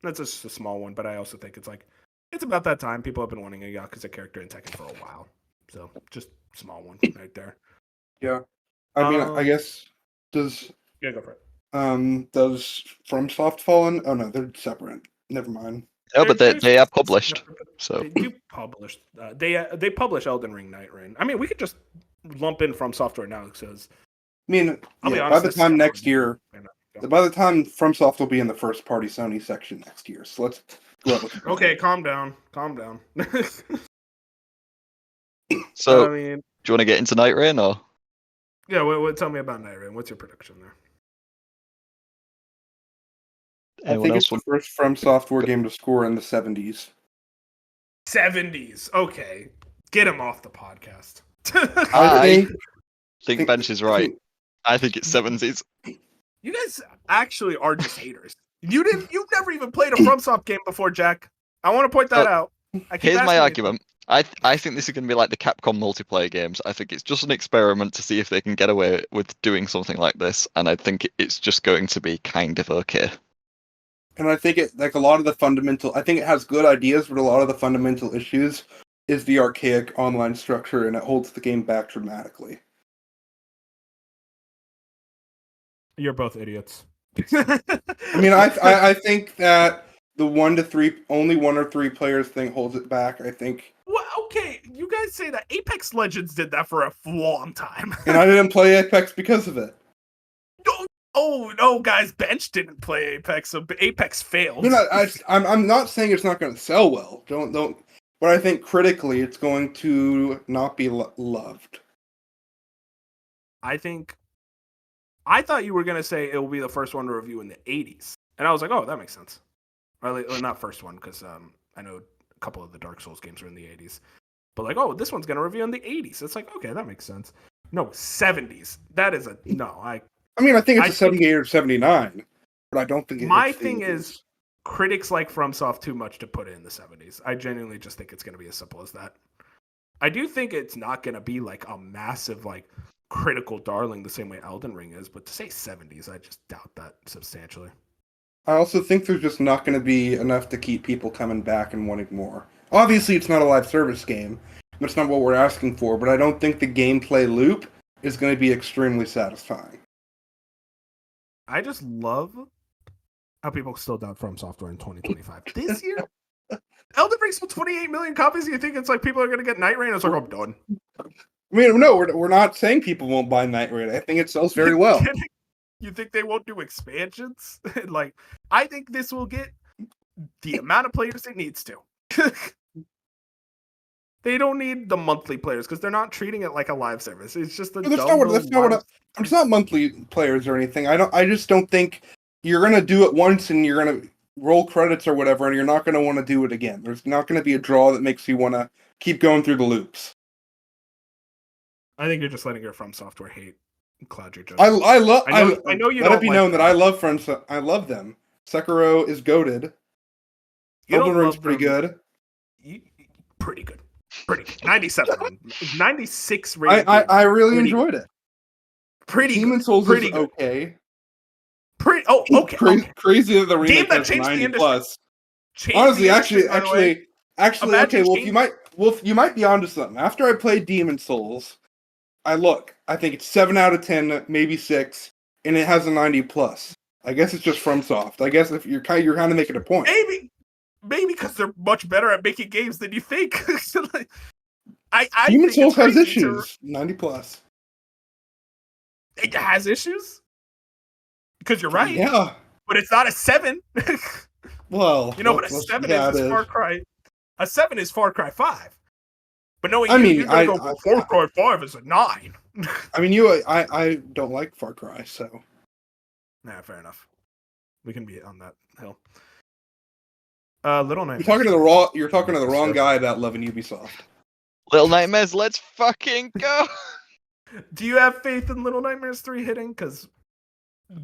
That's just a small one, but I also think it's about that time. People have been wanting a Yakuza character in Tekken for a while. So just small one right there. Yeah. I mean, I guess does go for it. Does FromSoft fall in? Oh no, they're separate. Never mind. No, but they are published. So they do publish. They publish Elden Ring, Night Rain. I mean, we could just lump in From Software now because. I mean, by the time next year, by the time FromSoft will be in the first party Sony section next year. So let's go with okay, calm down. So, do you want to get into Night Rain or? Yeah, tell me about Night Rain. What's your prediction there? I think it's the first From Software game to score in the 70s. 70s. Okay. Get him off the podcast. I think Bench is right. I think it's 70s. You guys actually are just haters. You've never even played a FromSoft game before, Jack. I want to point that out. I keep Here's my asking you- argument. I think this is going to be like the Capcom multiplayer games. I think it's just an experiment to see if they can get away with doing something like this, and I think it's just going to be kind of okay. And I think it like a lot of the fundamental. I think it has good ideas, but a lot of the fundamental issues is the archaic online structure, and it holds the game back dramatically. You're both idiots. I mean, I think that the 1 to 3, only 1 or 3 players thing holds it back. I think, Well, okay, you guys say that Apex Legends did that for a long time. and I didn't play Apex because of it. Oh no, guys, Bench didn't play Apex, so Apex failed. I'm not saying it's not going to sell well. Don't. But I think critically, it's going to not be loved. I thought you were gonna say it will be the first one to review in the 80s, and I was like, oh, that makes sense. Or not first one, because I know a couple of the Dark Souls games are in the 80s, but like, oh, this one's gonna review in the 80s. It's like, okay, that makes sense. No, 70s. That is a no. I mean, I think it's I a 78 or 79, but I don't think My it's the thing 80s. is, critics like FromSoft too much to put it in the 70s. I genuinely just think it's going to be as simple as that. I do think it's not going to be like a massive, like, critical darling the same way Elden Ring is, but to say 70s, I just doubt that substantially. I also think there's just not going to be enough to keep people coming back and wanting more. Obviously, it's not a live service game. That's not what we're asking for, but I don't think the gameplay loop is going to be extremely satisfying. I just love how people still doubt From Software in 2025. This year, Elden Ring sold 28 million copies. You think it's like people are going to get Night Rain? It's like, I'm done. I mean, no, we're not saying people won't buy Night Raid. I think it sells very well. You think they won't do expansions? Like, I think this will get the amount of players it needs to. They don't need the monthly players because they're not treating it like a live service. It's just a That's not what it's not monthly players or anything. I just don't think you're gonna do it once and you're gonna roll credits or whatever, and you're not gonna want to do it again. There's not gonna be a draw that makes you want to keep going through the loops. I think you're just letting your From Software hate cloud your I judgment. love. I know you Let don't it be like known that them. I love Friends. I love them. Sekiro is goated. You don't Elden Ring's love pretty them. good. Pretty good. Pretty good. 97. 96 rating. I really Pretty enjoyed it. Pretty Demon good. Souls Pretty is good. okay. Okay. Crazy that the Game remake that has changed the 90 industry. plus. Changed Honestly, the industry, by the way. actually, Imagine okay. Well, change- you might be onto something. After I played Demon Souls, I think it's 7 out of 10, maybe 6, and it has a 90 plus. I guess it's just FromSoft. I guess if you're kind of making a point. Maybe because they're much better at making games than you think. I Demon think Souls it's has crazy issues. 90 plus. It has issues. Because you're right. Yeah. But it's not a 7. Well, You know what a 7 is? It's Far Cry. A 7 is Far Cry 5. But knowing you're gonna go, well, Far Cry 5 is a 9. I mean, I don't like Far Cry, so. Nah, fair enough. We can be on that hill. Little Nightmares. You're talking to the wrong guy about loving Ubisoft. Little Nightmares, let's fucking go! Do you have faith in Little Nightmares 3 hitting? Because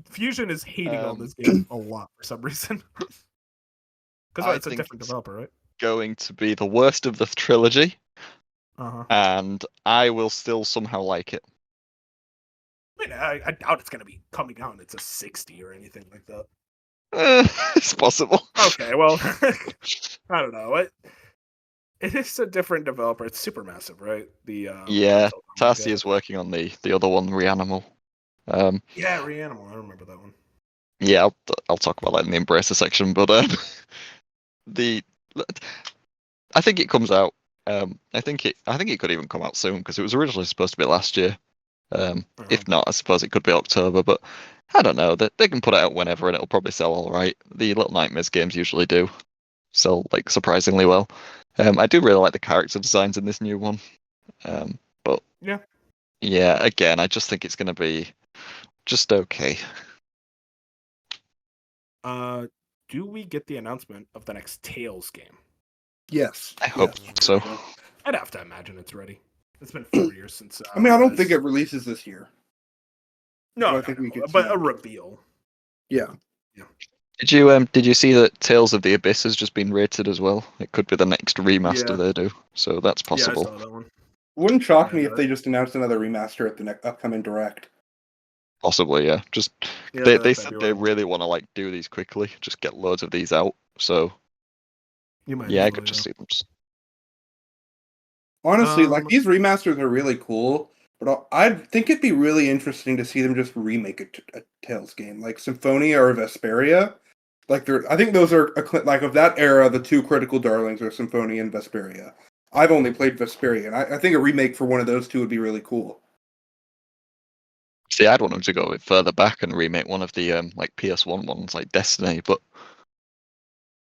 Fusion is hating on this game a lot for some reason. Because it's a different developer, right? Going to be the worst of the trilogy, Uh-huh. and I will still somehow like it. I mean, I doubt it's going to be coming out and it's a 60 or anything like that. It's possible. Okay, well, I don't know. It is a different developer. It's Supermassive, right? Yeah, Tassi is working on the other one, Reanimal. Yeah, Reanimal. I remember that one. Yeah, I'll talk about that in the Embracer section. But I think it comes out. I think it could even come out soon because it was originally supposed to be last year. If not, I suppose it could be October. But I don't know. They can put it out whenever, and it'll probably sell all right. The Little Nightmares games usually do sell like surprisingly well. I do really like the character designs in this new one. But yeah, again, I just think it's going to be just okay. Do we get the announcement of the next Tales game? Yes. I hope so. I'd have to imagine it's ready. It's been 4 years since. I mean, I don't think it releases this year. No, I think we could but see a it. reveal. Yeah. Did you see that Tales of the Abyss has just been rated as well? It could be the next remaster Yeah. they do, so that's Yeah, I possible. saw that one. Wouldn't shock Yeah, me if they just announced another remaster at the upcoming direct. Possibly, yeah. Just Yeah, they said they February one. really want to like do these quickly, just get loads of these out. So You might yeah, as I well, could just see them. Honestly, like Um, these remasters are really cool, but I think it'd be really interesting to see them just remake a Tales game, like Symphonia or Vesperia. Like I think those are like of that era. The two critical darlings are Symphonia and Vesperia. I've only played Vesperia, and I think a remake for one of those two would be really cool. See, I'd want them to go a bit further back and remake one of the like PS1 ones, like Destiny. But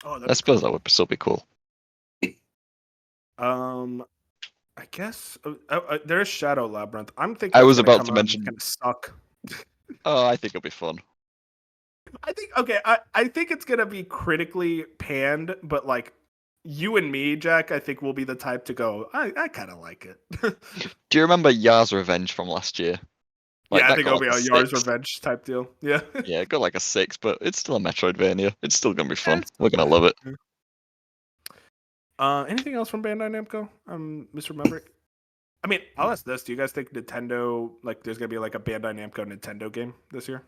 oh, that'd I be suppose cool. that would still be cool. I guess there is Shadow Labyrinth. I'm thinking I it's was gonna about come to out and it's mention. gonna suck. Oh, I think it'll be fun. I think okay. I think it's gonna be critically panned, but like you and me, Jack, I think will be the type to go. I kind of like it. Do you remember Yar's Revenge from last year? Like Yeah, I that think got it'll like be a a Yars 6. Revenge type deal. Yeah. Yeah, it got like a 6, but it's still a Metroidvania. It's still gonna be Yeah, fun. it's We're gonna love it. fine. Anything else from Bandai Namco? Misremembering. I mean, I'll ask this: do you guys think Nintendo like there's gonna be like a Bandai Namco Nintendo game this year,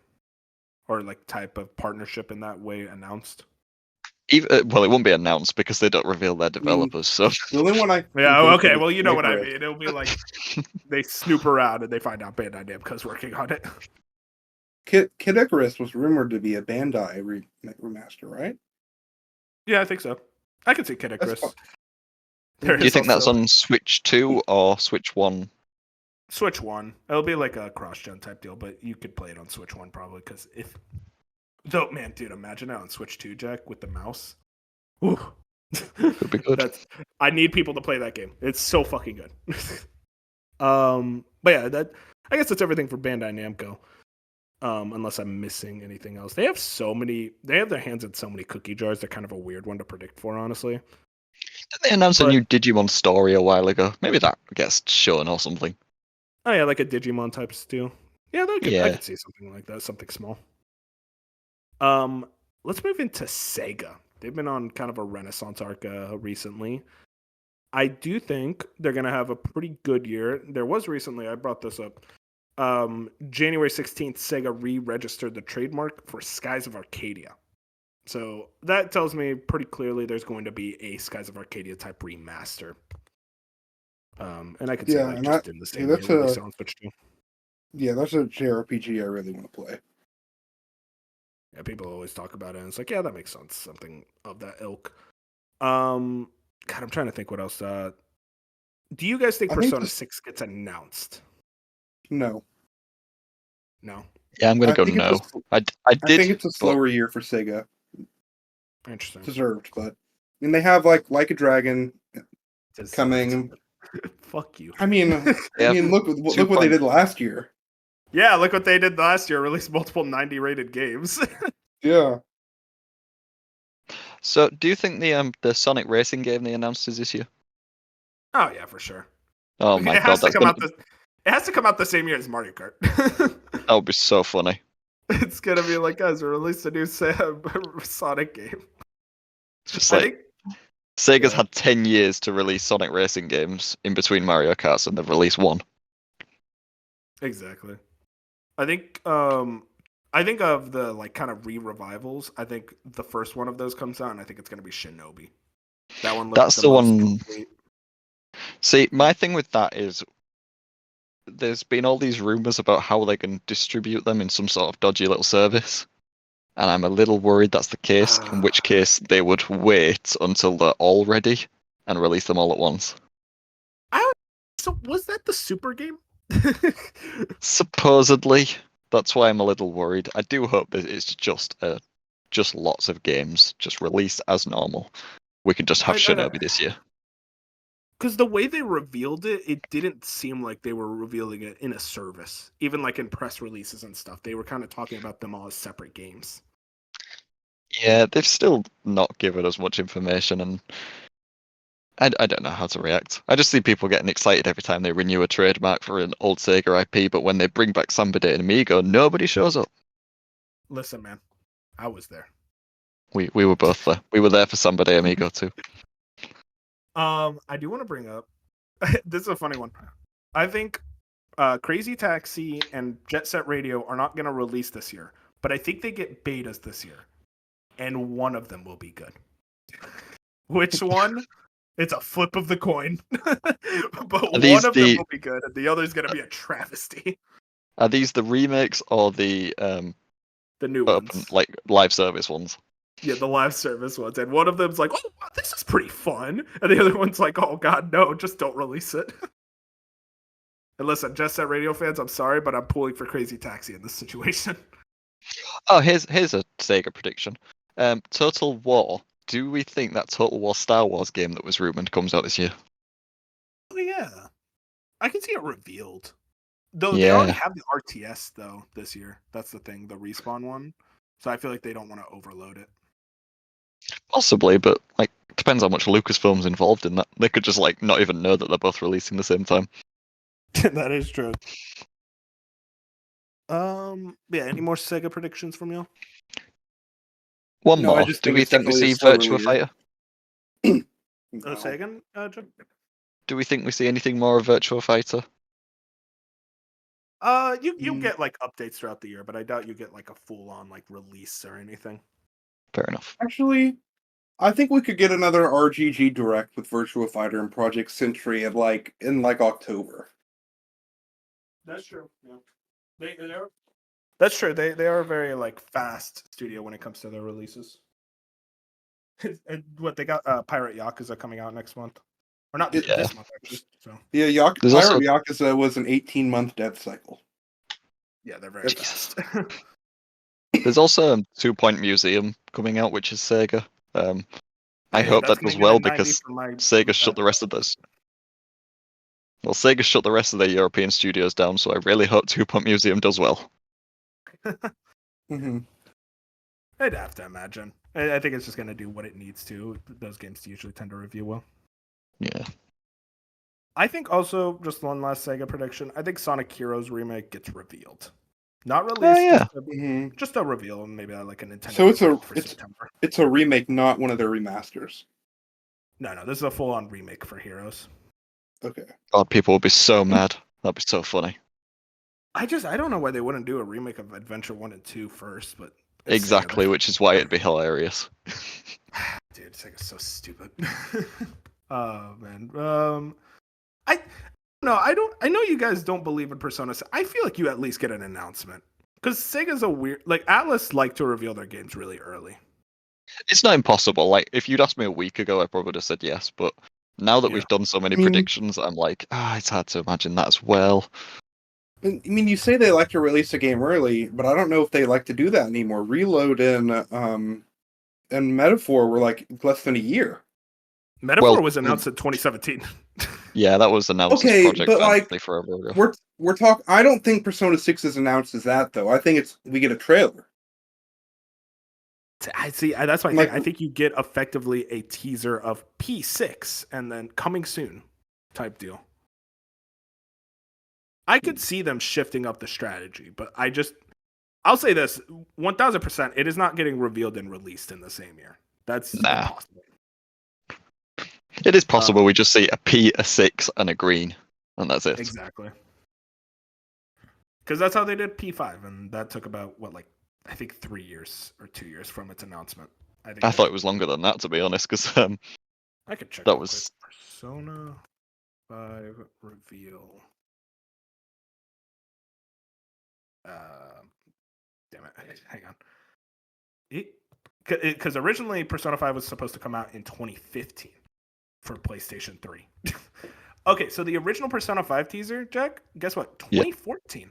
or like type of partnership in that way announced? Even, well, it won't be announced because they don't reveal their I mean, developers. So the only one I Yeah. can think Okay. of Well, is you know what I Icarus. mean. It'll be like they snoop around and they find out Bandai Namco's working on it. Kid Icarus was rumored to be a Bandai remaster, right? Yeah, I think so. I can see Kid That's Icarus. fun. There do you is think that's also on Switch 2 or Switch 1? Switch One. It'll be like a cross-gen type deal, but you could play it on Switch One probably because if though, man, dude, imagine it on Switch Two, Jack, with the mouse. Ooh. Could be good. I need people to play that game. It's so fucking good. But yeah, that I guess that's everything for Bandai Namco. Unless I'm missing anything else. They have so many. They have their hands in so many cookie jars. They're kind of a weird one to predict for, honestly. Did they announce a But- new Digimon story a while ago? Maybe that gets shown or something. Oh yeah, like a Digimon type deal. Yeah, I Yeah. could see something like that. Something small. Let's move into Sega. They've been on kind of a renaissance arc recently. I do think they're gonna have a pretty good year. There was recently, I brought this up. January 16th, Sega re-registered the trademark for Skies of Arcadia. So that tells me pretty clearly there's going to be a Skies of Arcadia type remaster. And I could say Yeah, like and just in the same that's year release it on Switch 2. Yeah, that's a JRPG I really want to play. Yeah, people always talk about it, and it's like, yeah, that makes sense. Something of that ilk. God, I'm trying to think what else. Do you guys think I think Persona this- 6 gets announced? No, Yeah, I'm gonna I go think no. it's I I did. think it's a but slower year for Sega. Interesting. Deserved, but I mean they have like a Dragon Just- coming. Fuck you. I mean, Yeah, look what they did last year. Yeah, look what they did last year. Released multiple 90 rated games. Yeah, So, do you think the Sonic racing game they announced is this year? Oh yeah, for sure. Oh my it god, has to that's come gonna, out. It has to come out the same year as Mario Kart. that would be so funny. It's gonna be like, guys, we released a new Sonic game. It's just I like think Sega's yeah. had 10 years to release Sonic racing games in between Mario Karts, and they've released one. Exactly. I think of the like kind of re-revivals. I think the first one of those comes out, and I think it's gonna be Shinobi. That one. That's the most one- complete. See, my thing with that is there's been all these rumors about how they can distribute them in some sort of dodgy little service. And I'm a little worried that's the case, in which case they would wait until they're all ready and release them all at once. So was that the Super game? Supposedly, that's why I'm a little worried. I do hope that it's just lots of games just released as normal. We can just have Shinobi this year. Because the way they revealed it, it didn't seem like they were revealing it in a service. Even like in press releases and stuff, they were kind of talking about them all as separate games. Yeah, they've still not given us much information, and I don't know how to react. I just see people getting excited every time they renew a trademark for an old Sega IP, but when they bring back Samba de Amigo, nobody shows up. Listen, man, I was there. We were both there. We were there for Samba de Amigo too. I do want to bring up. This is a funny one. I think Crazy Taxi and Jet Set Radio are not going to release this year, but I think they get betas this year, and one of them will be good. Which one? It's a flip of the coin, but one of them will be good, and the other is going to be a travesty. Are these the remakes or the new ones, like live service ones? Yeah, the live service ones, and one of them's like, "Oh, this is pretty fun," and the other one's like, "Oh God, no, just don't release it." And listen, Jet Set Radio fans, I'm sorry, but I'm pulling for Crazy Taxi in this situation. Oh, here's a Sega prediction. Total War. Do we think that Total War Star Wars game that was rumored comes out this year? Oh yeah, I can see it revealed. Though they already have the RTS though this year. That's the thing, the Respawn one. So I feel like they don't want to overload it. Possibly, but like depends how much Lucasfilm's involved in that. They could just like not even know that they're both releasing the same time. That is true. Yeah, any more Sega predictions from you? One more. Do we think we see Virtua Fighter? Say again, John? Do we think we see anything more of Virtua Fighter? You'll get like updates throughout the year, but I doubt you get like a full on like release or anything. Fair enough. Actually, I think we could get another RGG Direct with Virtua Fighter and Project Century in October. That's true. Yeah, that's true. They are a very like fast studio when it comes to their releases. And what they got, Pirate Yakuza coming out next month, or not this month actually. So yeah, Pirate Yakuza was an 18-month dev cycle. Yeah, they're very fast. There's also a 2 Point Museum coming out, which is Sega. I hope that does well because Sega shut the rest of those. Well, Sega shut the rest of their European studios down, so I really hope 2 Point Museum does well. Mm-hmm. I'd have to imagine. I think it's just going to do what it needs to. Those games usually tend to review well. Yeah. I think also, just one last Sega prediction, I think Sonic Heroes remake gets revealed. Not released, just a reveal, and maybe like a Nintendo. So it's a remake, not one of their remasters. No, this is a full-on remake for Heroes. Okay. God, people would be so mad. That'd be so funny. I don't know why they wouldn't do a remake of Adventure 1 and 2 first, but exactly, which is why it'd be hilarious. Dude, it's like so stupid. Oh man. I know you guys don't believe in Persona. I feel like you at least get an announcement. Because Sega's a weird Atlas like to reveal their games really early. It's not impossible. Like if you'd asked me a week ago, I probably would have said yes, but now that we've done so many predictions, I'm like, it's hard to imagine that as well. I mean, you say they like to release a game early, but I don't know if they like to do that anymore. Reload and Metaphor were like less than a year. Metaphor was announced in 2017. Yeah, that was announced as Project Fantasy forever ago. We're talking. I don't think Persona 6 is announced as that though. I think we get a trailer. I see. That's my thing. I think you get effectively a teaser of P6 and then coming soon type deal. I could see them shifting up the strategy, but I'll say this 1000%. It is not getting revealed and released in the same year. That's impossible. It is possible we just see a P, a 6, and a green, and that's it. Exactly. Because that's how they did P5, and that took about, I think 3 years or 2 years from its announcement. I thought it was longer than that, to be honest, because I could check that was Persona 5 reveal. Damn it! Hang on. Because originally Persona 5 was supposed to come out in 2015 for PlayStation 3. Okay, so the original Persona 5 teaser, Jack, guess what? 2014.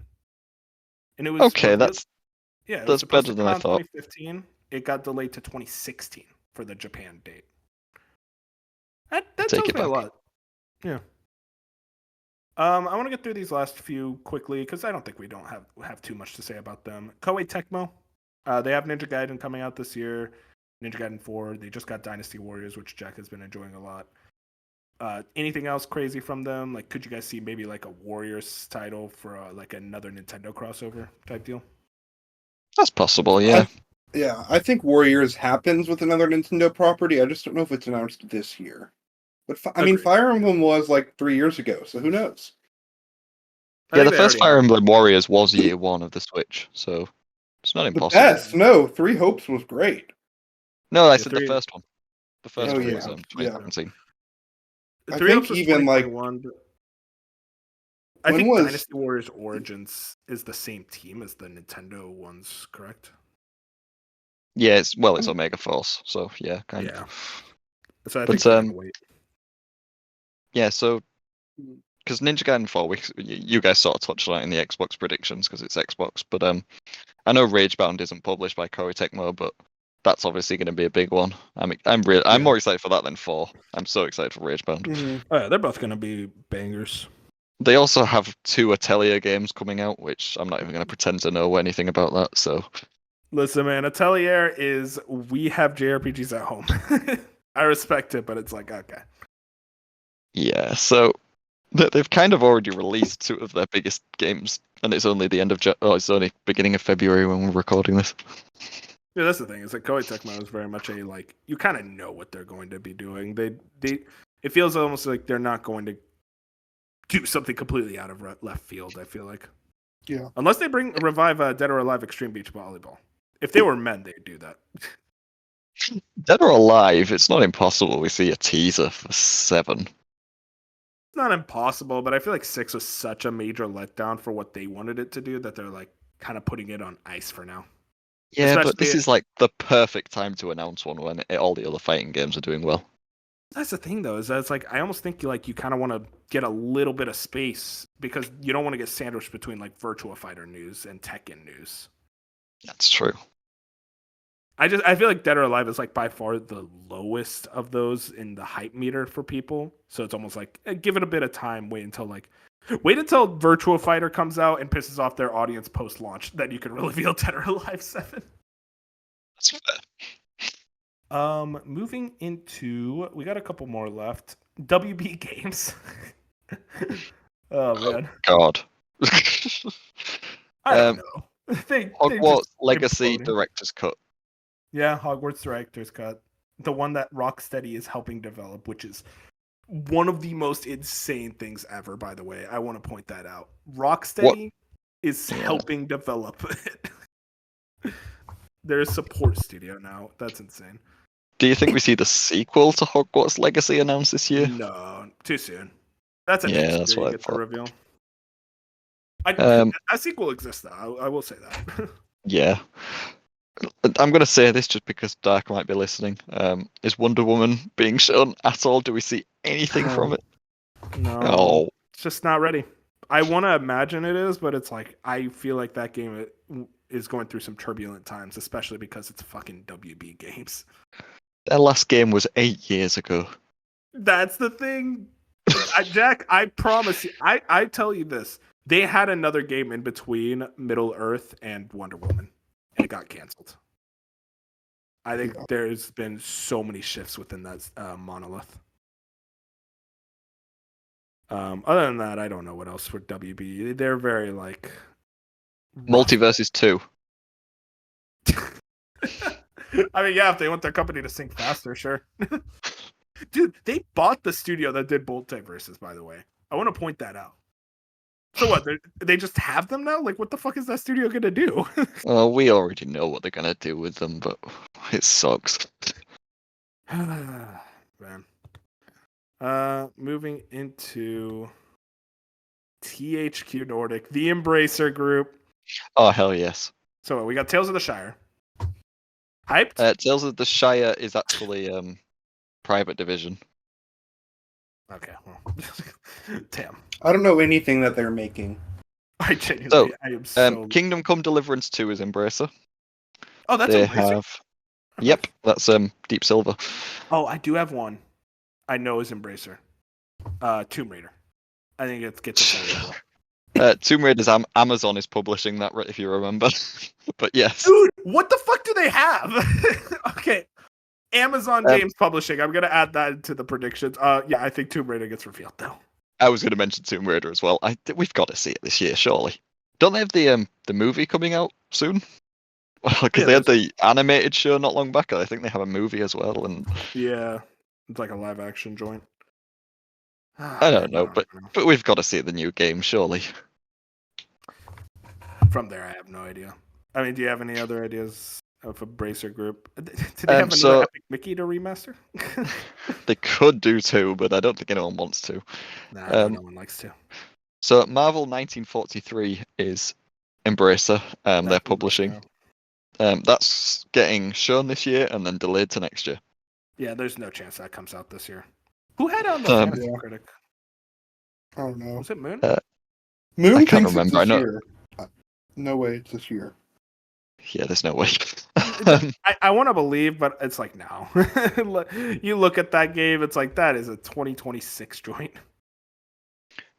And it was okay. That's better than I thought. 2015. It got delayed to 2016 for the Japan date. That tells me a lot. Yeah. I want to get through these last few quickly because I don't think we don't have too much to say about them. Koei Tecmo, they have Ninja Gaiden coming out this year. Ninja Gaiden 4. They just got Dynasty Warriors, which Jack has been enjoying a lot. Anything else crazy from them? Like, could you guys see maybe like a Warriors title for like another Nintendo crossover type deal? That's possible, yeah. Yeah, I think Warriors happens with another Nintendo property. I just don't know if it's announced this year. But I mean, Agreed. Fire Emblem was like 3 years ago, so who knows? I Yeah, think the they first already Fire have. Emblem Warriors was year one of the Switch, so it's not The impossible. best, no, Three Hopes was great. No, I Yeah, said the first one. The first Oh one three. was yeah, yeah. 2017. I Three think Hopes was even like 2021. But I when think was Dynasty Warriors Origins is the same team as the Nintendo ones, correct? Yeah, it's Omega Force, so yeah, kind Yeah. of. So I think But they're gonna wait. yeah, so because Ninja Gaiden 4, you guys sort of touched on it in the Xbox predictions because it's Xbox, but I know Ragebound isn't published by Koei Tecmo, but that's obviously going to be a big one. I'm Yeah. more excited for that than 4. I'm so excited for Ragebound. Oh yeah, they're both gonna be bangers. They also have 2 Atelier games coming out, which I'm not even going to pretend to know anything about that. So Listen, man, Atelier is we have JRPGs at home. I respect it, but it's like okay. yeah, so they've kind of already released 2 of their biggest games, and it's only the end of it's only beginning of February when we're recording this. Yeah, that's the thing. Is that Koei Tecmo is very much a like you kind of know what they're going to be doing. They it feels almost like they're not going to do something completely out of left field. I feel like, yeah. unless they revive Dead or Alive Extreme Beach Volleyball. If they were men, they'd do that. Dead or Alive, it's not impossible we see a teaser for 7. It's not impossible, but I feel like 6 was such a major letdown for what they wanted it to do that they're like kind of putting it on ice for now. Yeah, but this Especially- is like the perfect time to announce one when all the other fighting games are doing well. That's the thing, though, is that it's like I almost think like you kind of want to get a little bit of space because you don't want to get sandwiched between like Virtua Fighter news and Tekken news. That's true. I feel like Dead or Alive is like by far the lowest of those in the hype meter for people. So it's almost like give it a bit of time. Wait until Virtua Fighter comes out and pisses off their audience post launch. Then you can reveal Dead or Alive 7. That's fair. Moving into we got a couple more left. WB Games. Oh man, God. I don't know. They Hogwarts just Legacy imploding. Director's Cut. Yeah, Hogwarts Director's Cut. The one that Rocksteady is helping develop, which is one of the most insane things ever, by the way. I want to point that out. Rocksteady is helping develop it. They're a support studio now. That's insane. Do you think we see the sequel to Hogwarts Legacy announced this year? No, too soon. That's That's you what I get to thought. reveal. Um, that sequel exists, though. I will say that. Yeah. I'm going to say this just because Dark might be listening. Is Wonder Woman being shown at all? Do we see anything from it? No, Oh, it's just not ready. I want to imagine it is, but it's like I feel like that game is going through some turbulent times, especially because it's fucking WB Games. their last game was 8 years ago. That's the thing, Jack. I promise you. I tell you this: they had another game in between Middle Earth and Wonder Woman, and it got canceled. I think there's been so many shifts within that monolith. Other than that, I don't know what else for WB. They're very like Multiverses 2. I mean, yeah, if they want their company to sync faster, sure. Dude, they bought the studio that did Multiverses, by the way. I want to point that out. So what? They just have them now? Like, what the fuck is that studio gonna do? Well, we already know what they're going to do with them, but it sucks. Man. Moving into THQ Nordic, the Embracer Group. Oh, hell yes. So we got Tales of the Shire. Hyped? Tales of the Shire is actually private division. Okay. Well. Damn. I don't know anything that they're making. I genuinely, I am so. Kingdom Come Deliverance 2 is Embracer. Oh, that's They Embracer? have. Yep, that's Deep Silver. Oh, I do have one. I know is Embracer. Tomb Raider. I think it gets a Tomb Raider's Amazon is publishing that, if you remember. But yes. Dude, what the fuck do they have? Okay. Amazon Games Publishing. I'm gonna add that into the predictions. Yeah, I think Tomb Raider gets revealed though. I was going to mention Tomb Raider as well. We've got to see it this year, surely. Don't they have the movie coming out soon? Well, because Yeah, they had the animated show not long back. I think they have a movie as well, and Yeah, it's like a live action joint. I Man, don't know, know. but we've got to see the new game, surely. From there, I have no idea. I mean, do you have any other ideas of a Bracer group? Do they have so- another Epic Mickey to remaster? They could do two, but I don't think anyone wants to. Nah, no one likes to. So Marvel 1943 is Embracer. They're That's publishing. now. That's getting shown this year and then delayed to next year. Yeah, there's no chance that comes out this year. Who had on the Fantasy Yeah. Critic? I don't know. Was it Moon? Moon I can't thinks remember, it's I this know- year. No way, it's this year. Yeah, there's no way. I want to believe, but it's like no. You look at that game, it's like that is a 2026 joint.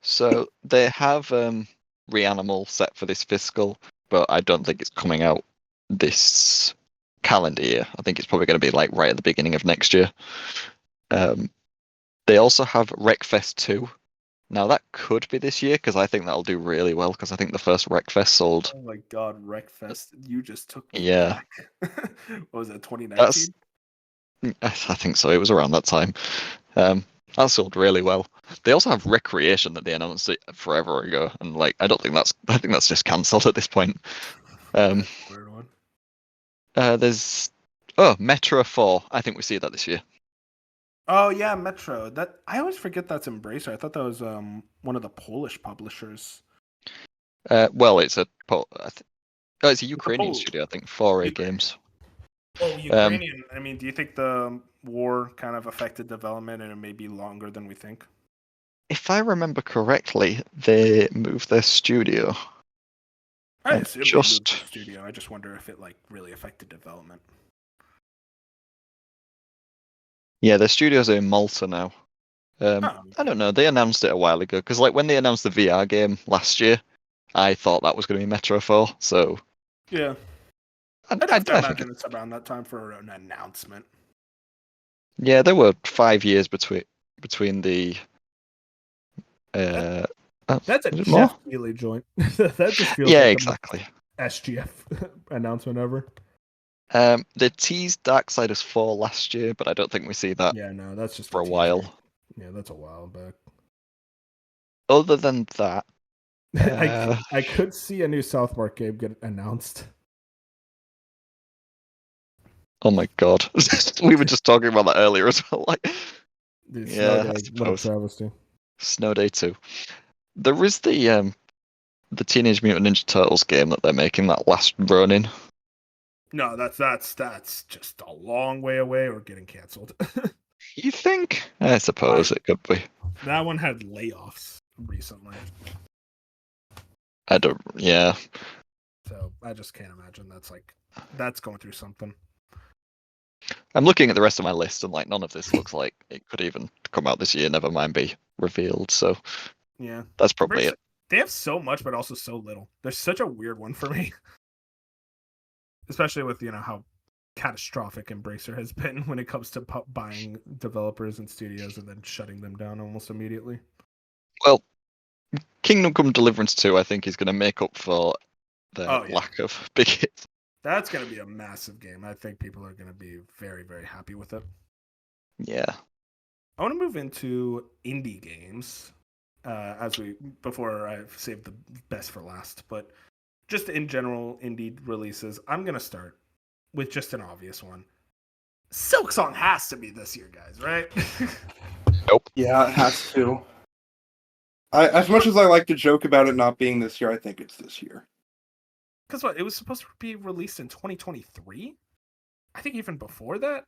So they have Reanimal set for this fiscal, but I don't think it's coming out this calendar year. I think it's probably going to be like right at the beginning of next year. They also have Wreckfest 2. Now that could be this year because I think that'll do really well because I think the first Wreckfest sold. Oh my god, Wreckfest! You just took me Yeah. back. What was it, 2019? That's I think so. It was around that time. That sold really well. They also have Recreation that they announced it forever ago, and like I think that's just cancelled at this point. Weird one. There's Metro 4. I think we see that this year. Oh yeah, Metro. That I always forget that's Embracer. I thought that was one of the Polish publishers. Well, it's a it's a Ukrainian Polish. studio, I think. 4A Ukraine. Games. Oh, Ukrainian. I mean, do you think the war kind of affected development and it may be longer than we think? If I remember correctly, they moved their studio. I I'm assume they moved just- the studio. I just wonder if it like really affected development. Yeah, their studios are in Malta now. Oh, I don't know. They announced it a while ago because, like, when they announced the VR game last year, I thought that was going to be Metro 4. So yeah. I I'd have to think imagine it's around that time for an announcement. yeah, there were 5 years between the. That's a is it more? Jeff Keighley joint. That just feels Yeah, like exactly. the SGF announcement ever. They teased Darksiders 4 last year, but I don't think we see that Yeah, no, that's just for a teaser. while. Yeah, that's a while back. Other than that, I could see a new South Park game get announced. oh my god, we were just talking about that earlier as well. Like, Dude, Yeah, I Snow Day, what a suppose. travesty. Snow Day 2. There is the Teenage Mutant Ninja Turtles game that they're making, that Last Ronin. No, that's just a long way away or getting canceled. You think? I suppose it could be. That one had layoffs recently, I don't. Yeah. so I just can't imagine that's going through something. I'm looking at the rest of my list, and like none of this looks like it could even come out this year. Never mind be revealed. So Yeah, that's probably it. they have so much, but also so little. They're such a weird one for me, especially with how catastrophic Embracer has been when it comes to buying developers and studios and then shutting them down almost immediately. Well, Kingdom Come Deliverance 2, I think, is going to make up for the Oh, yeah. lack of big hits. That's going to be a massive game. I think people are going to be very, very happy with it. Yeah. I want to move into indie games before I saved the best for last, but just in general indie releases. I'm going to start with just an obvious one. Silksong has to be this year, guys, right? Yeah, it has to. As much as I like to joke about it not being this year, I think it's this year. Because what, it was supposed to be released in 2023? I think even before that?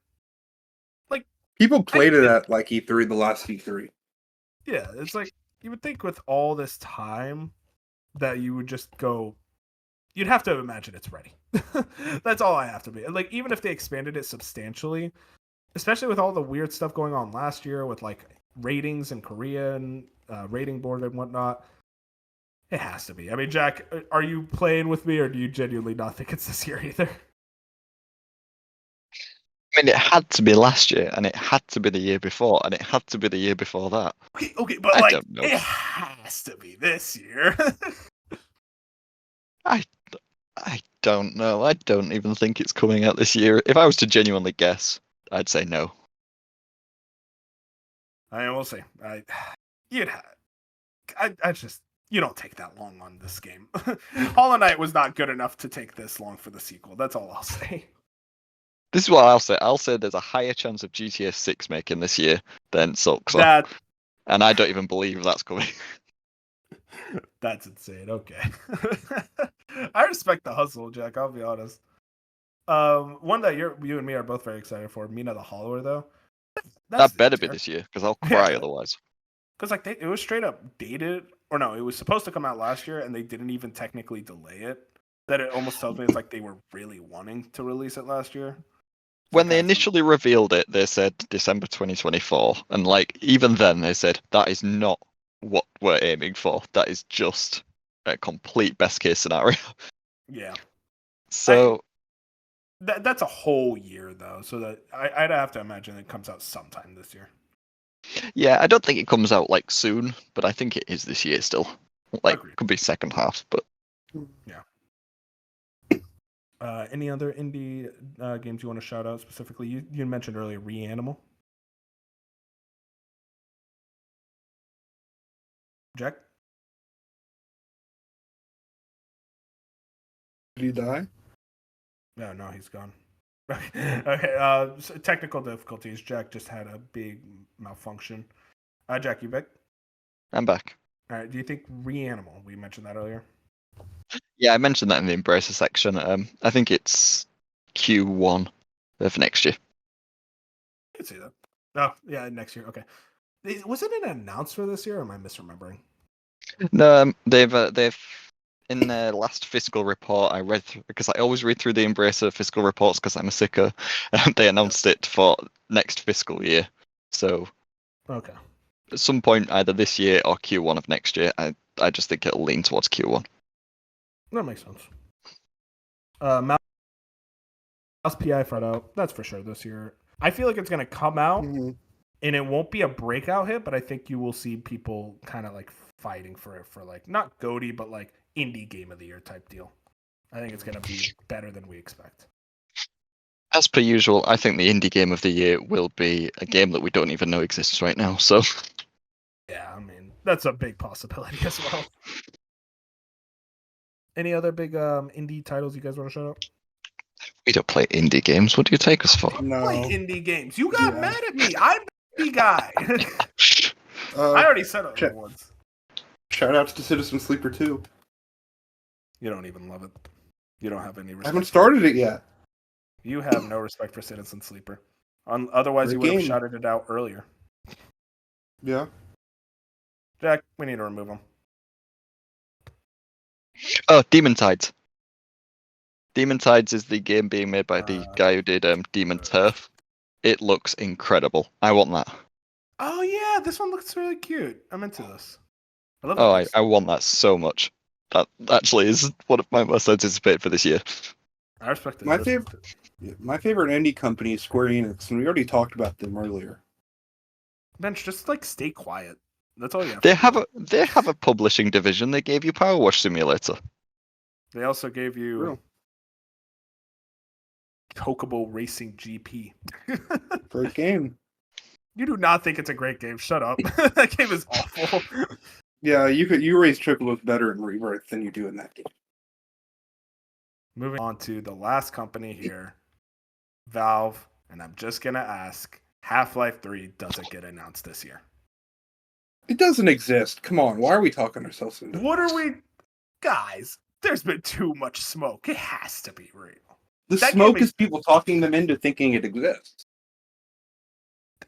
People played it at like E3, the last E3. Yeah, it's like, you would think with all this time that you would just go, you'd have to imagine it's ready. That's all I have to be. Like, even if they expanded it substantially, especially with all the weird stuff going on last year with like ratings in Korea and rating board and whatnot, it has to be. I mean, Jack, are you playing with me or do you genuinely not think it's this year either? I mean, it had to be last year, and it had to be the year before, and it had to be the year before that. Okay, but I like, don't know. it has to be this year. I don't know. I don't even think it's coming out this year. If I was to genuinely guess, I'd say no. I will say, you'd I just you don't take that long on this game. Hollow Knight was not good enough to take this long for the sequel. That's all I'll say. This is what I'll say. I'll say there's a higher chance of GTA 6 making this year than Silksong. That And I don't even believe that's coming. That's insane. Okay. I respect the hustle, Jack. I'll be honest. One that you and me are both very excited for, Mina the Hollower, though. That better be this year, because I'll cry Yeah. otherwise. Because like it was straight up dated, or no, it was supposed to come out last year, and they didn't even technically delay it. That it almost tells me it's like they were really wanting to release it last year. When they kind of- initially revealed it, they said December 2024, and like even then they said that is not what we're aiming for. That is just a complete best case scenario. Yeah. So That's a whole year though, so that I'd have to imagine it comes out sometime this year. yeah, I don't think it comes out like soon, but I think it is this year still. Like Agreed. could be second half, but Any other indie games you want to shout out specifically? You mentioned earlier Reanimal. Jack? Did he die? No, he's gone. Okay. So technical difficulties. Jack just had a big malfunction. Jack, you back? I'm back. All right. Do you think Reanimal? We mentioned that earlier. Yeah, I mentioned that in the Embracer section. I think it's Q1 of next year. I can see that. Oh, yeah, next year. Okay. Wasn't it announced for this year, or am I misremembering? No, they've in their last fiscal report I read because I always read through the Embracer fiscal reports because I'm a sicko. They announced it for next fiscal year, so Okay. at some point either this year or Q1 of next year. I just think it'll lean towards Q1. That makes sense. Mouse PI front out. That's for sure this year. I feel like it's going to come out Mhm. and it won't be a breakout hit, but I think you will see people kind of like fighting for it for like not GOTY, but like indie game of the year type deal. I think it's going to be better than we expect. As per usual, I think the indie game of the year will be a game that we don't even know exists right now. So Yeah, I mean, that's a big possibility as well. Any other big indie titles you guys want to shout out? we don't play indie games. What do you take us for? No. Play indie games. You got Yeah. mad at me. I'm the indie guy. I Uh, already said it check. once. shout outs to Citizen Sleeper 2. You don't even love it. You don't have any respect. I haven't for started it yet. You have no respect for Citizen Sleeper. Otherwise, Great you would have game. shouted it out earlier. Yeah. Jack, we need to remove him. Oh, Demon Tides. Demon Tides is the game being made by the guy who did Demon Turf. It looks incredible. I want that. Oh yeah, this one looks really cute. I'm into this. I love. Oh, that I want that so much. That actually is one of my most anticipated for this year. I respect it. My favorite indie company is Square Enix, and we already talked about them earlier. Bench, just like stay quiet. That's all you have. They to have do. they have a publishing division. They gave you Power Wash Simulator. They also gave you Real. Kokobo Racing GP. Great game. You do not think it's a great game. Shut up. That game is awful. Yeah, you raise Chocobos better in Rebirth than you do in that game. Moving on to the last company here, Valve, and I'm just gonna ask: Half-Life 3 doesn't get announced this year. It doesn't exist. Come on, why are we talking ourselves into What this? are we, guys? There's been too much smoke. It has to be real. The that smoke game is people talking them into thinking it exists.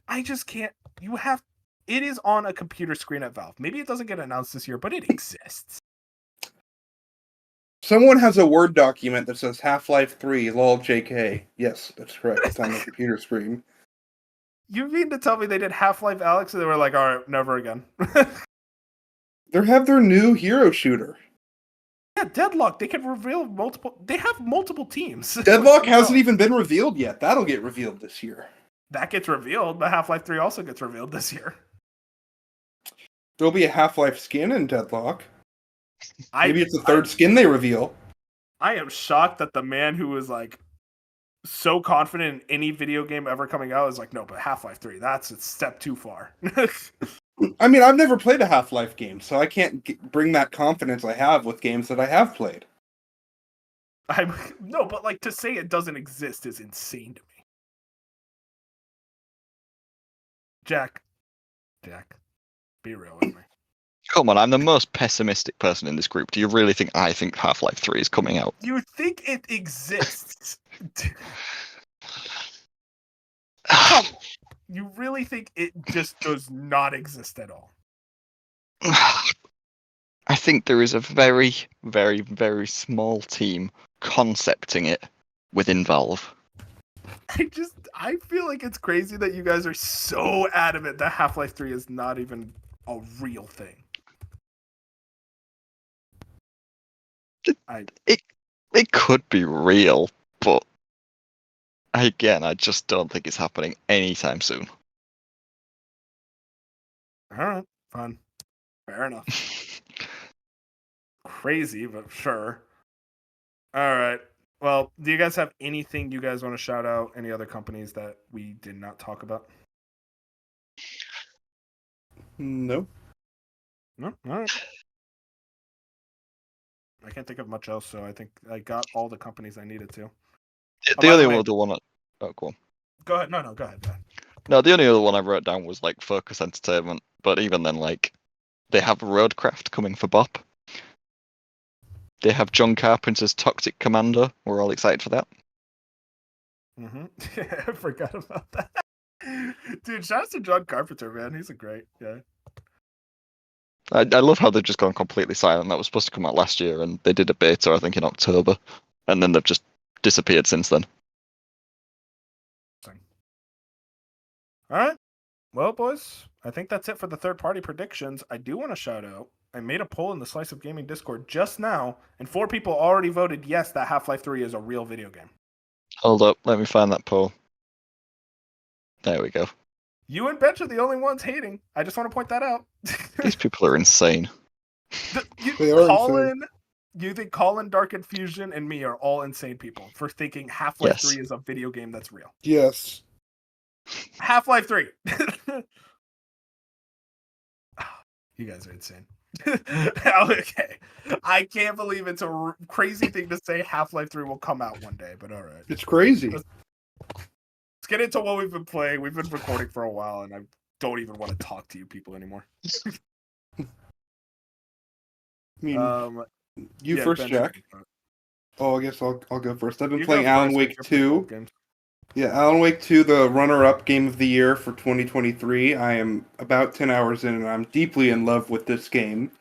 I just can't. You have. It is on a computer screen at Valve. Maybe it doesn't get announced this year, but it exists. Someone has a Word document that says Half-Life 3, lol JK. Yes, that's correct. It's on the computer screen. You mean to tell me they did Half-Life Alex and they were like, all right, never again? They have their new hero shooter. Yeah, Deadlock. They can reveal multiple. They have multiple teams. Deadlock hasn't even been revealed yet. That'll get revealed this year. That gets revealed, but Half-Life 3 also gets revealed this year. There'll be a Half-Life skin in Deadlock. I- Maybe it's the third skin they reveal. I am shocked that the man who was like so confident in any video game ever coming out is like, no, but Half-Life 3, that's a step too far. I mean, I've never played a Half-Life game, so I can't bring that confidence I have with games that I have played. No, but like to say it doesn't exist is insane to me. Jack, be real with me. Come on, I'm the most pessimistic person in this group. Do you really think I think Half-Life 3 is coming out? You think it exists? You really think it just does not exist at all? I think there is a very, very, very small team concepting it within Valve. I feel like it's crazy that you guys are so adamant that Half-Life 3 is not even a real thing. It could be real, but again, I just don't think it's happening anytime soon. All right, fine, fair enough. Crazy, but sure. All right. Well, do you guys have anything you guys want to shout out? Any other companies that we did not talk about? No. No. All right. I can't think of much else, so I think I got all the companies I needed to. The only other one. Oh, go on. Go ahead. No, go ahead. No, the only other one I wrote down was like Focus Entertainment, but even then, like, they have Roadcraft coming for Bop. They have John Carpenter's Toxic Commando. We're all excited for that. Yeah, I forgot about that. Dude, shout out to John Carpenter, man. He's a great guy. I love how they've just gone completely silent. That was supposed to come out last year, and they did a beta, I think, in October, and then they've just disappeared since then. All right. Well, boys, I think that's it for the third-party predictions. I do want to shout out, I made a poll in the Slice of Gaming Discord just now, and 4 people already voted yes that Half-Life 3 is a real video game. Hold up, let me find that poll. There we go. You and Bench are the only ones hating. I just want to point that out. These people are insane. You think Colin, Dark Infusion, and me are all insane people for thinking Half-Life 3 is a video game that's real. Yes. Half-Life 3. You guys are insane. Okay. I can't believe it's a crazy thing to say Half-Life 3 will come out one day, but all right. It's crazy. Let's get into what we've been playing. We've been recording for a while, and I don't even want to talk to you people anymore. I mean, you first, Jack. Oh, I guess I'll go first. I've been playing Alan Wake 2. Yeah, Alan Wake 2, the runner-up game of the year for 2023. I am about 10 hours in, and I'm deeply in love with this game.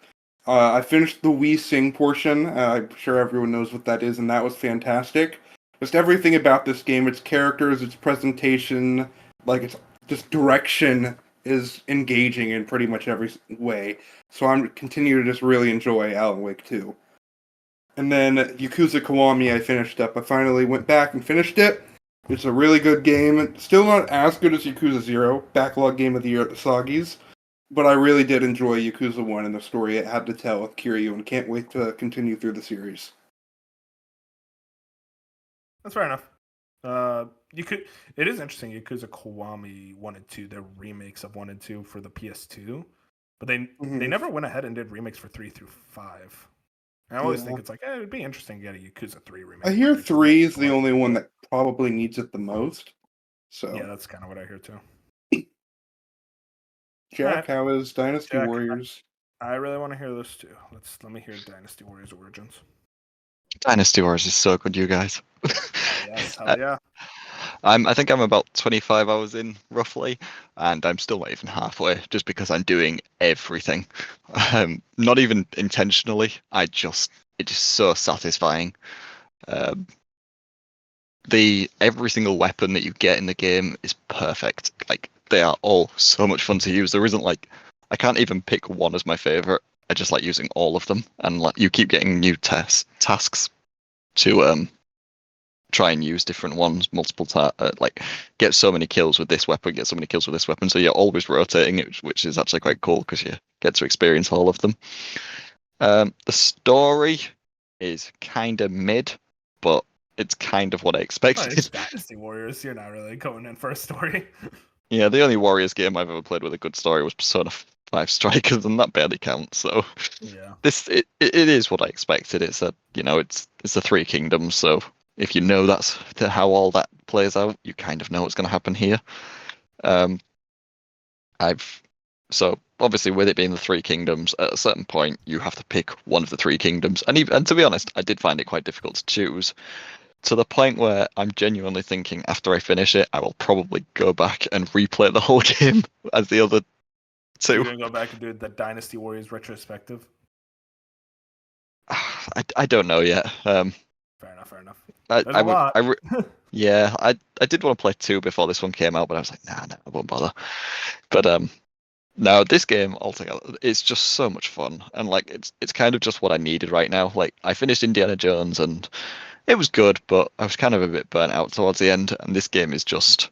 I finished the Wii Sing portion. I'm sure everyone knows what that is, and that was fantastic. Just everything about this game, its characters, its presentation, like its just direction is engaging in pretty much every way. So I'm continue to just really enjoy Alan Wake 2. And then Yakuza Kiwami I finished up. I finally went back and finished it. It's a really good game. Still not as good as Yakuza 0, backlog game of the year at the Soggies. But I really did enjoy Yakuza 1 and the story it had to tell with Kiryu, and can't wait to continue through the series. That's fair enough. It is interesting. Yakuza Kiwami 1 and 2, they're remakes of 1 and 2 for the PS2, but they never went ahead and did remakes for 3 through 5. I always think it's like, it'd be interesting to get a Yakuza 3 remake. I hear 3 is the only one that probably needs it the most. So yeah, that's kind of what I hear too. Jack, how is Dynasty Warriors? I really want to hear this too. Let me hear Dynasty Warriors Origins. Dynasty Warriors is so good, you guys. Yes, hell yeah. I think I'm about 25 hours in, roughly, and I'm still not even halfway, just because I'm doing everything. Not even intentionally. It's just so satisfying. Every single weapon that you get in the game is perfect. Like, they are all so much fun to use. There isn't like, I can't even pick one as my favorite. I just like using all of them, and like you keep getting new tasks to try and use different ones multiple times. Like get so many kills with this weapon, get so many kills with this weapon. So you're always rotating it, which is actually quite cool because you get to experience all of them. The story is kind of mid, but it's kind of what I Oh, expected. it's Dynasty Warriors. You're not really going in for a story. Yeah, the only Warriors game I've ever played with a good story was Persona 5 Strikers, and that barely counts. So Yeah. it is what I expected. It's the Three Kingdoms. So if you know that's how all that plays out, you kind of know what's going to happen here. So obviously with it being the Three Kingdoms, at a certain point you have to pick one of the Three Kingdoms, and to be honest, I did find it quite difficult to choose. To the point where I'm genuinely thinking after I finish it, I will probably go back and replay the whole game as the other You're two. gonna go back and do the Dynasty Warriors retrospective. I don't know yet. Fair enough. Yeah, I did want to play 2 before this one came out, but I was like, nah, I won't bother. But no, this game altogether, it's just so much fun, and like it's kind of just what I needed right now. Like I finished Indiana Jones and it was good, but I was kind of a bit burnt out towards the end, and this game is just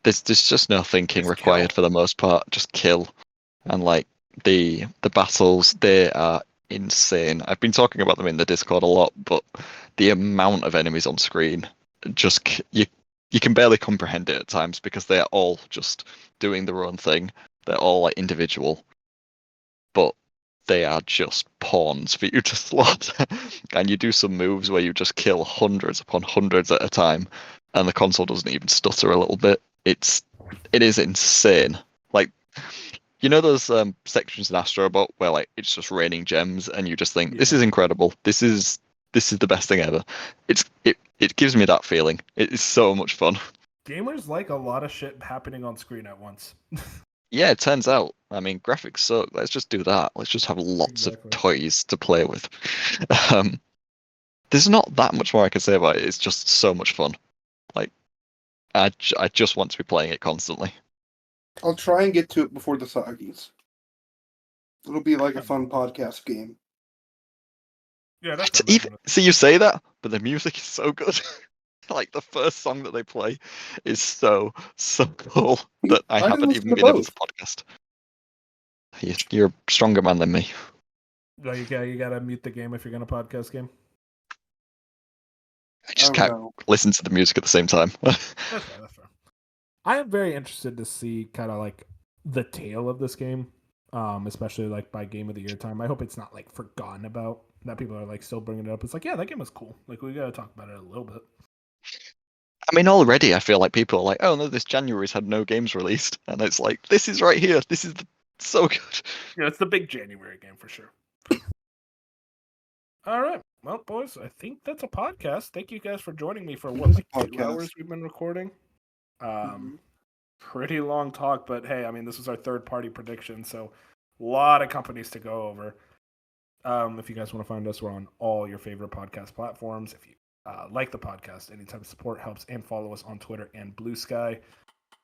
there's just no thinking Just required kill. for the most part. Just kill, and like the battles, they are insane. I've been talking about them in the Discord a lot, but the amount of enemies on screen, you can barely comprehend it at times because they are all just doing their own thing. They're all like individual, but they are just pawns for you to slaughter. And you do some moves where you just kill hundreds upon hundreds at a time, and the console doesn't even stutter a little bit. It is insane. Like, you know those sections in Astrobot where like it's just raining gems, and you just think this is incredible. This is the best thing ever. It gives me that feeling. It is so much fun. Gamers like a lot of shit happening on screen at once. Yeah, it turns out. I mean, graphics suck. Let's just do that. Let's just have lots Exactly. of toys to play with. There's not that much more I can say about it. It's just so much fun. Like, I just want to be playing it constantly. I'll try and get to it before the Sagis. It'll be like a fun podcast game. Yeah, that's See, you say that, but the music is so good. Like the first song that they play is so cool that I can haven't listen even to been able both. to podcast. You're a stronger man than me. No, you gotta mute the game if you're gonna podcast game. I just can't listen to the music at the same time. That's fair. I am very interested to see kind of like the tail of this game, especially like by Game of the Year time. I hope it's not like forgotten about, that people are like still bringing it up. It's like, yeah, that game was cool. Like we gotta talk about it a little bit. I mean, already I feel like people are like, oh no, this January's had no games released, and it's like, this is right here. This is so good. Yeah, it's the big January game for sure. All right, well, boys, I think that's a podcast. Thank you guys for joining me for what, like 2 hours we've been recording. Pretty long talk, but hey, I mean, this was our third-party prediction, so a lot of companies to go over. If you guys want to find us, we're on all your favorite podcast platforms. If you like the podcast, any type of support helps, and follow us on Twitter and Blue Sky.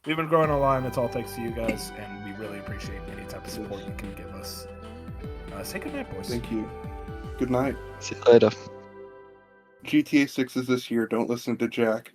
We've been growing a lot, and it's all thanks to you guys, and we really appreciate any type of support you can give us. Say goodnight, boys. Thank you. Good night. See you later. GTA 6 is this year. Don't listen to Jack.